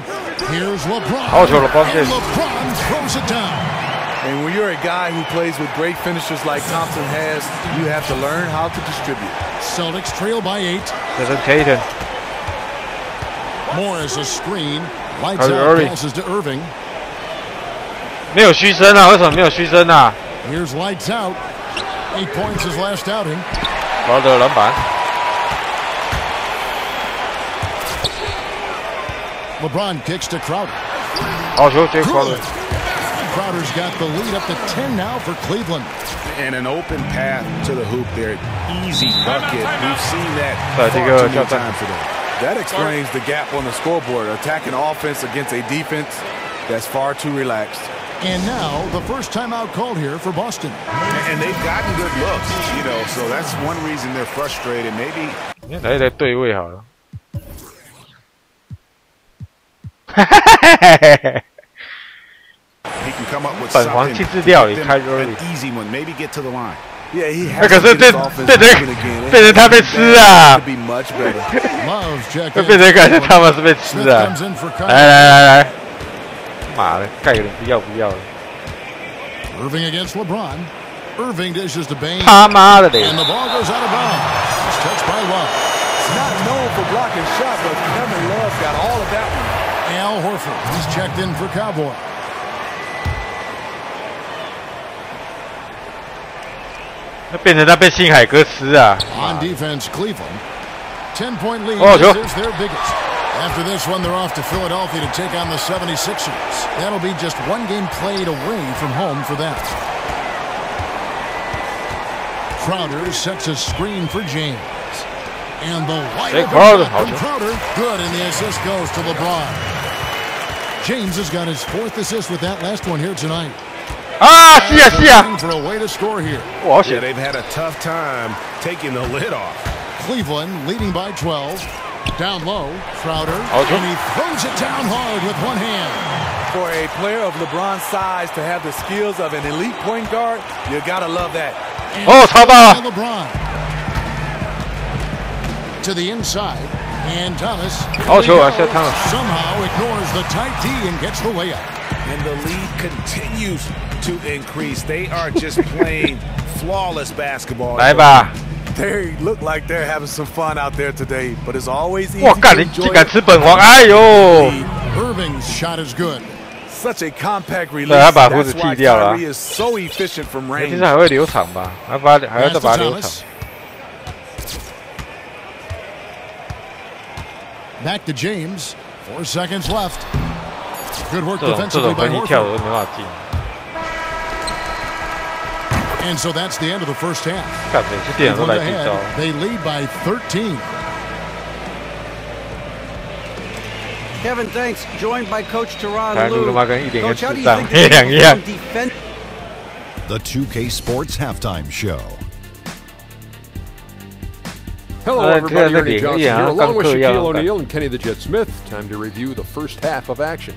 Here's LeBron. And LeBron throws it down. And when you're a guy who plays with great finishers like Thompson has, you have to learn how to distribute. Celtics trail by 8. Presentation. Morris a screen. Lights out passes to Irving. 没有嘘声啊？为什么没有嘘声啊 Here's lights out. 8 points his last outing. 玩的篮板。LeBron kicks to Crowder. 好球，接 Crowder。 Crowder's got the lead up to 10 now for Cleveland. And an open path to the hoop there. Easy bucket. We've seen that far too many times today. That explains the gap on the scoreboard. Attacking offense against a defense that's far too relaxed. And now the first timeout called here for Boston. And they've gotten good looks, you know, so that's one reason they're frustrated. Maybe. 来对位好了。He can come up with 本皇气质料理开 early， easy one, maybe get to the line. Yeah, he has 可是变成他被吃啊！会变成感觉他们是被吃啊！来，妈的，盖有点不要了。Irving against LeBron. Irving dishes to Bain. 他妈的嘞！ And the ball goes out of bounds. It's touched by Love. Not known for blocking shots, but Kevin Love got all of that one. Al Horford, he's checked in for Cowboy. 变成他被星海哥吃啊 On defense, Cleveland. 10-point lead is their biggest. After this one, they're off to Philadelphia to take on the 76ers. That'll be just one game played away from home for them. Crowder sets a screen for James. And the wide open from Crowder. Good, and the assist goes to LeBron. James has got his 4th assist with that last one here tonight. For a way to score here. Yeah, they've had a tough time taking the lid off. Cleveland leading by 12. Down low, Crowder, and he throws it down hard with one hand. For a player of LeBron's size to have the skills of an elite point guard, you gotta love that. LeBron to the inside, and Thomas somehow ignores the tight D and gets the layup. And the lead continues to increase. They are just playing flawless basketball. They look like they're having some fun out there today, but it's always easy to enjoy. Irving's shot is good. such a compact release. 对，他把胡子剃掉了。Is so efficient from range. 其实还会留长吧，还要再把它留长。Back to James. 4 seconds left. Good work 这 defensively 种 by 横移跳 Horford. 我都没办法进。And so that's the end of the first half. 看每次电脑都来这招。They lead by 13. Kevin, thanks. Joined by Coach Teron Lou. Coach, how do you think they can defend? The 2K Sports Halftime Show. Hello, everybody. Ernie Johnson here, along with Shaquille O'Neal and Kenny the Jet Smith. Time to review the first half of action.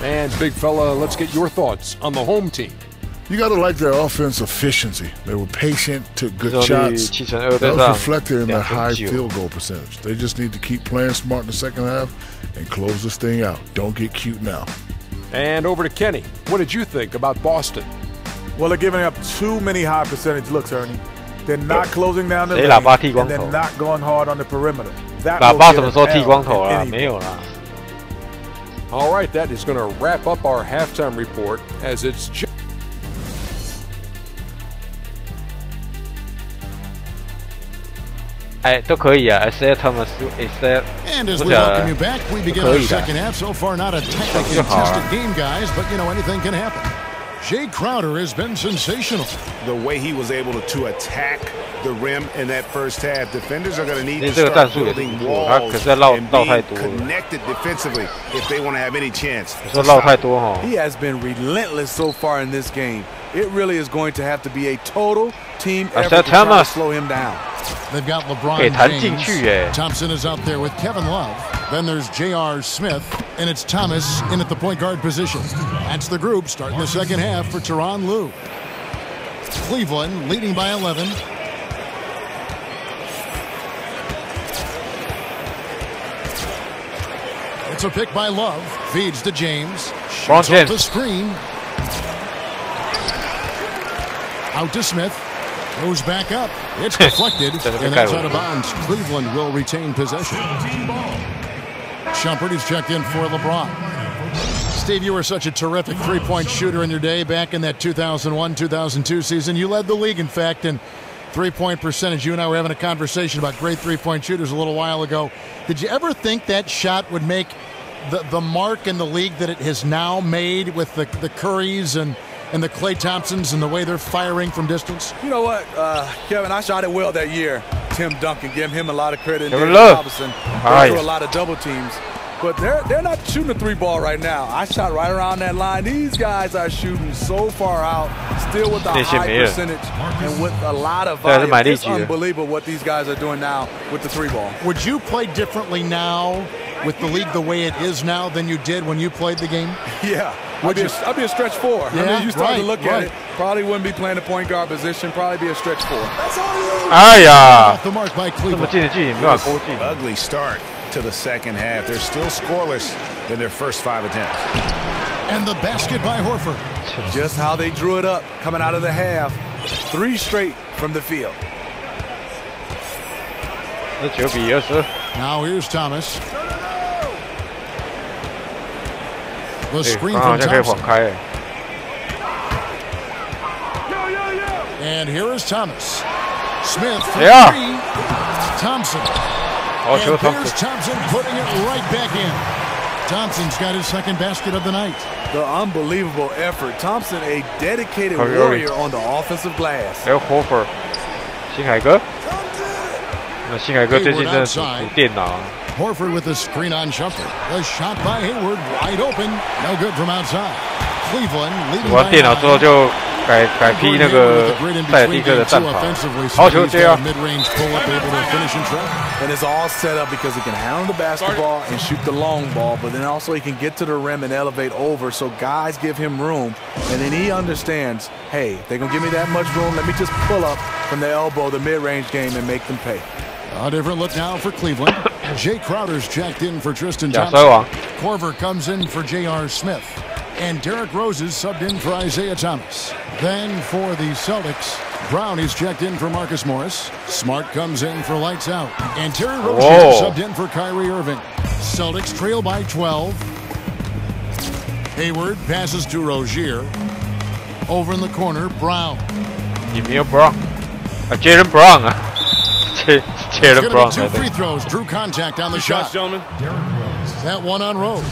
And, big fella, let's get your thoughts on the home team. You got to like their offense efficiency. They were patient, took good shots. That was reflected in their high field goal percentage. They just need to keep playing smart in the second half and close this thing out. Don't get cute now. And over to Kenny. What did you think about Boston? Well, they're giving up too many high percentage looks, Ernie. They're not closing down the lane, and they're not going hard on the perimeter. That will get an L. All right, that is going to wrap up our halftime report as it's just都可以啊 ，Isaiah Thomas， And as we welcome you back, we begin our second half. So far, not a technically contested game, guys, but you know anything can happen. Jay Crowder has been sensational. The way he was able to attack the rim in that first half, defenders are going to need to start building walls and being connected defensively if they want to have any chance. He has been relentless so far in this game. It really is going to have to be a total team effort to try to slow him down. They've got LeBron James. Thompson is out there with Kevin Love. Then there's J.R. Smith, and it's Thomas in at the point guard position. That's the group starting the second half for Teron Lou. Cleveland leading by 11. It's a pick by Love. Feeds to James. Shoots off the screen. Out to Smith. Goes back up. It's deflected. And that's out of bounds. Cleveland will retain possession. Shumpert is checked in for LeBron. Steve, you were such a terrific three-point shooter in your day back in that 2001-2002 season. You led the league, in fact, in three-point percentage. You and I were having a conversation about great three-point shooters a little while ago. Did you ever think that shot would make the mark in the league that it has now made with the Currys and the Klay Thompsons and the way they're firing from distance? You know what, Kevin, I shot it well that year. Tim Duncan, give him a lot of credit. And Robinson went through a lot of double teams. But they're not shooting a three ball right now. I shot right around that line. These guys are shooting so far out, still with a high percentage and with a lot of volume. It's unbelievable what these guys are doing now with the three ball. Would you play differently now with the league the way it is now than you did when you played the game? Yeah. I'll be a stretch four. Yeah, I mean, you start to look at it, probably wouldn't be playing the point guard position, probably be a stretch four. Off the mark by Cleveland. Ugly start to the second half. They're still scoreless in their first 5 attempts. And the basket by Horford. Just how they drew it up coming out of the half. 3 straight from the field. Now here's Thomas. The screen from Thompson. And here is Thomas. Smith for 3. Thompson. And here's Thompson putting it right back in. Thompson's got his second basket of the night. The unbelievable effort. Thompson, a dedicated warrior on the offensive glass. Horford. 新海哥。那新海哥最近真的是补电脑。Horford with the screen on Shumpert. The shot by Hayward, wide open, no good from outside. Cleveland leading by 电脑之后就改批那个塞尔蒂克的战法。好球接啊！ And it's all set up because he can handle the basketball and shoot the long ball, but then also he can get to the rim and elevate over, so guys give him room, and then he understands, hey, they're going to give me that much room, let me just pull up from the elbow, the mid-range game, and make them pay. A different look now for Cleveland. Jay Crowder's checked in for Tristan Thompson. Korver comes in for J.R. Smith. And Derrick Rose is subbed in for Isaiah Thomas. Then for the Celtics, Brown is checked in for Marcus Morris. Smart comes in for Lights Out. And Terry Rozier subbed in for Kyrie Irving. Celtics trail by 12. Hayward passes to Rozier. Over in the corner, Brown. Jimmy Brown. Jalen Brown. Jalen Brown. 2 free throws. Drew contact on the shot. Gentlemen. That one on Rose.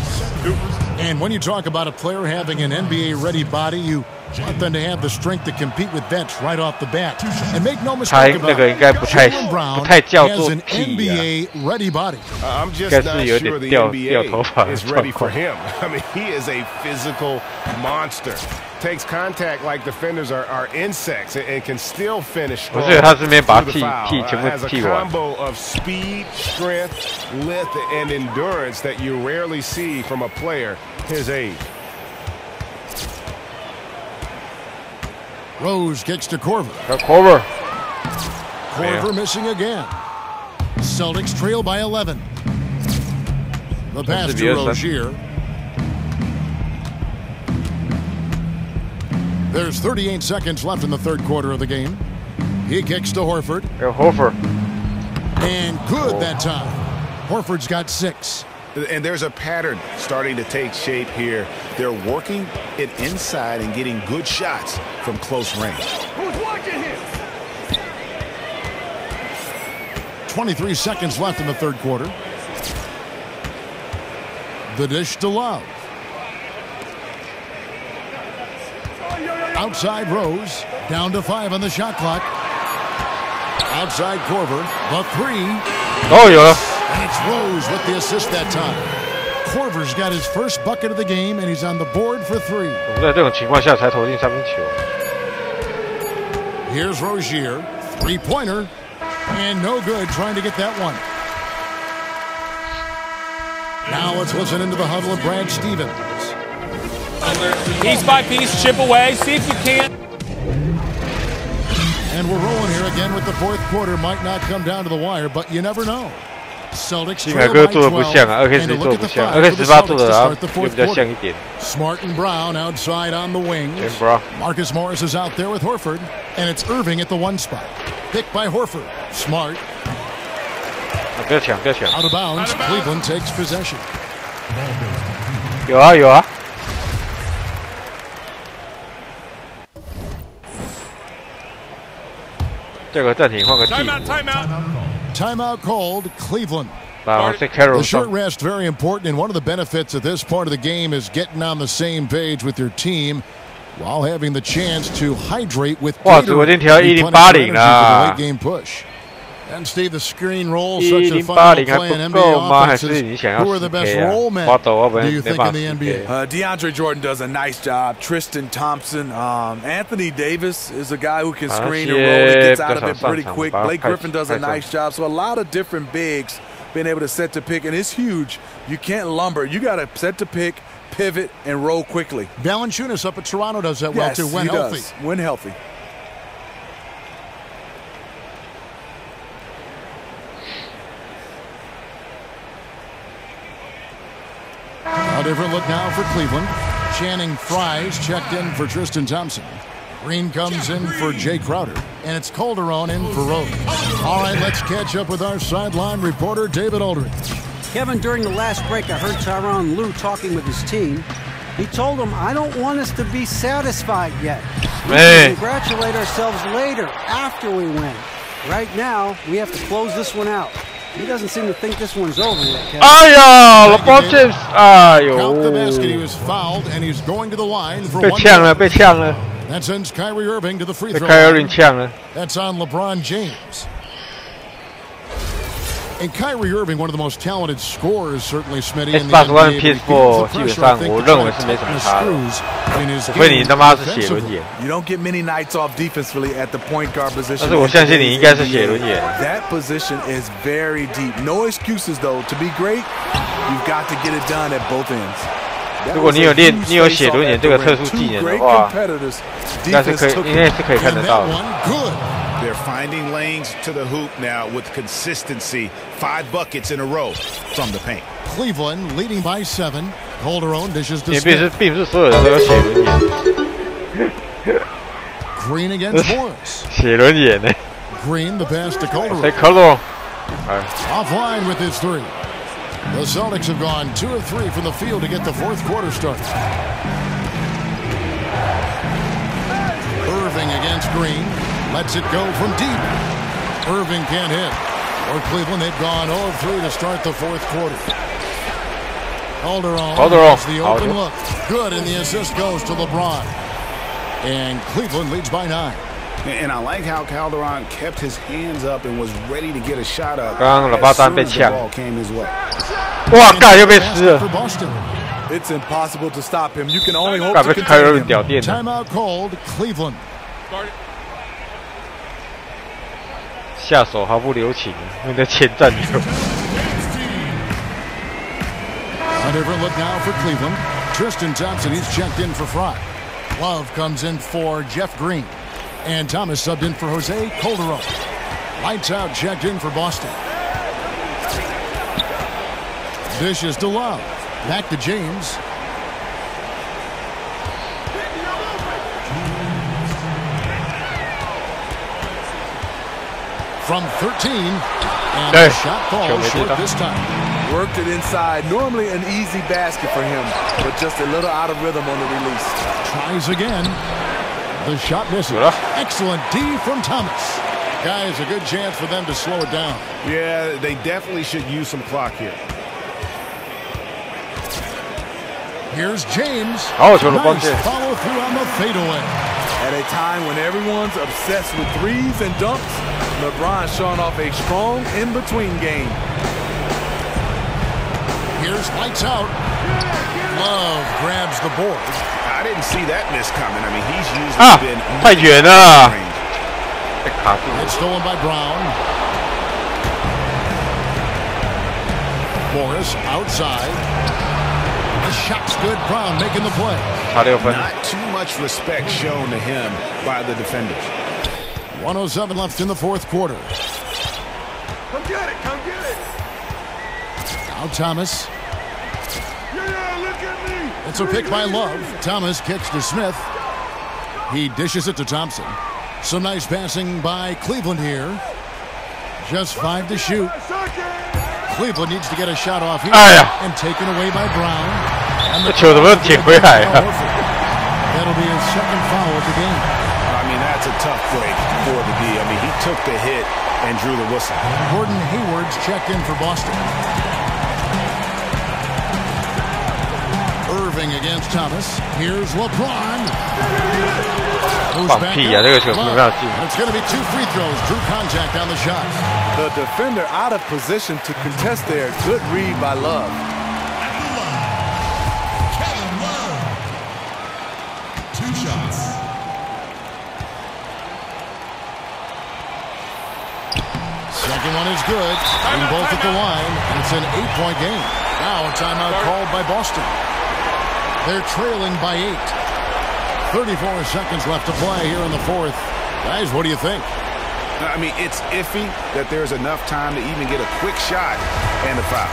And when you talk about a player having an NBA-ready body, you want them to have the strength to compete with vets right off the bat. And make no mistake about it, Jalen Brown has an NBA-ready body. I'm just not sure the NBA is ready for him. I mean, he is a physical monster. Takes contact like defenders are insects and can still finish strong. Has a combo of speed, strength, length, and endurance that you rarely see from a player his age. Rose kicks to Korver. Korver missing again. Celtics trail by 11. The pass to Rozier. There's 38 seconds left in the third quarter of the game. He kicks to Horford. And good that time. Horford's got 6. And there's a pattern starting to take shape here. They're working it inside and getting good shots from close range. Who's watching him? 23 seconds left in the third quarter. The dish to Love. Outside Rose. Down to 5 on the shot clock. Outside Korver. The 3. Oh, yeah. And it's Rose with the assist that time. Korver's got his first bucket of the game, and he's on the board for 3. Here's Rozier. 3-pointer. And no good trying to get that one. Now let's listen into the huddle of Brad Stevens. Piece by piece, chip away. See if you can. And we're rolling here again with the fourth quarter. Might not come down to the wire, but you never know. Celtics trail by 12. And a look at the 5 for the Celtics to start the fourth quarter. Smart and Brown outside on the wings. Marcus Morris is out there with Horford. And it's Irving at the 1 spot. Picked by Horford. Smart. Out of bounds. Cleveland takes possession. 有啊有啊。这个暂停换个 Timeout called. Cleveland. The short rest very important, and one of the benefits at this part of the game is getting on the same page with your team while having the chance to hydrate with late game push. And Steve, the screen roll, such a fun play in NBA offenses. Who are the best roll men, do you think, in the NBA? DeAndre Jordan does a nice job. Tristan Thompson. Anthony Davis is a guy who can screen and roll. He gets out of it pretty quick. Blake Griffin does a nice job. So a lot of different bigs being able to set to pick, and it's huge. You can't lumber. You got to set to pick, pivot, and roll quickly. Valanciunas up at Toronto does that well, too, when healthy. When healthy. A different look now for Cleveland. Channing Frye's checked in for Tristan Thompson. Green comes in for Jay Crowder. And it's Calderon in for Rose. All right, let's catch up with our sideline reporter, David Aldridge. Kevin, during the last break, I heard Tyronn Lue talking with his team. He told them, I don't want us to be satisfied yet. We can congratulate ourselves later, after we win. Right now, we have to close this one out. He doesn't seem to think this one's over yet, Kevin. LeBron James. Count the basket. He was fouled, and he's going to the line for one. That sends Kyrie Irving to the free throw line. That's on LeBron James. And Kyrie Irving, one of the most talented scorers, certainly, Smitty, in the NBA. PS4 基本上我认为是没什么差的，除非你他妈是写轮眼。You don't get many nights off defensively at the point guard position. 但是我相信你应该是写轮眼。That position is very deep. No excuses though. To be great, you've got to get it done at both ends. 如果你有写轮眼这个特殊技能的话，应该是可以看得到的。They're finding lanes to the hoop now with consistency. 5 buckets in a row from the paint. Cleveland leading by 7. Calderon dishes to Smith. 并不是所有人都有写轮眼。Green against Morris. 写轮眼呢 Green the pass to Calderon. Calderon. Offline with his 3. The Celtics have gone 2 of 3 from the field to get the fourth quarter started. Irving against Green. Lets it go from deep. Irving can't hit. For Cleveland, they've gone 0 of 3 to start the fourth quarter. Calderon gets the open look. Good, and the assist goes to LeBron. And Cleveland leads by 9. And I like how Calderon kept his hands up and was ready to get a shot up. 刚刚老八被抢。 哇，干又被撕了。 It's impossible to stop him. You can only hope to 开了屌电。 Timeout called, Cleveland. 下手毫不留情，那个前战友。 A different look now for Cleveland. Tristan Thompson, he's checked in for Fry. Love comes in for Jeff Green. And Thomas subbed in for Jose Calderon. Lights out, checked in for Boston. Dishes to Love. Back to James. From 13. And the shot falls short this time. Worked it inside. Normally an easy basket for him, but just a little out of rhythm on the release. Tries again. The shot misses. Excellent D from Thomas. Guys, a good chance for them to slow it down. Yeah, they definitely should use some clock here. Here's James. Oh, nice follow through on the fadeaway. At a time when everyone's obsessed with threes and dunks, LeBron showing off a strong in-between game. Here's lights out. Love grabs the board. I didn't see that miss coming. I mean, he's usually been 太远了。 It's stolen by Brown. Morris outside. The shot's good. Brown making the play. Not too much respect shown to him by the defenders. 1:07 left in the fourth quarter. Come get it. Come get it. Now Thomas. Yeah, look at me. It's a pick by Love. Thomas kicks to Smith. He dishes it to Thompson. Some nice passing by Cleveland here. Just 5 to shoot. Cleveland needs to get a shot off here and taken away by Brown. And the That'll be his second foul of the game. I mean, that's a tough break for the D. I mean, he took the hit and drew the whistle. Gordon Hayward's checked in for Boston. Irving against Thomas. Here's LeBron. Moves back up. It's going to be 2 free throws. Drew contact on the shot. The defender out of position to contest there. Good read by Love. Kevin Love. 2 shots. Second one is good. And both at the line. And it's an 8-point game. Now a timeout called by Boston. They're trailing by 8. 34 seconds left to play here in the fourth. Guys, what do you think? I mean, it's iffy that there's enough time to even get a quick shot and a foul.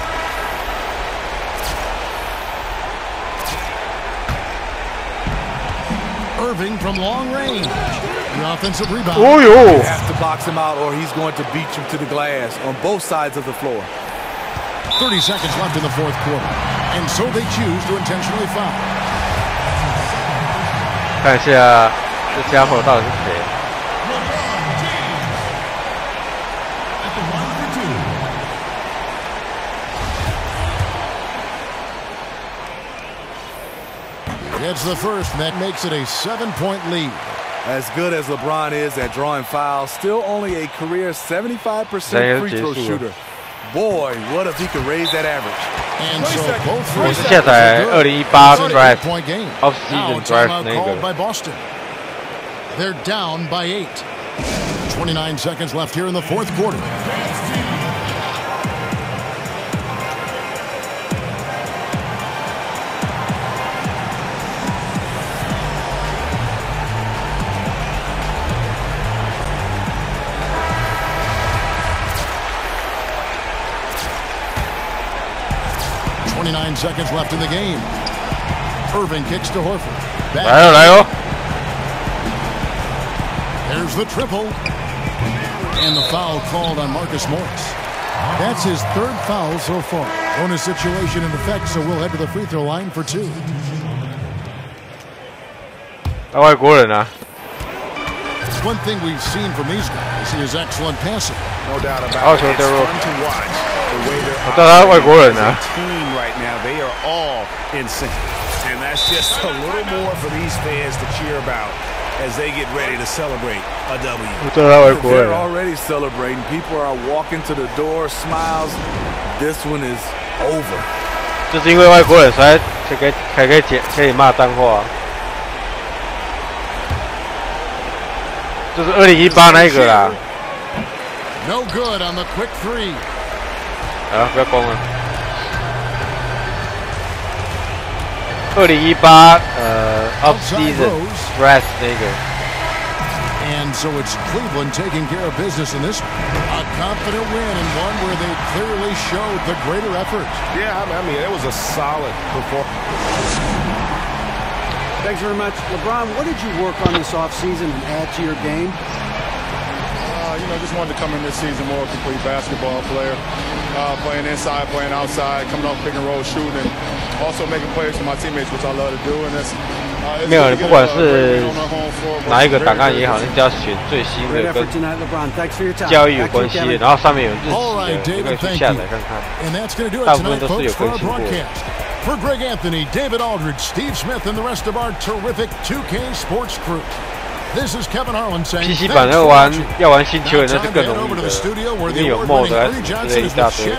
Irving from long range. The offensive rebound. You have to box him out or he's going to beat you to the glass on both sides of the floor. 30 seconds left in the fourth quarter. And so they choose to intentionally foul. 看一下这家伙到底是谁。It's the first, and that makes it a 7-point lead. As good as LeBron is at drawing fouls, still only a career 75% free throw shooter. Boy, what if he could raise that average? And so both 我是下载2018 Drive Off-season Drive那个。By Boston. They're down by 8. 29 seconds left here in the fourth quarter. Seconds left in the game. Irving kicks to Horford. There's the triple. And the foul called on Marcus Morris. That's his 3rd foul so far. Bonus situation in effect, so we'll head to the free throw line for 2. 外国人啊。 One thing we've seen from these guys is excellent passing. No doubt about it. It's fun to watch the way they're operating as a team right now. They are all in sync. And that's just a little more for these fans to cheer about as they get ready to celebrate a W. They're already celebrating. People are walking to the door, smiles. This one is over. 就是因为外国人才可以骂脏话。 就是2018那个啦。No good on the quick 3. 啊，不要攻了。2018 off-season stress 那个。And so it's Cleveland taking care of business in this one. A confident win and one where they clearly showed the greater effort. Yeah, I mean, it was a solid performance. Thanks very much. LeBron, what did you work on this offseason and add to your game? You know, just wanted to come in this season more complete basketball player. Playing inside, playing outside, coming off pick and roll shooting, and also making plays for my teammates, which I love to do. And it's 没有，你不管是哪一个档案也好，你只要选最新的跟交易有关系的，然后上面有日期的，你可以去下载看看。大部分都是有更新过的。 For Greg Anthony, David Aldridge, Steve Smith, and the rest of our terrific 2K Sports crew. This is Kevin Harlan saying, PC 版要玩新球员那是更容易的，因为有 mod 之类一大堆，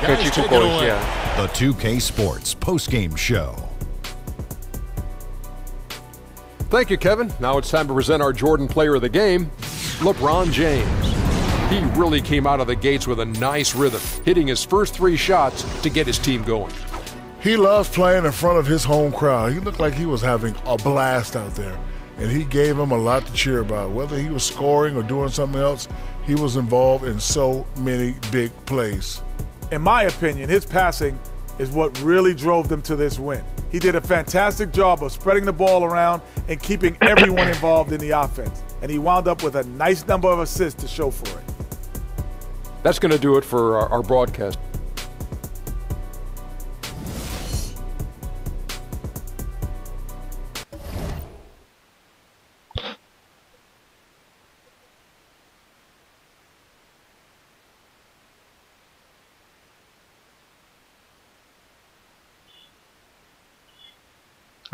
可以去 Google 一下。The 2K Sports postgame show. Thank you, Kevin. Now it's time to present our Jordan Player of the Game, LeBron James. He really came out of the gates with a nice rhythm, hitting his first 3 shots to get his team going. He loves playing in front of his home crowd. He looked like he was having a blast out there, and he gave him a lot to cheer about. Whether he was scoring or doing something else, he was involved in so many big plays. In my opinion, his passing is what really drove them to this win. He did a fantastic job of spreading the ball around and keeping everyone involved in the offense, and he wound up with a nice number of assists to show for it. That's going to do it for our broadcast.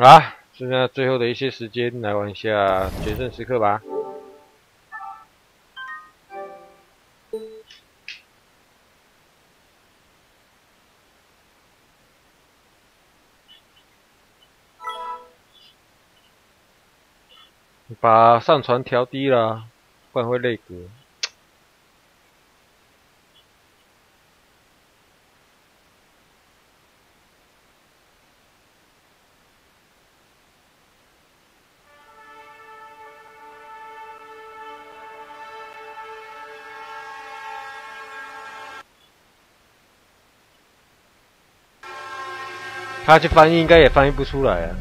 好啦，剩下最后的一些时间来玩一下决胜时刻吧。把上传调低了，不然会累格。他去翻译应该也翻译不出来啊。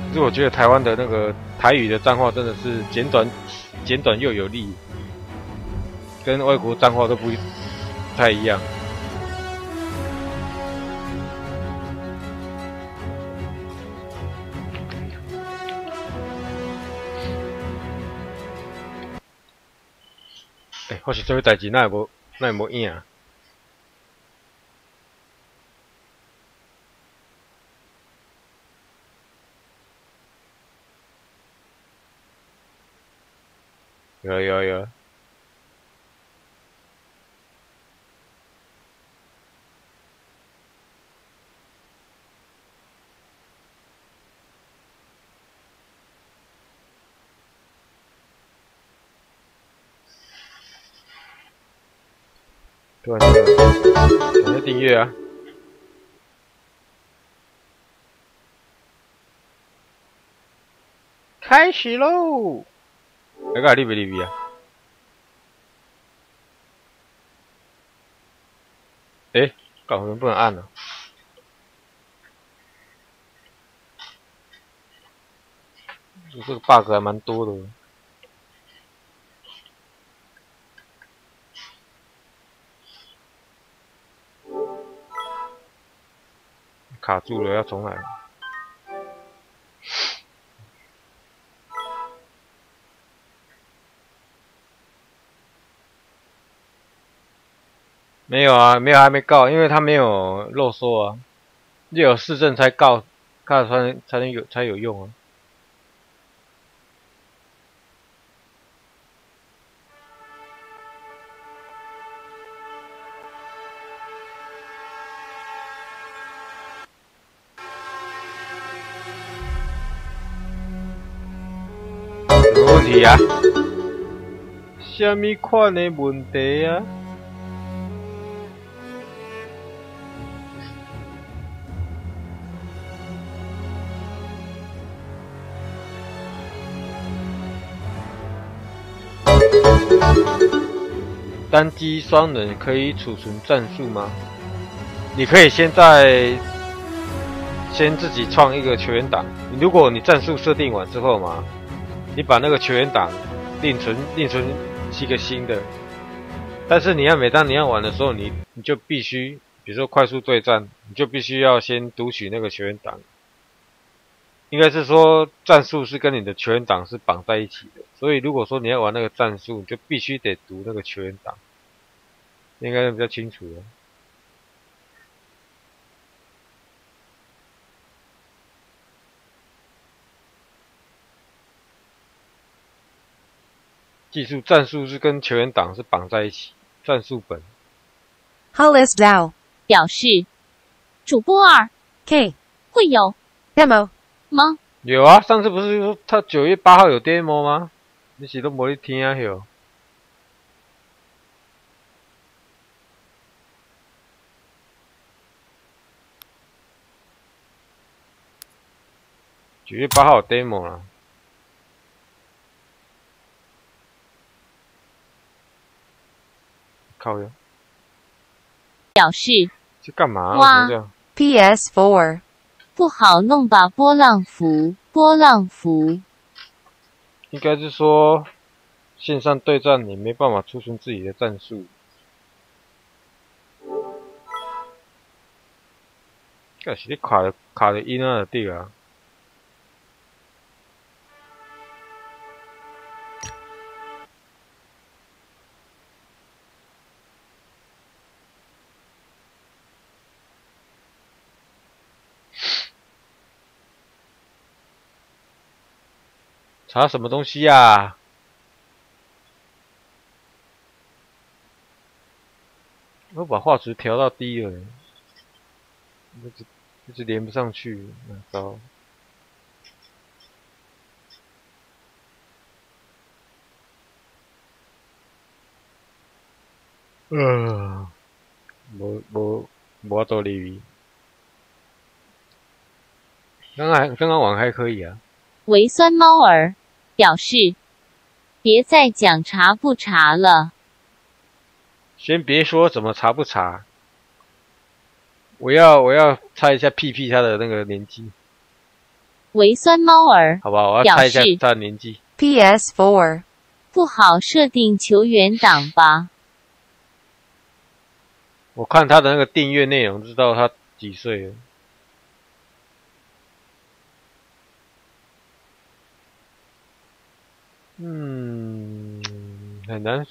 可是我觉得台湾的那个台语的脏话真的是简短又有力，跟外国脏话都不太一样。或是做个代志，那会无影啊？有。对，赶快订阅啊！开始喽！那个利不利比啊？哎，搞人不能按了。这个 bug 还蛮多的。卡住了，要重来。没有啊，没有还没告，因为他没有漏收啊，要有市政才告才有用啊。什么问题啊？什么款的问题啊？单机双人可以储存战术吗？你可以先自己创一个球员档。如果你战术设定完之后嘛，你把那个球员档另存一个新的。但是每当你要玩的时候，你就必须，比如说快速对战，你就必须要先读取那个球员档。应该是说战术是跟你的球员档是绑在一起的，所以如果说你要玩那个战术，你就必须得读那个球员档，应该比较清楚了。记住，战术是跟球员档是绑在一起，战术本。Hollis Dow 表示，主播2 K 会有 demo 吗？有啊，上次不是说他9月8号有 demo 吗？你是都没去听啊？有。9月8号有 demo 啦。靠呀！表示这干嘛？哇 PS4 不好弄吧？波浪符。应该是说线上对战你没办法储存自己的战术。这是你卡的音啊对啊。查什么东西呀？我把画质调到低了，一直连不上去，糟。没多理。刚刚玩还可以啊。微酸猫儿表示，别再讲查不查了。先别说怎么查不查，我要猜一下屁他的那个年纪。微酸猫儿，好吧，我要猜一下他的年纪。PS4 不好设定球员档吧？我看他的那个订阅内容，知道他几岁了。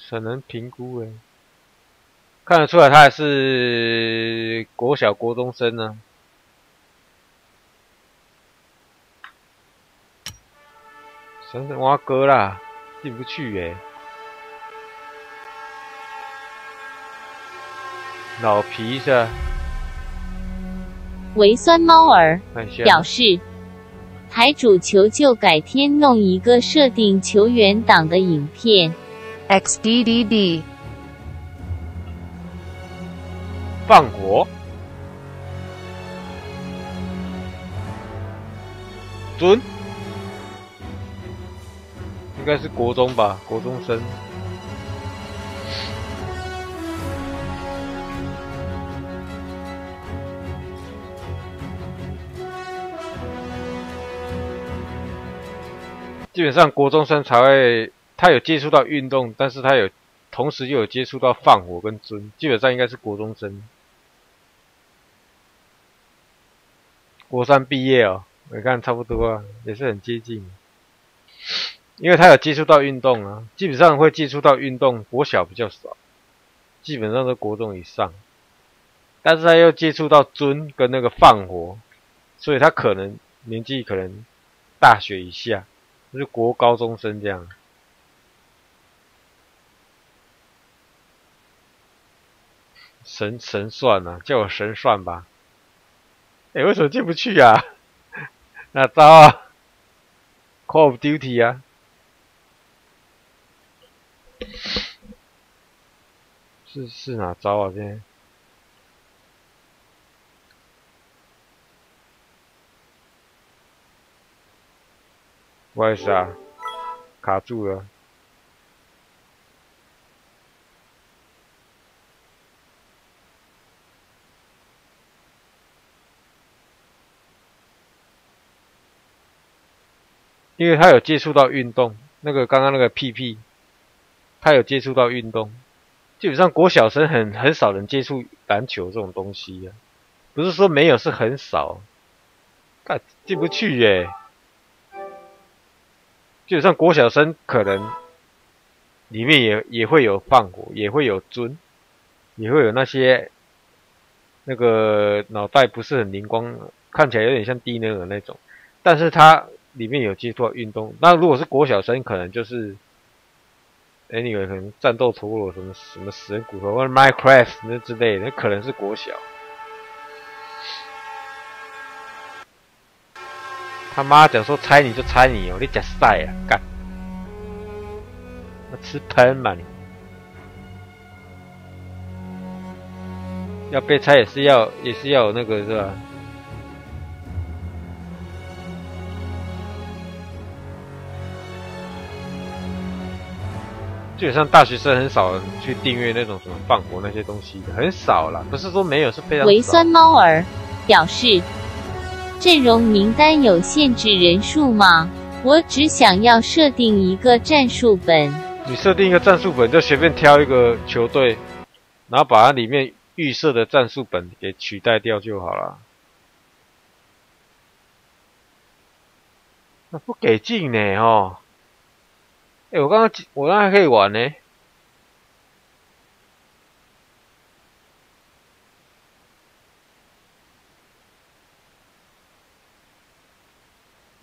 很难评估诶，看得出来他还是国小国中生呢。想想挖哥啦，进不去诶。老皮一下。微酸猫儿表示，台主求救改天弄一个设定球员档的影片。XDDD 放国准应该是国中吧，国中生。基本上国中生才会，他有接触到运动，但是他有同时又有接触到放火跟尊，基本上应该是国中生。国3毕业哦，我看差不多啊，也是很接近。因为他有接触到运动啊，基本上会接触到运动，国小比较少，基本上都国中以上。但是他又接触到尊跟那个放火，所以他可能年纪可能大学以下，就是国高中生这样。神算啊，叫我神算吧。为什么进不去啊？哪招啊 ？Call of Duty 啊？是哪招啊？现在？不好意思啊，卡住了。因为他有接触到运动，那个刚刚那个屁屁，他有接触到运动。基本上国小生很少人接触篮球这种东西啊，不是说没有，是很少。但进不去耶。基本上国小生可能里面也会有放火，也会有尊，也会有那些那个脑袋不是很灵光，看起来有点像低能儿那种，但是他里面有接触到运动。那如果是国小生，可能就是anyway 可能战斗陀螺什么死人骨头或者 Minecraft 那之类的，那可能是国小。他妈讲说猜你就猜你哦，你假赛啊，干！我吃喷嘛你！要被猜也是要有那个是吧？基本上大学生很少人去订阅那种什么放火那些东西的，很少啦，不是说没有，是非常少。微酸猫儿表示，阵容名单有限制人数吗？我只想要设定一个战术本。你设定一个战术本，就随便挑一个球队，然后把它里面预设的战术本给取代掉就好了。那不给进呢哦。我刚刚还可以玩呢。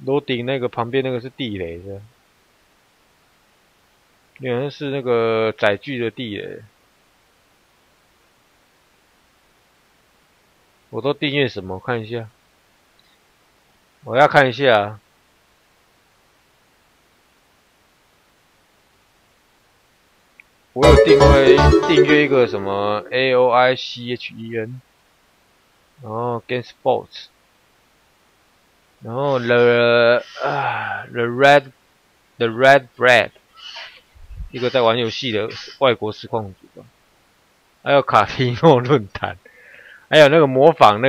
楼顶那个旁边那个是地雷的，好像是那个载具的地雷。我都订阅什么？看一下，我要看一下啊。我有订阅一个什么 AOICHEN， 然后 Game Sports， 然后 The Red Bread， 一个在玩游戏的外国实况主吧，还有卡皮诺论坛，还有那个模仿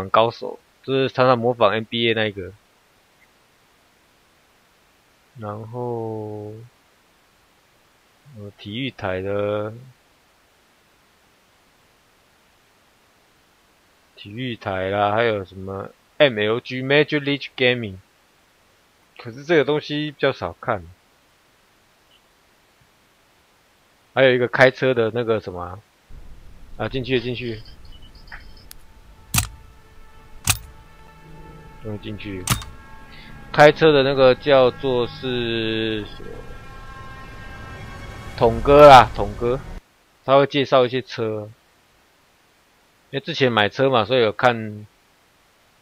高手，就是常常模仿 NBA 那个，然后。体育台的体育台啦，还有什么 MLG Major League Gaming， 可是这个东西比较少看。还有一个开车的那个什么啊，进去，终于进去。开车的那个叫做是什么？统哥啦，统哥，他会介绍一些车，因为之前买车嘛，所以有看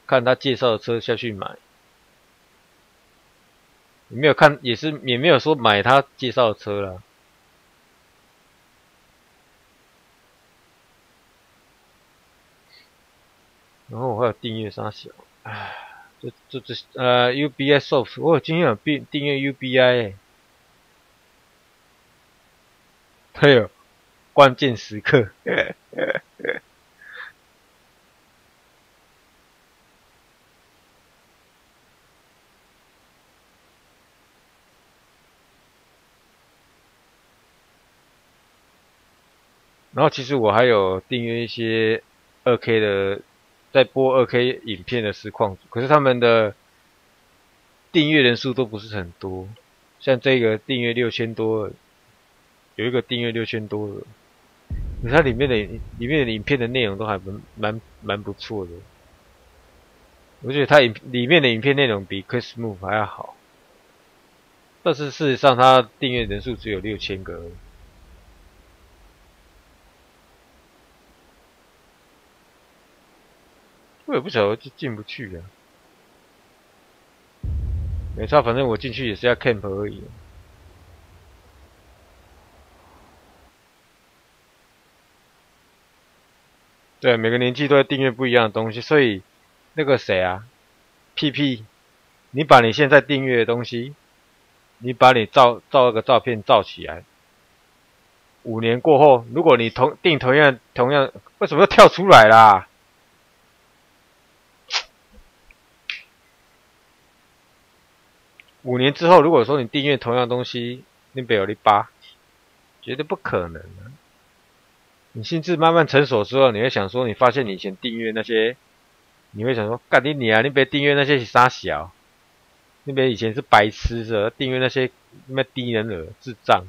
他介绍的车下去买，也没有看，也没有说买他介绍的车啦。然后我还有订阅啥小，UBI Soft， 我今天有订阅 UBI 还有关键时刻然后其实我还有订阅一些2K 的，在播2K 影片的实况组，可是他们的订阅人数都不是很多，像这个订阅6000多，有一个订阅6000多的，可是它里面的影片的内容都还蛮不错的，我觉得它里面的影片内容比 Chris Move 还要好，但是事实上它订阅人数只有6000个而已。我也不晓得就进不去啊，没差，反正我进去也是要 camp 而已。对，每个年纪都在订阅不一样的东西，所以那个谁啊 ，PP， 你把你现在订阅的东西，你把你照一个照片照起来，5年过后，如果你订同样，为什么要跳出来啦？5年之后，如果说你订阅同样东西，你别有8，绝对不可能啊！你心智慢慢成熟之后，你会想说，你发现你以前订阅那些，你会想说，干你啊！你别订阅那些是傻小，你别以前是白痴的，订阅那些那低能儿、智障，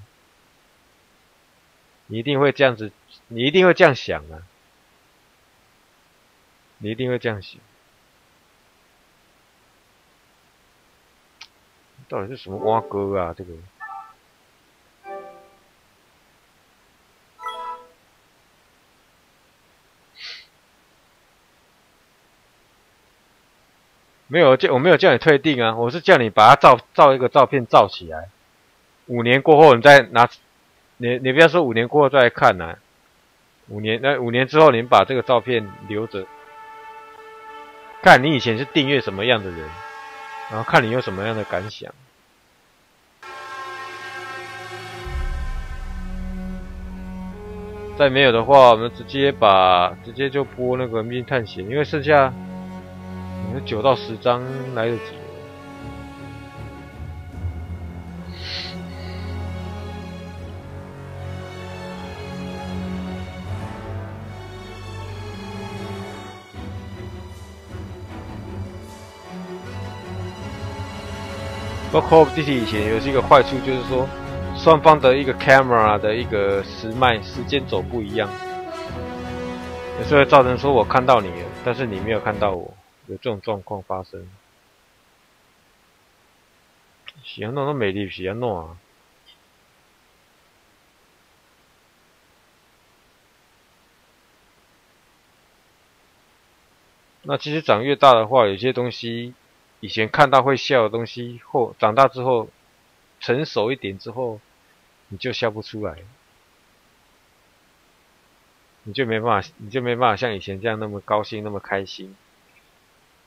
你一定会这样子，你一定会这样想啊！你一定会这样想。到底是什么蛙哥啊？这个没有，我没有叫你退订啊，我是叫你把它照一个照片照起来。5年过后，你再拿，你不要说5年过后再来看啊。5年之后，你把这个照片留着，看你以前是订阅什么样的人。然后看你有什么样的感想。再没有的话，我们直接就播那个秘境探险，因为剩下9到10章来得及。包括 Call of Duty 以前有一个坏处，就是说双方的一个 camera 的一个时间轴不一样，有时候会造成说我看到你了，但是你没有看到我，有这种状况发生。是安怎都美丽是安怎啊？那其实长越大的话，有些东西以前看到会笑的东西，长大之后成熟一点之后，你就笑不出来，你就没办法像以前这样那么高兴那么开心，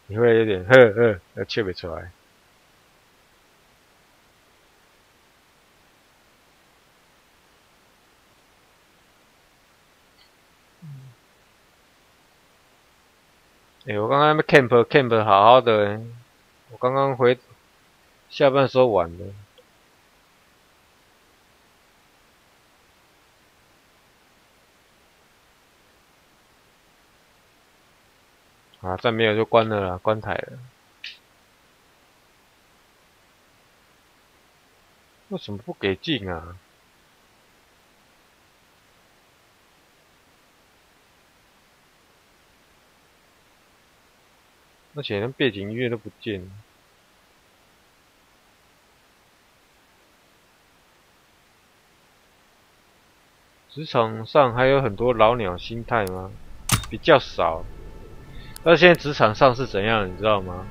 你会有点笑不出来。我刚刚 camp 好好的，我刚刚下班时候晚了。啊，再没有就关了啦，关台了。为什么不给进啊？而且连背景音乐都不见了。职场上还有很多老鸟心态吗？比较少。那现在职场上是怎样，你知道吗？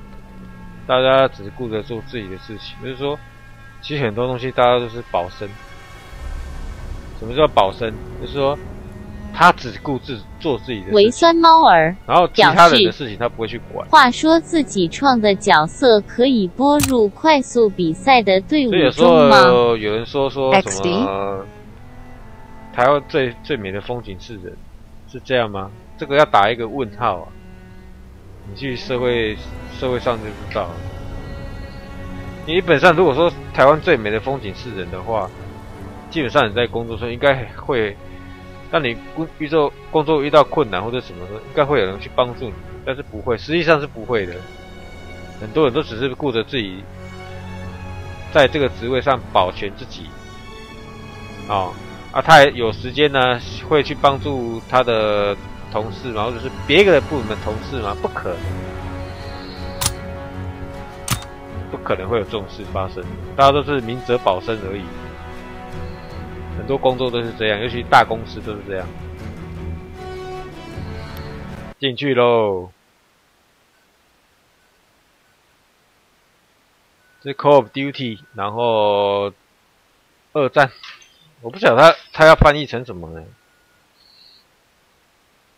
大家只顾着做自己的事情，就是说，其实很多东西大家都是保身。什么叫保身？就是说，他只顾做自己的事情。微酸猫儿，然后其他人的事情他不会去管。话说自己创的角色可以拨入快速比赛的队伍中吗？有人说什么？台湾最美的风景是人，是这样吗？这个要打一个问号啊！你去社会上就知道了。你基本上如果说台湾最美的风景是人的话，基本上你在工作中应该会当你工作遇到困难或者什么的，应该会有人去帮助你，但是不会，实际上是不会的。很多人都只是顾着自己在这个职位上保全自己，他也有时间呢，会去帮助他的同事嘛，或者是别的部门的同事嘛？不可能，不可能会有这种事发生。大家都是明哲保身而已。很多工作都是这样，尤其大公司都是这样。进去喽！这是 Call of Duty， 然后二战，我不晓得他要翻译成什么呢？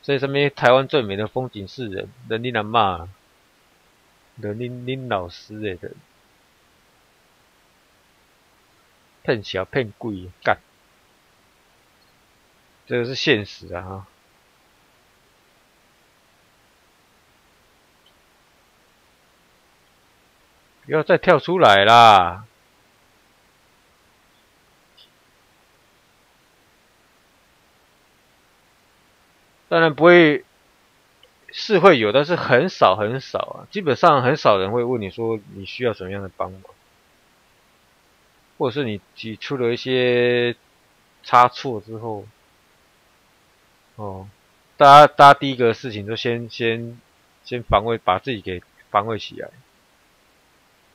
所以上面台湾最美的风景是人，人你难骂，人恁老师的人，骗小骗贵干。这个是现实啊！哈，不要再跳出来啦！当然不会，是会有，但是很少很少啊。基本上很少人会问你说你需要什么样的帮忙，或者是你出了一些差错之后。大家第一个事情就先防卫，把自己给防卫起来。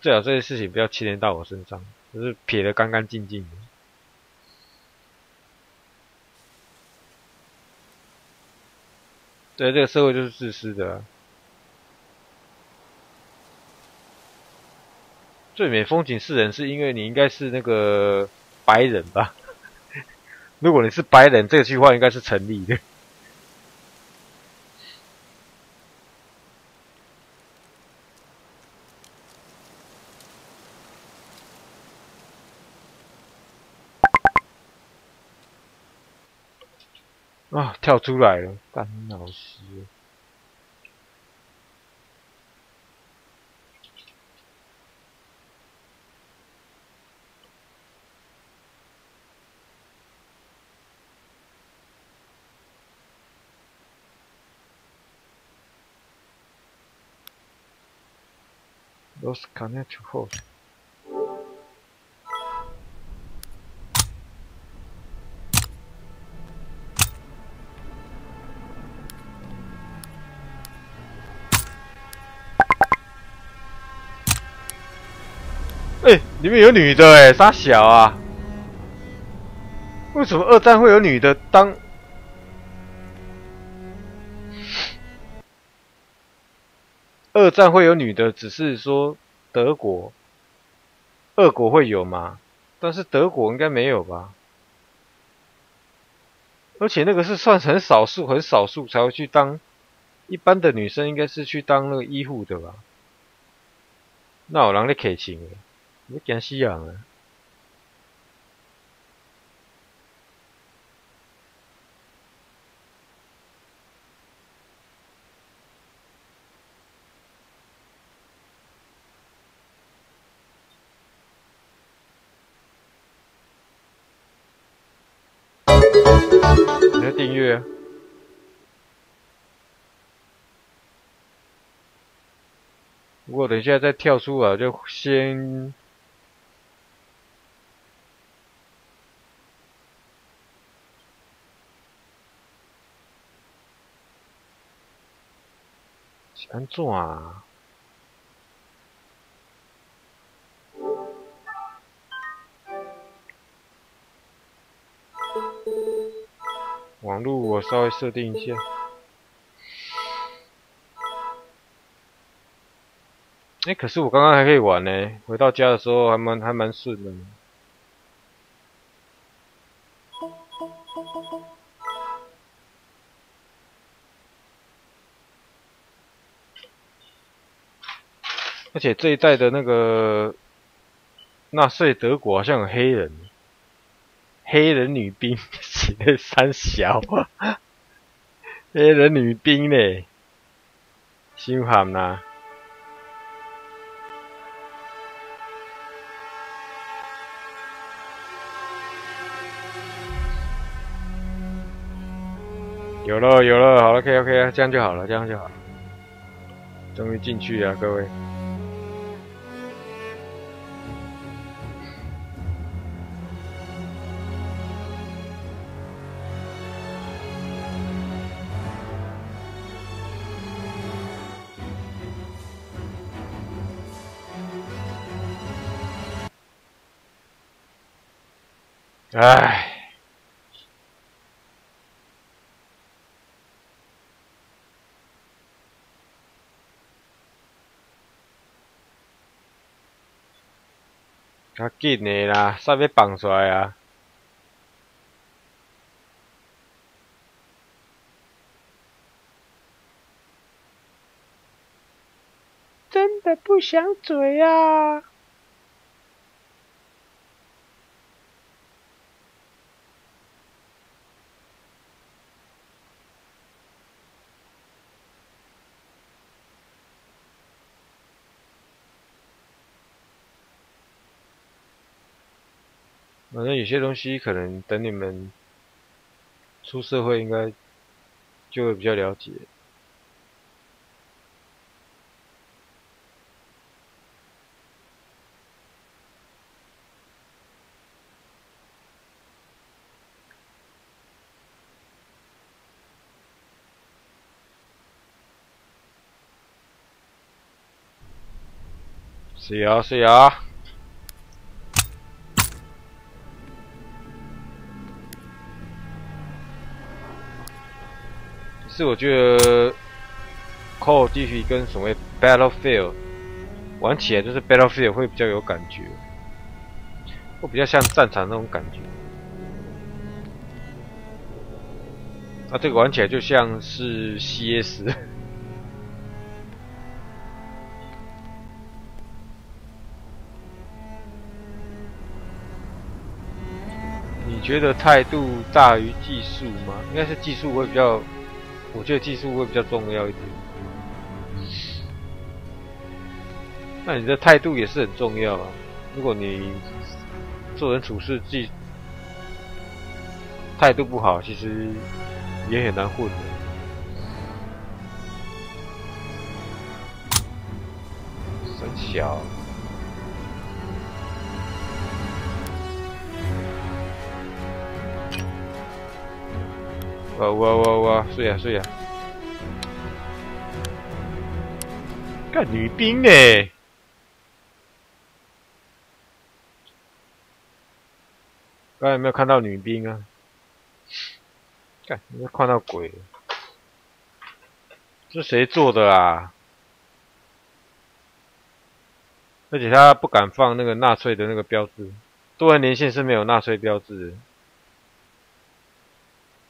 最好这些事情不要牵连到我身上，就是撇得干干净净的。对，这个社会就是自私的啊。最美风景是人，是因为你应该是那个白人吧？如果你是白人，这句话应该是成立的。啊！跳出来了，干老师！Los connect to host。里面有女的傻小啊！为什么二战会有女的当？二战会有女的，只是说德国、俄国会有嘛？但是德国应该没有吧？而且那个是算很少数、很少数才会去当，一般的女生应该是去当那个医护的吧？那有人在客气的。你惊死人啊！你要订阅啊？如果等一下再跳出来，就先。安怎啊？网络我稍微设定一下。可是我刚刚还可以玩呢，回到家的时候还蛮顺的。而且这一代的那个纳粹德国好像有黑人女兵，写的三小，黑人女兵呢，伤寒啦。有了有了，好了 ，OK OK， 这样就好了，这样就好了。终于进去了，各位。唉。 较紧的啦，煞要放出来啊！真的不想嘴啊！反正有些东西可能等你们出社会，应该就会比较了解。是啊，是啊。 是我觉得 Call of Duty 跟所谓 Battlefield 玩起来就是 Battlefield 会比较有感觉，会比较像战场那种感觉。啊，这个玩起来就像是 CS。你觉得态度大于技术吗？应该是技术会比较。 我觉得技术会比较重要一点，那你的态度也是很重要啊。如果你做人处事态度不好，其实也很难混的。很小。 哇！睡啊！干女兵呢？刚才有没有看到女兵啊？干，有没有看到鬼？这谁做的啊？而且他不敢放那个纳粹的那个标志，多人连线是没有纳粹标志的。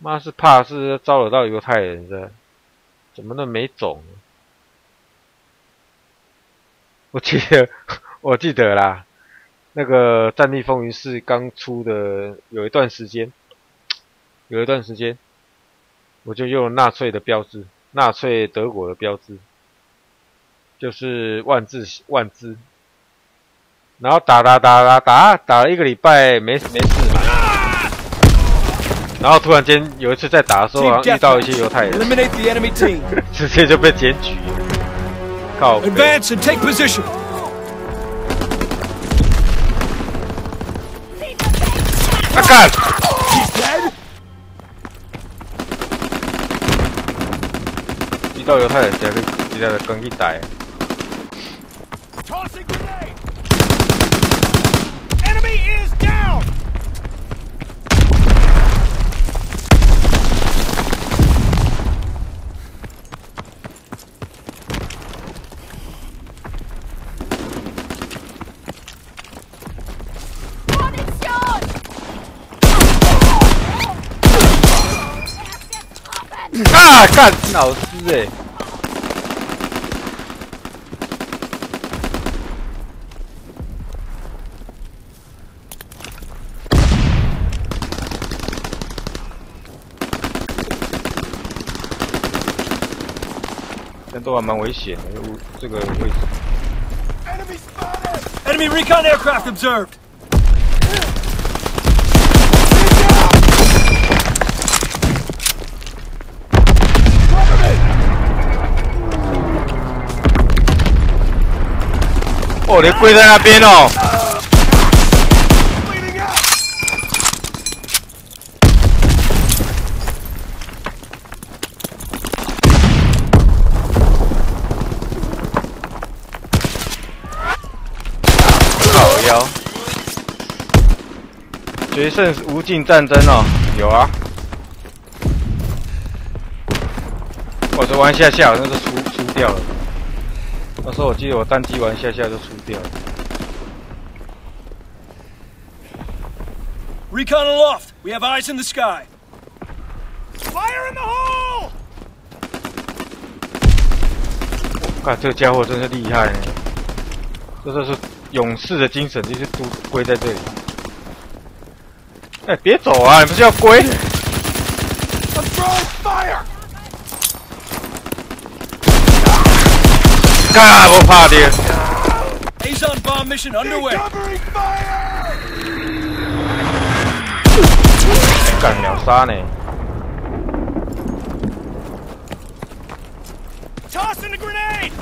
妈是怕是招惹到犹太人的，怎么那么没种？我记得啦，那个《战地风云4》刚出的有一段时间，我就用纳粹的标志，纳粹德国的标志，就是万字，然后打了1个礼拜，没事嘛。 然后突然间有一次在打的时候，好像遇到一些犹太人，直接就被检举了。靠！ Advance and take position. 啊干！遇到犹太人，直接的更一打。Enemy is down. 啊！干老师哎！但都还蛮危险的，这个位置。Enemy recon aircraft observed. 啊！哦，你跪在那边哦。好妖。决胜无尽战争哦，有啊。我这玩下下好像是输掉了。那时候我记得我单机玩下下就输掉了。Recon aloft. We have eyes in the sky. Fire in the hole! 看这个家伙真是厉害呢，这就是勇士的精神，就是都归在这里。哎，别走啊！你不是要归？ I'm throwing fire! 看我怕的。Azon bomb mission underway. 干秒杀呢！ Tossing the grenade.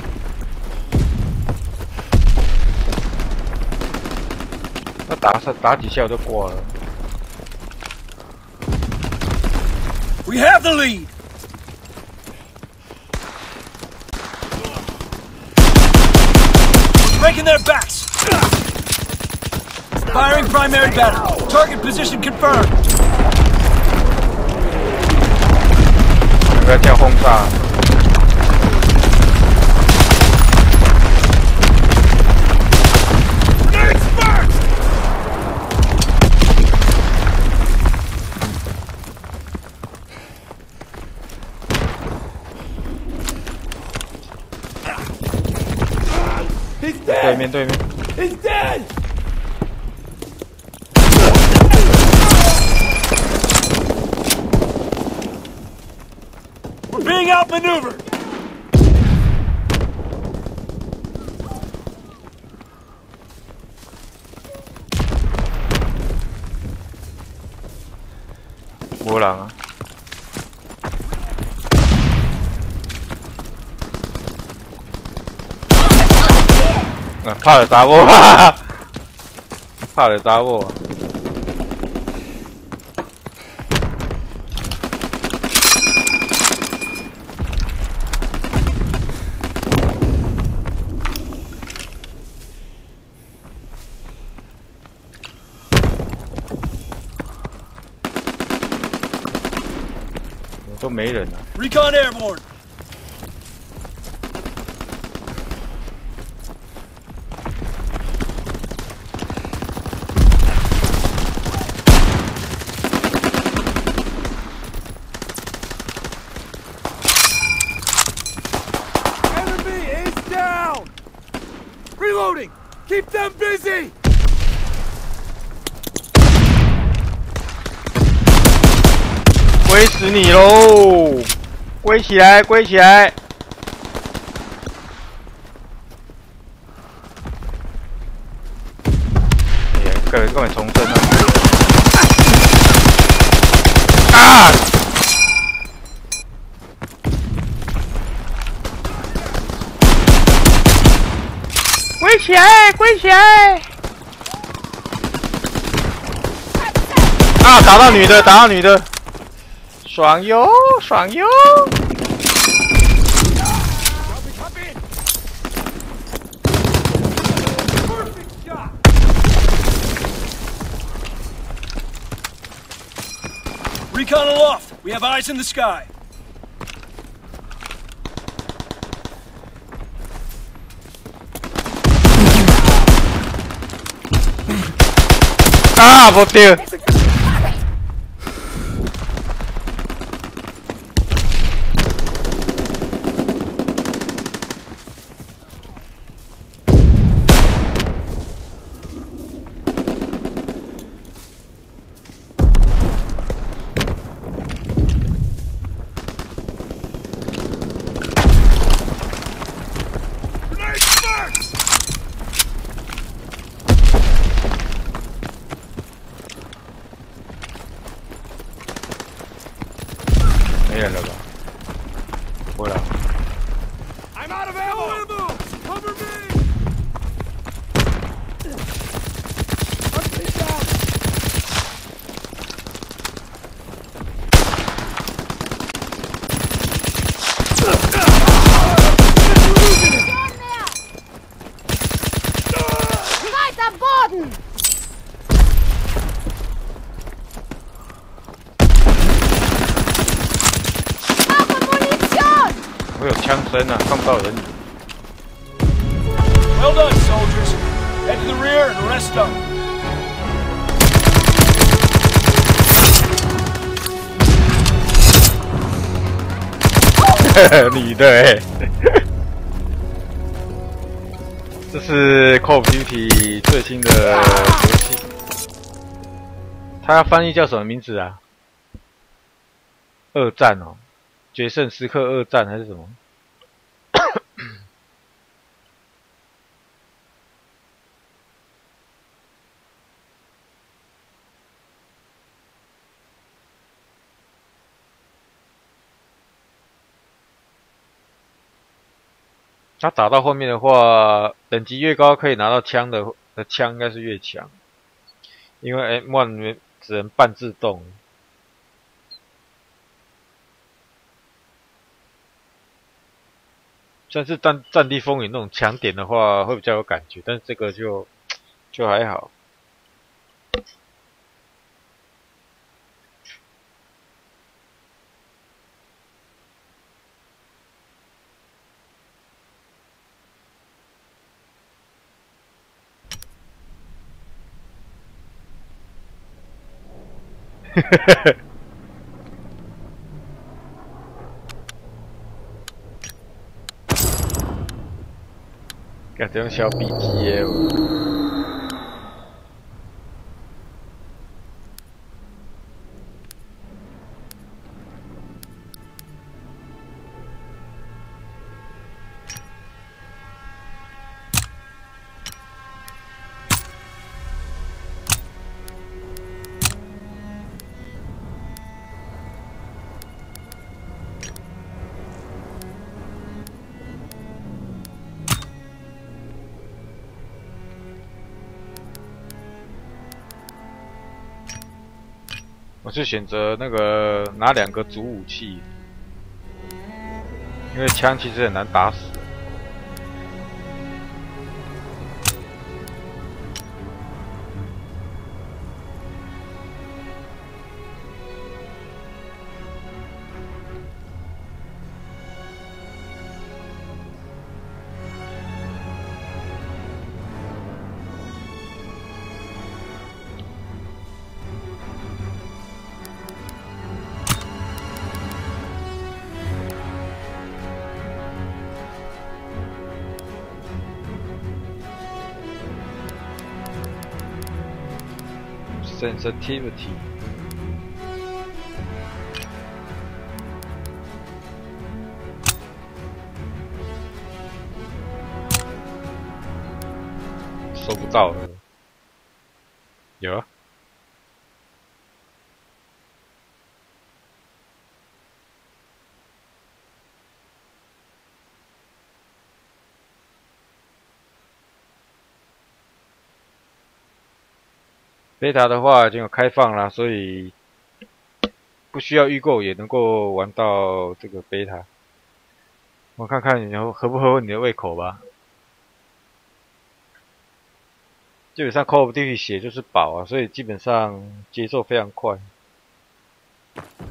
他打几下我就挂了。 We have the lead. We're breaking their backs. Firing primary battery. Target position confirmed. 不要跳轰炸。 对面。He's dead. We're being outmaneuvered. 没人啊！怕了打我，怕了打我。都没人啊 Recon airborne. Reloading! Keep them busy! 归死你喽！归起来，归起来！根本重生了！啊！归起来，归起来！啊！打到女的，打到女的！ 爽哟，爽哟！ Recon aloft. We have eyes in the sky. 啊！我丢！ Recon 会有枪声啊，看不到人影。Well done, soldiers. Head to the rear and rest up. 你的欸，这是 Call of Duty 最新的游戏，它翻译叫什么名字啊？二战哦，决胜时刻二战还是什么？他打到后面的话，等级越高，可以拿到枪的枪应该是越强，因为 M1 里面只能半自动。像是战地风云那种强点的话，会比较有感觉，但是这个就还好。干这种小笔记耶！我是选择那个拿2个主武器，因为枪其实很难打死。Sensitivity， 收不到了，有啊。贝塔的话已经有开放啦，所以不需要预购也能够玩到这个贝塔。我看看你合不合你的胃口吧。基本上 Call of Duty 血就是宝啊，所以基本上节奏非常快。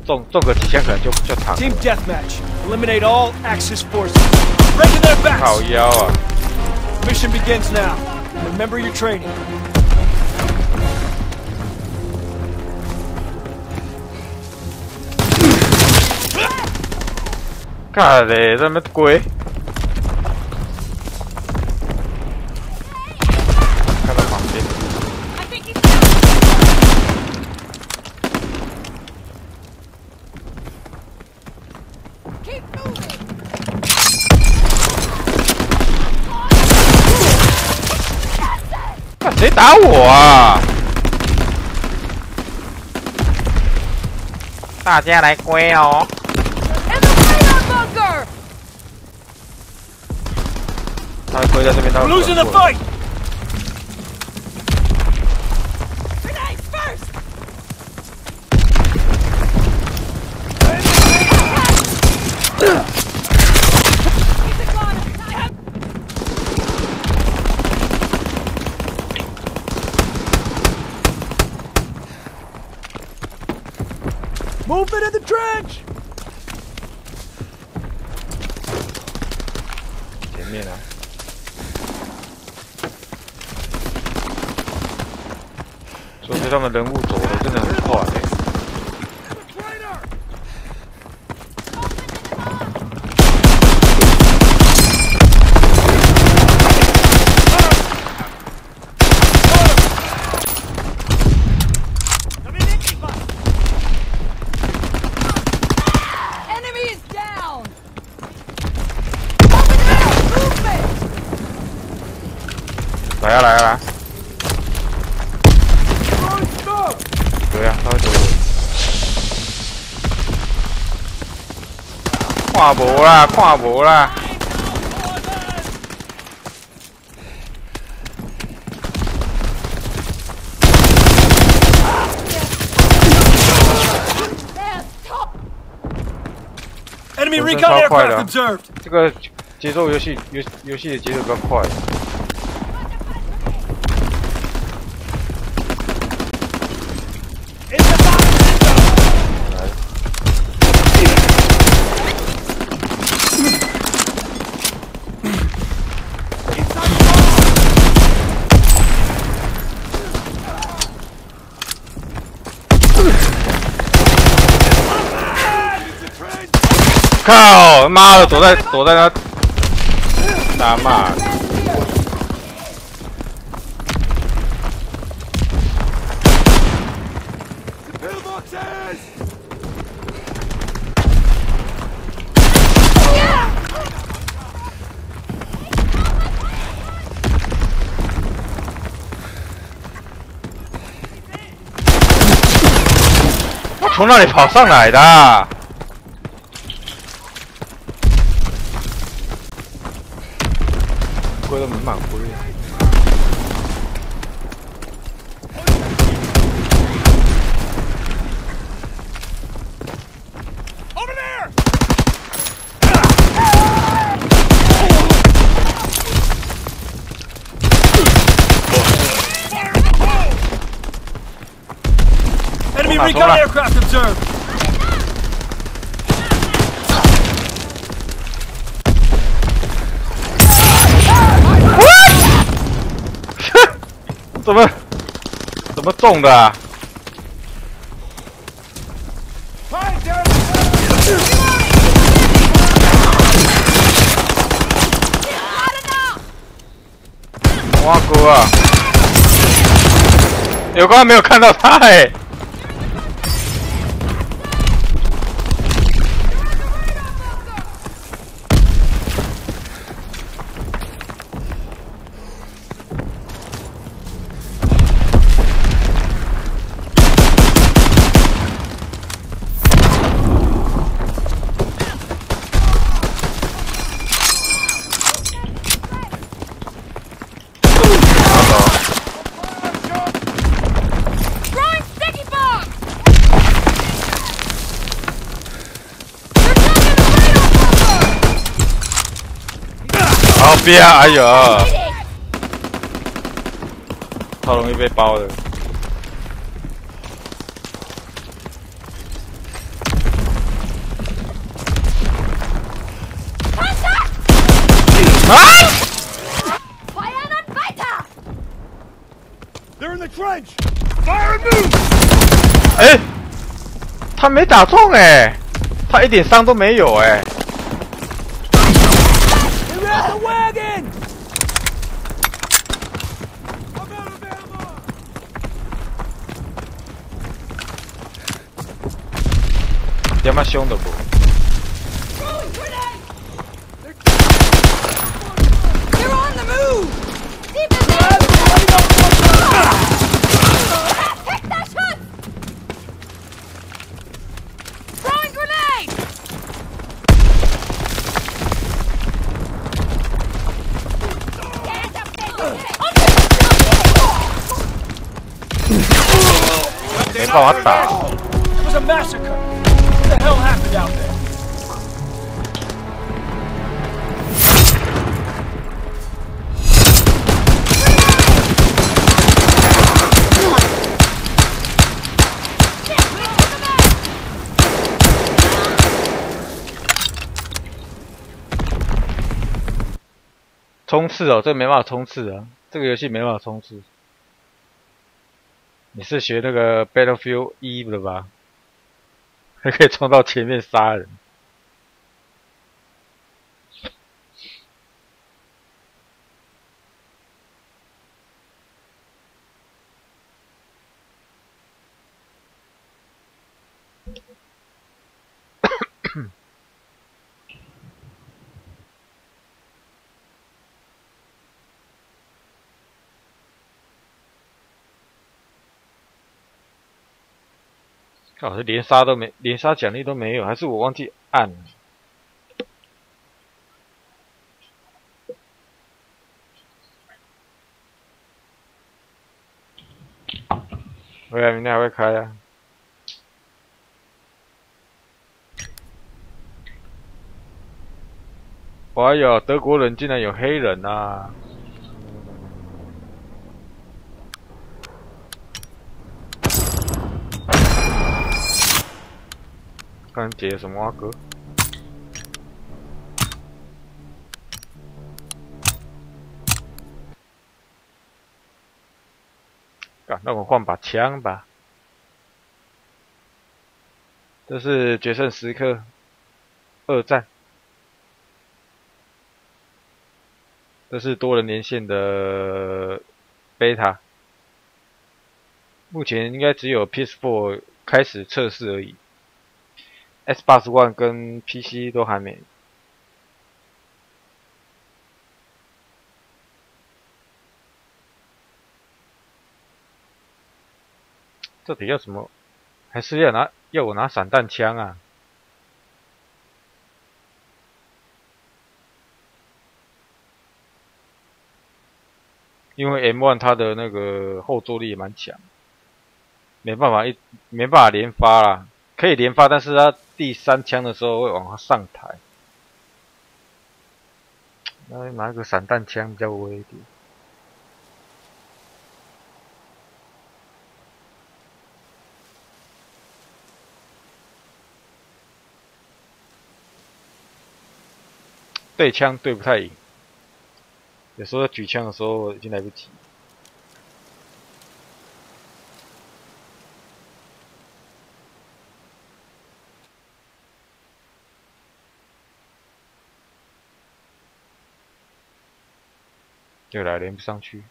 中个几枪可能就躺了。Team deathmatch. Eliminate all Axis forces. Breaking their backs. 靠腰啊 Mission begins now. Remember your training. 看嘞，这么鬼！看到旁边。看谁打我啊！大家来归哦！ 他会在这边，他会 losing the fight. Grenades first. Movement in the trench. 面啊。所以他们人物走的真的很快欸。 来呀来呀来！对呀，他会走。看无啦，看无啦。Enemy recon aircraft observed. 这个节奏游戏的节奏比较快。 靠！妈的，躲在那打骂。从哪里跑上来的？ 龟都没满龟。Over there! Enemy recon aircraft observed. 怎么中的啊？哇哥啊！我刚刚没有看到他哎。 好憋啊！哎呀，超容易被包的。啊 ！They're in the trench. Fire and move. 哎，他没打中哎，他一点伤都没有哎。 The wagon! 他妈凶的不？ They're on the move! Take that shot! Throwing grenade! 没办法打。 It was a massacre. What the hell happened out there? 冲刺哦，这个没办法冲刺啊，这个游戏没办法冲刺。你是学那个 Battlefield 1的吧？还可以冲到前面杀人。哦，这连杀都没，连杀奖励都没有，还是我忘记按了。回来明天还会开啊。哎呦，德国人竟然有黑人啊！看解什么啊哥？那我换把枪吧。这是决胜时刻2战，这是多人连线的 beta， 目前应该只有 PS4 开始测试而已。S81 跟 PC 都还没。这里要什么？还是要我拿散弹枪啊？因为 M1 它的那个后坐力也蛮强，没办法连发啦。可以连发，但是它第3枪的时候会往上抬。那拿个散弹枪比较威一点。对枪对不太赢，有时候举枪的时候已经来不及。又来连不上去。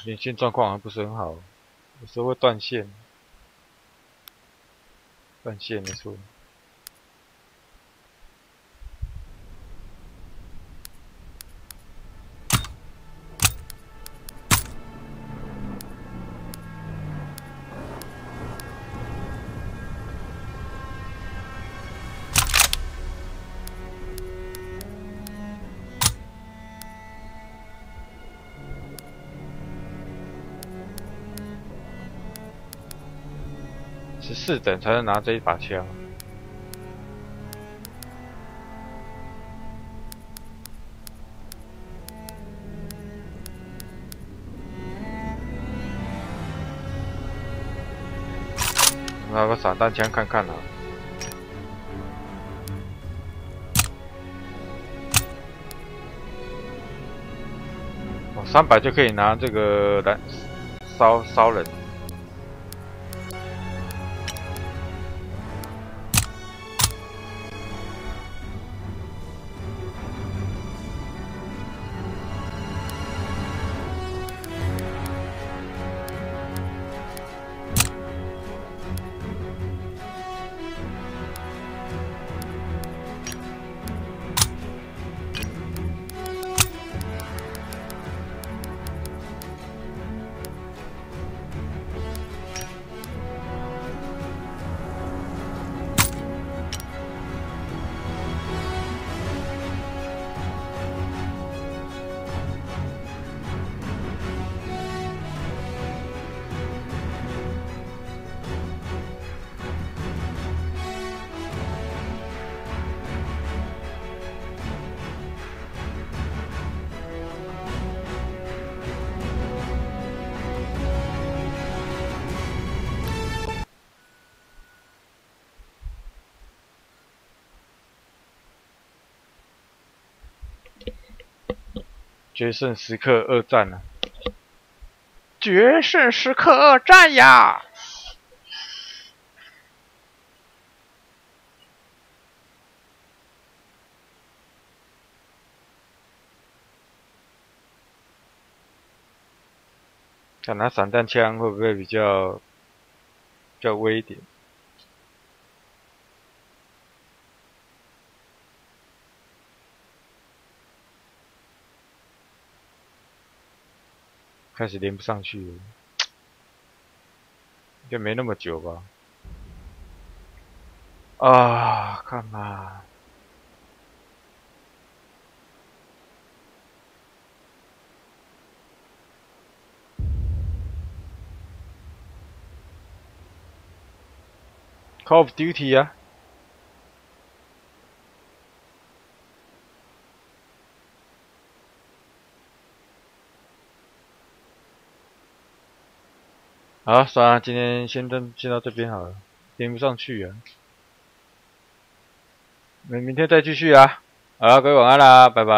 连线状况好像不是很好，有时候会断线。断线没错。14等才能拿这一把枪。拿个散弹枪看看啊。哦，300就可以拿这个来烧人。决胜时刻2战啊！决胜时刻2战呀！看他散弹枪会不会比较威一点？开始连不上去了，应该没那么久吧？啊，看嘛。Call of Duty 啊！好，算了，今天先到这边好了，连不上去啊。明天再继续啊！好，各位晚安啦，拜拜。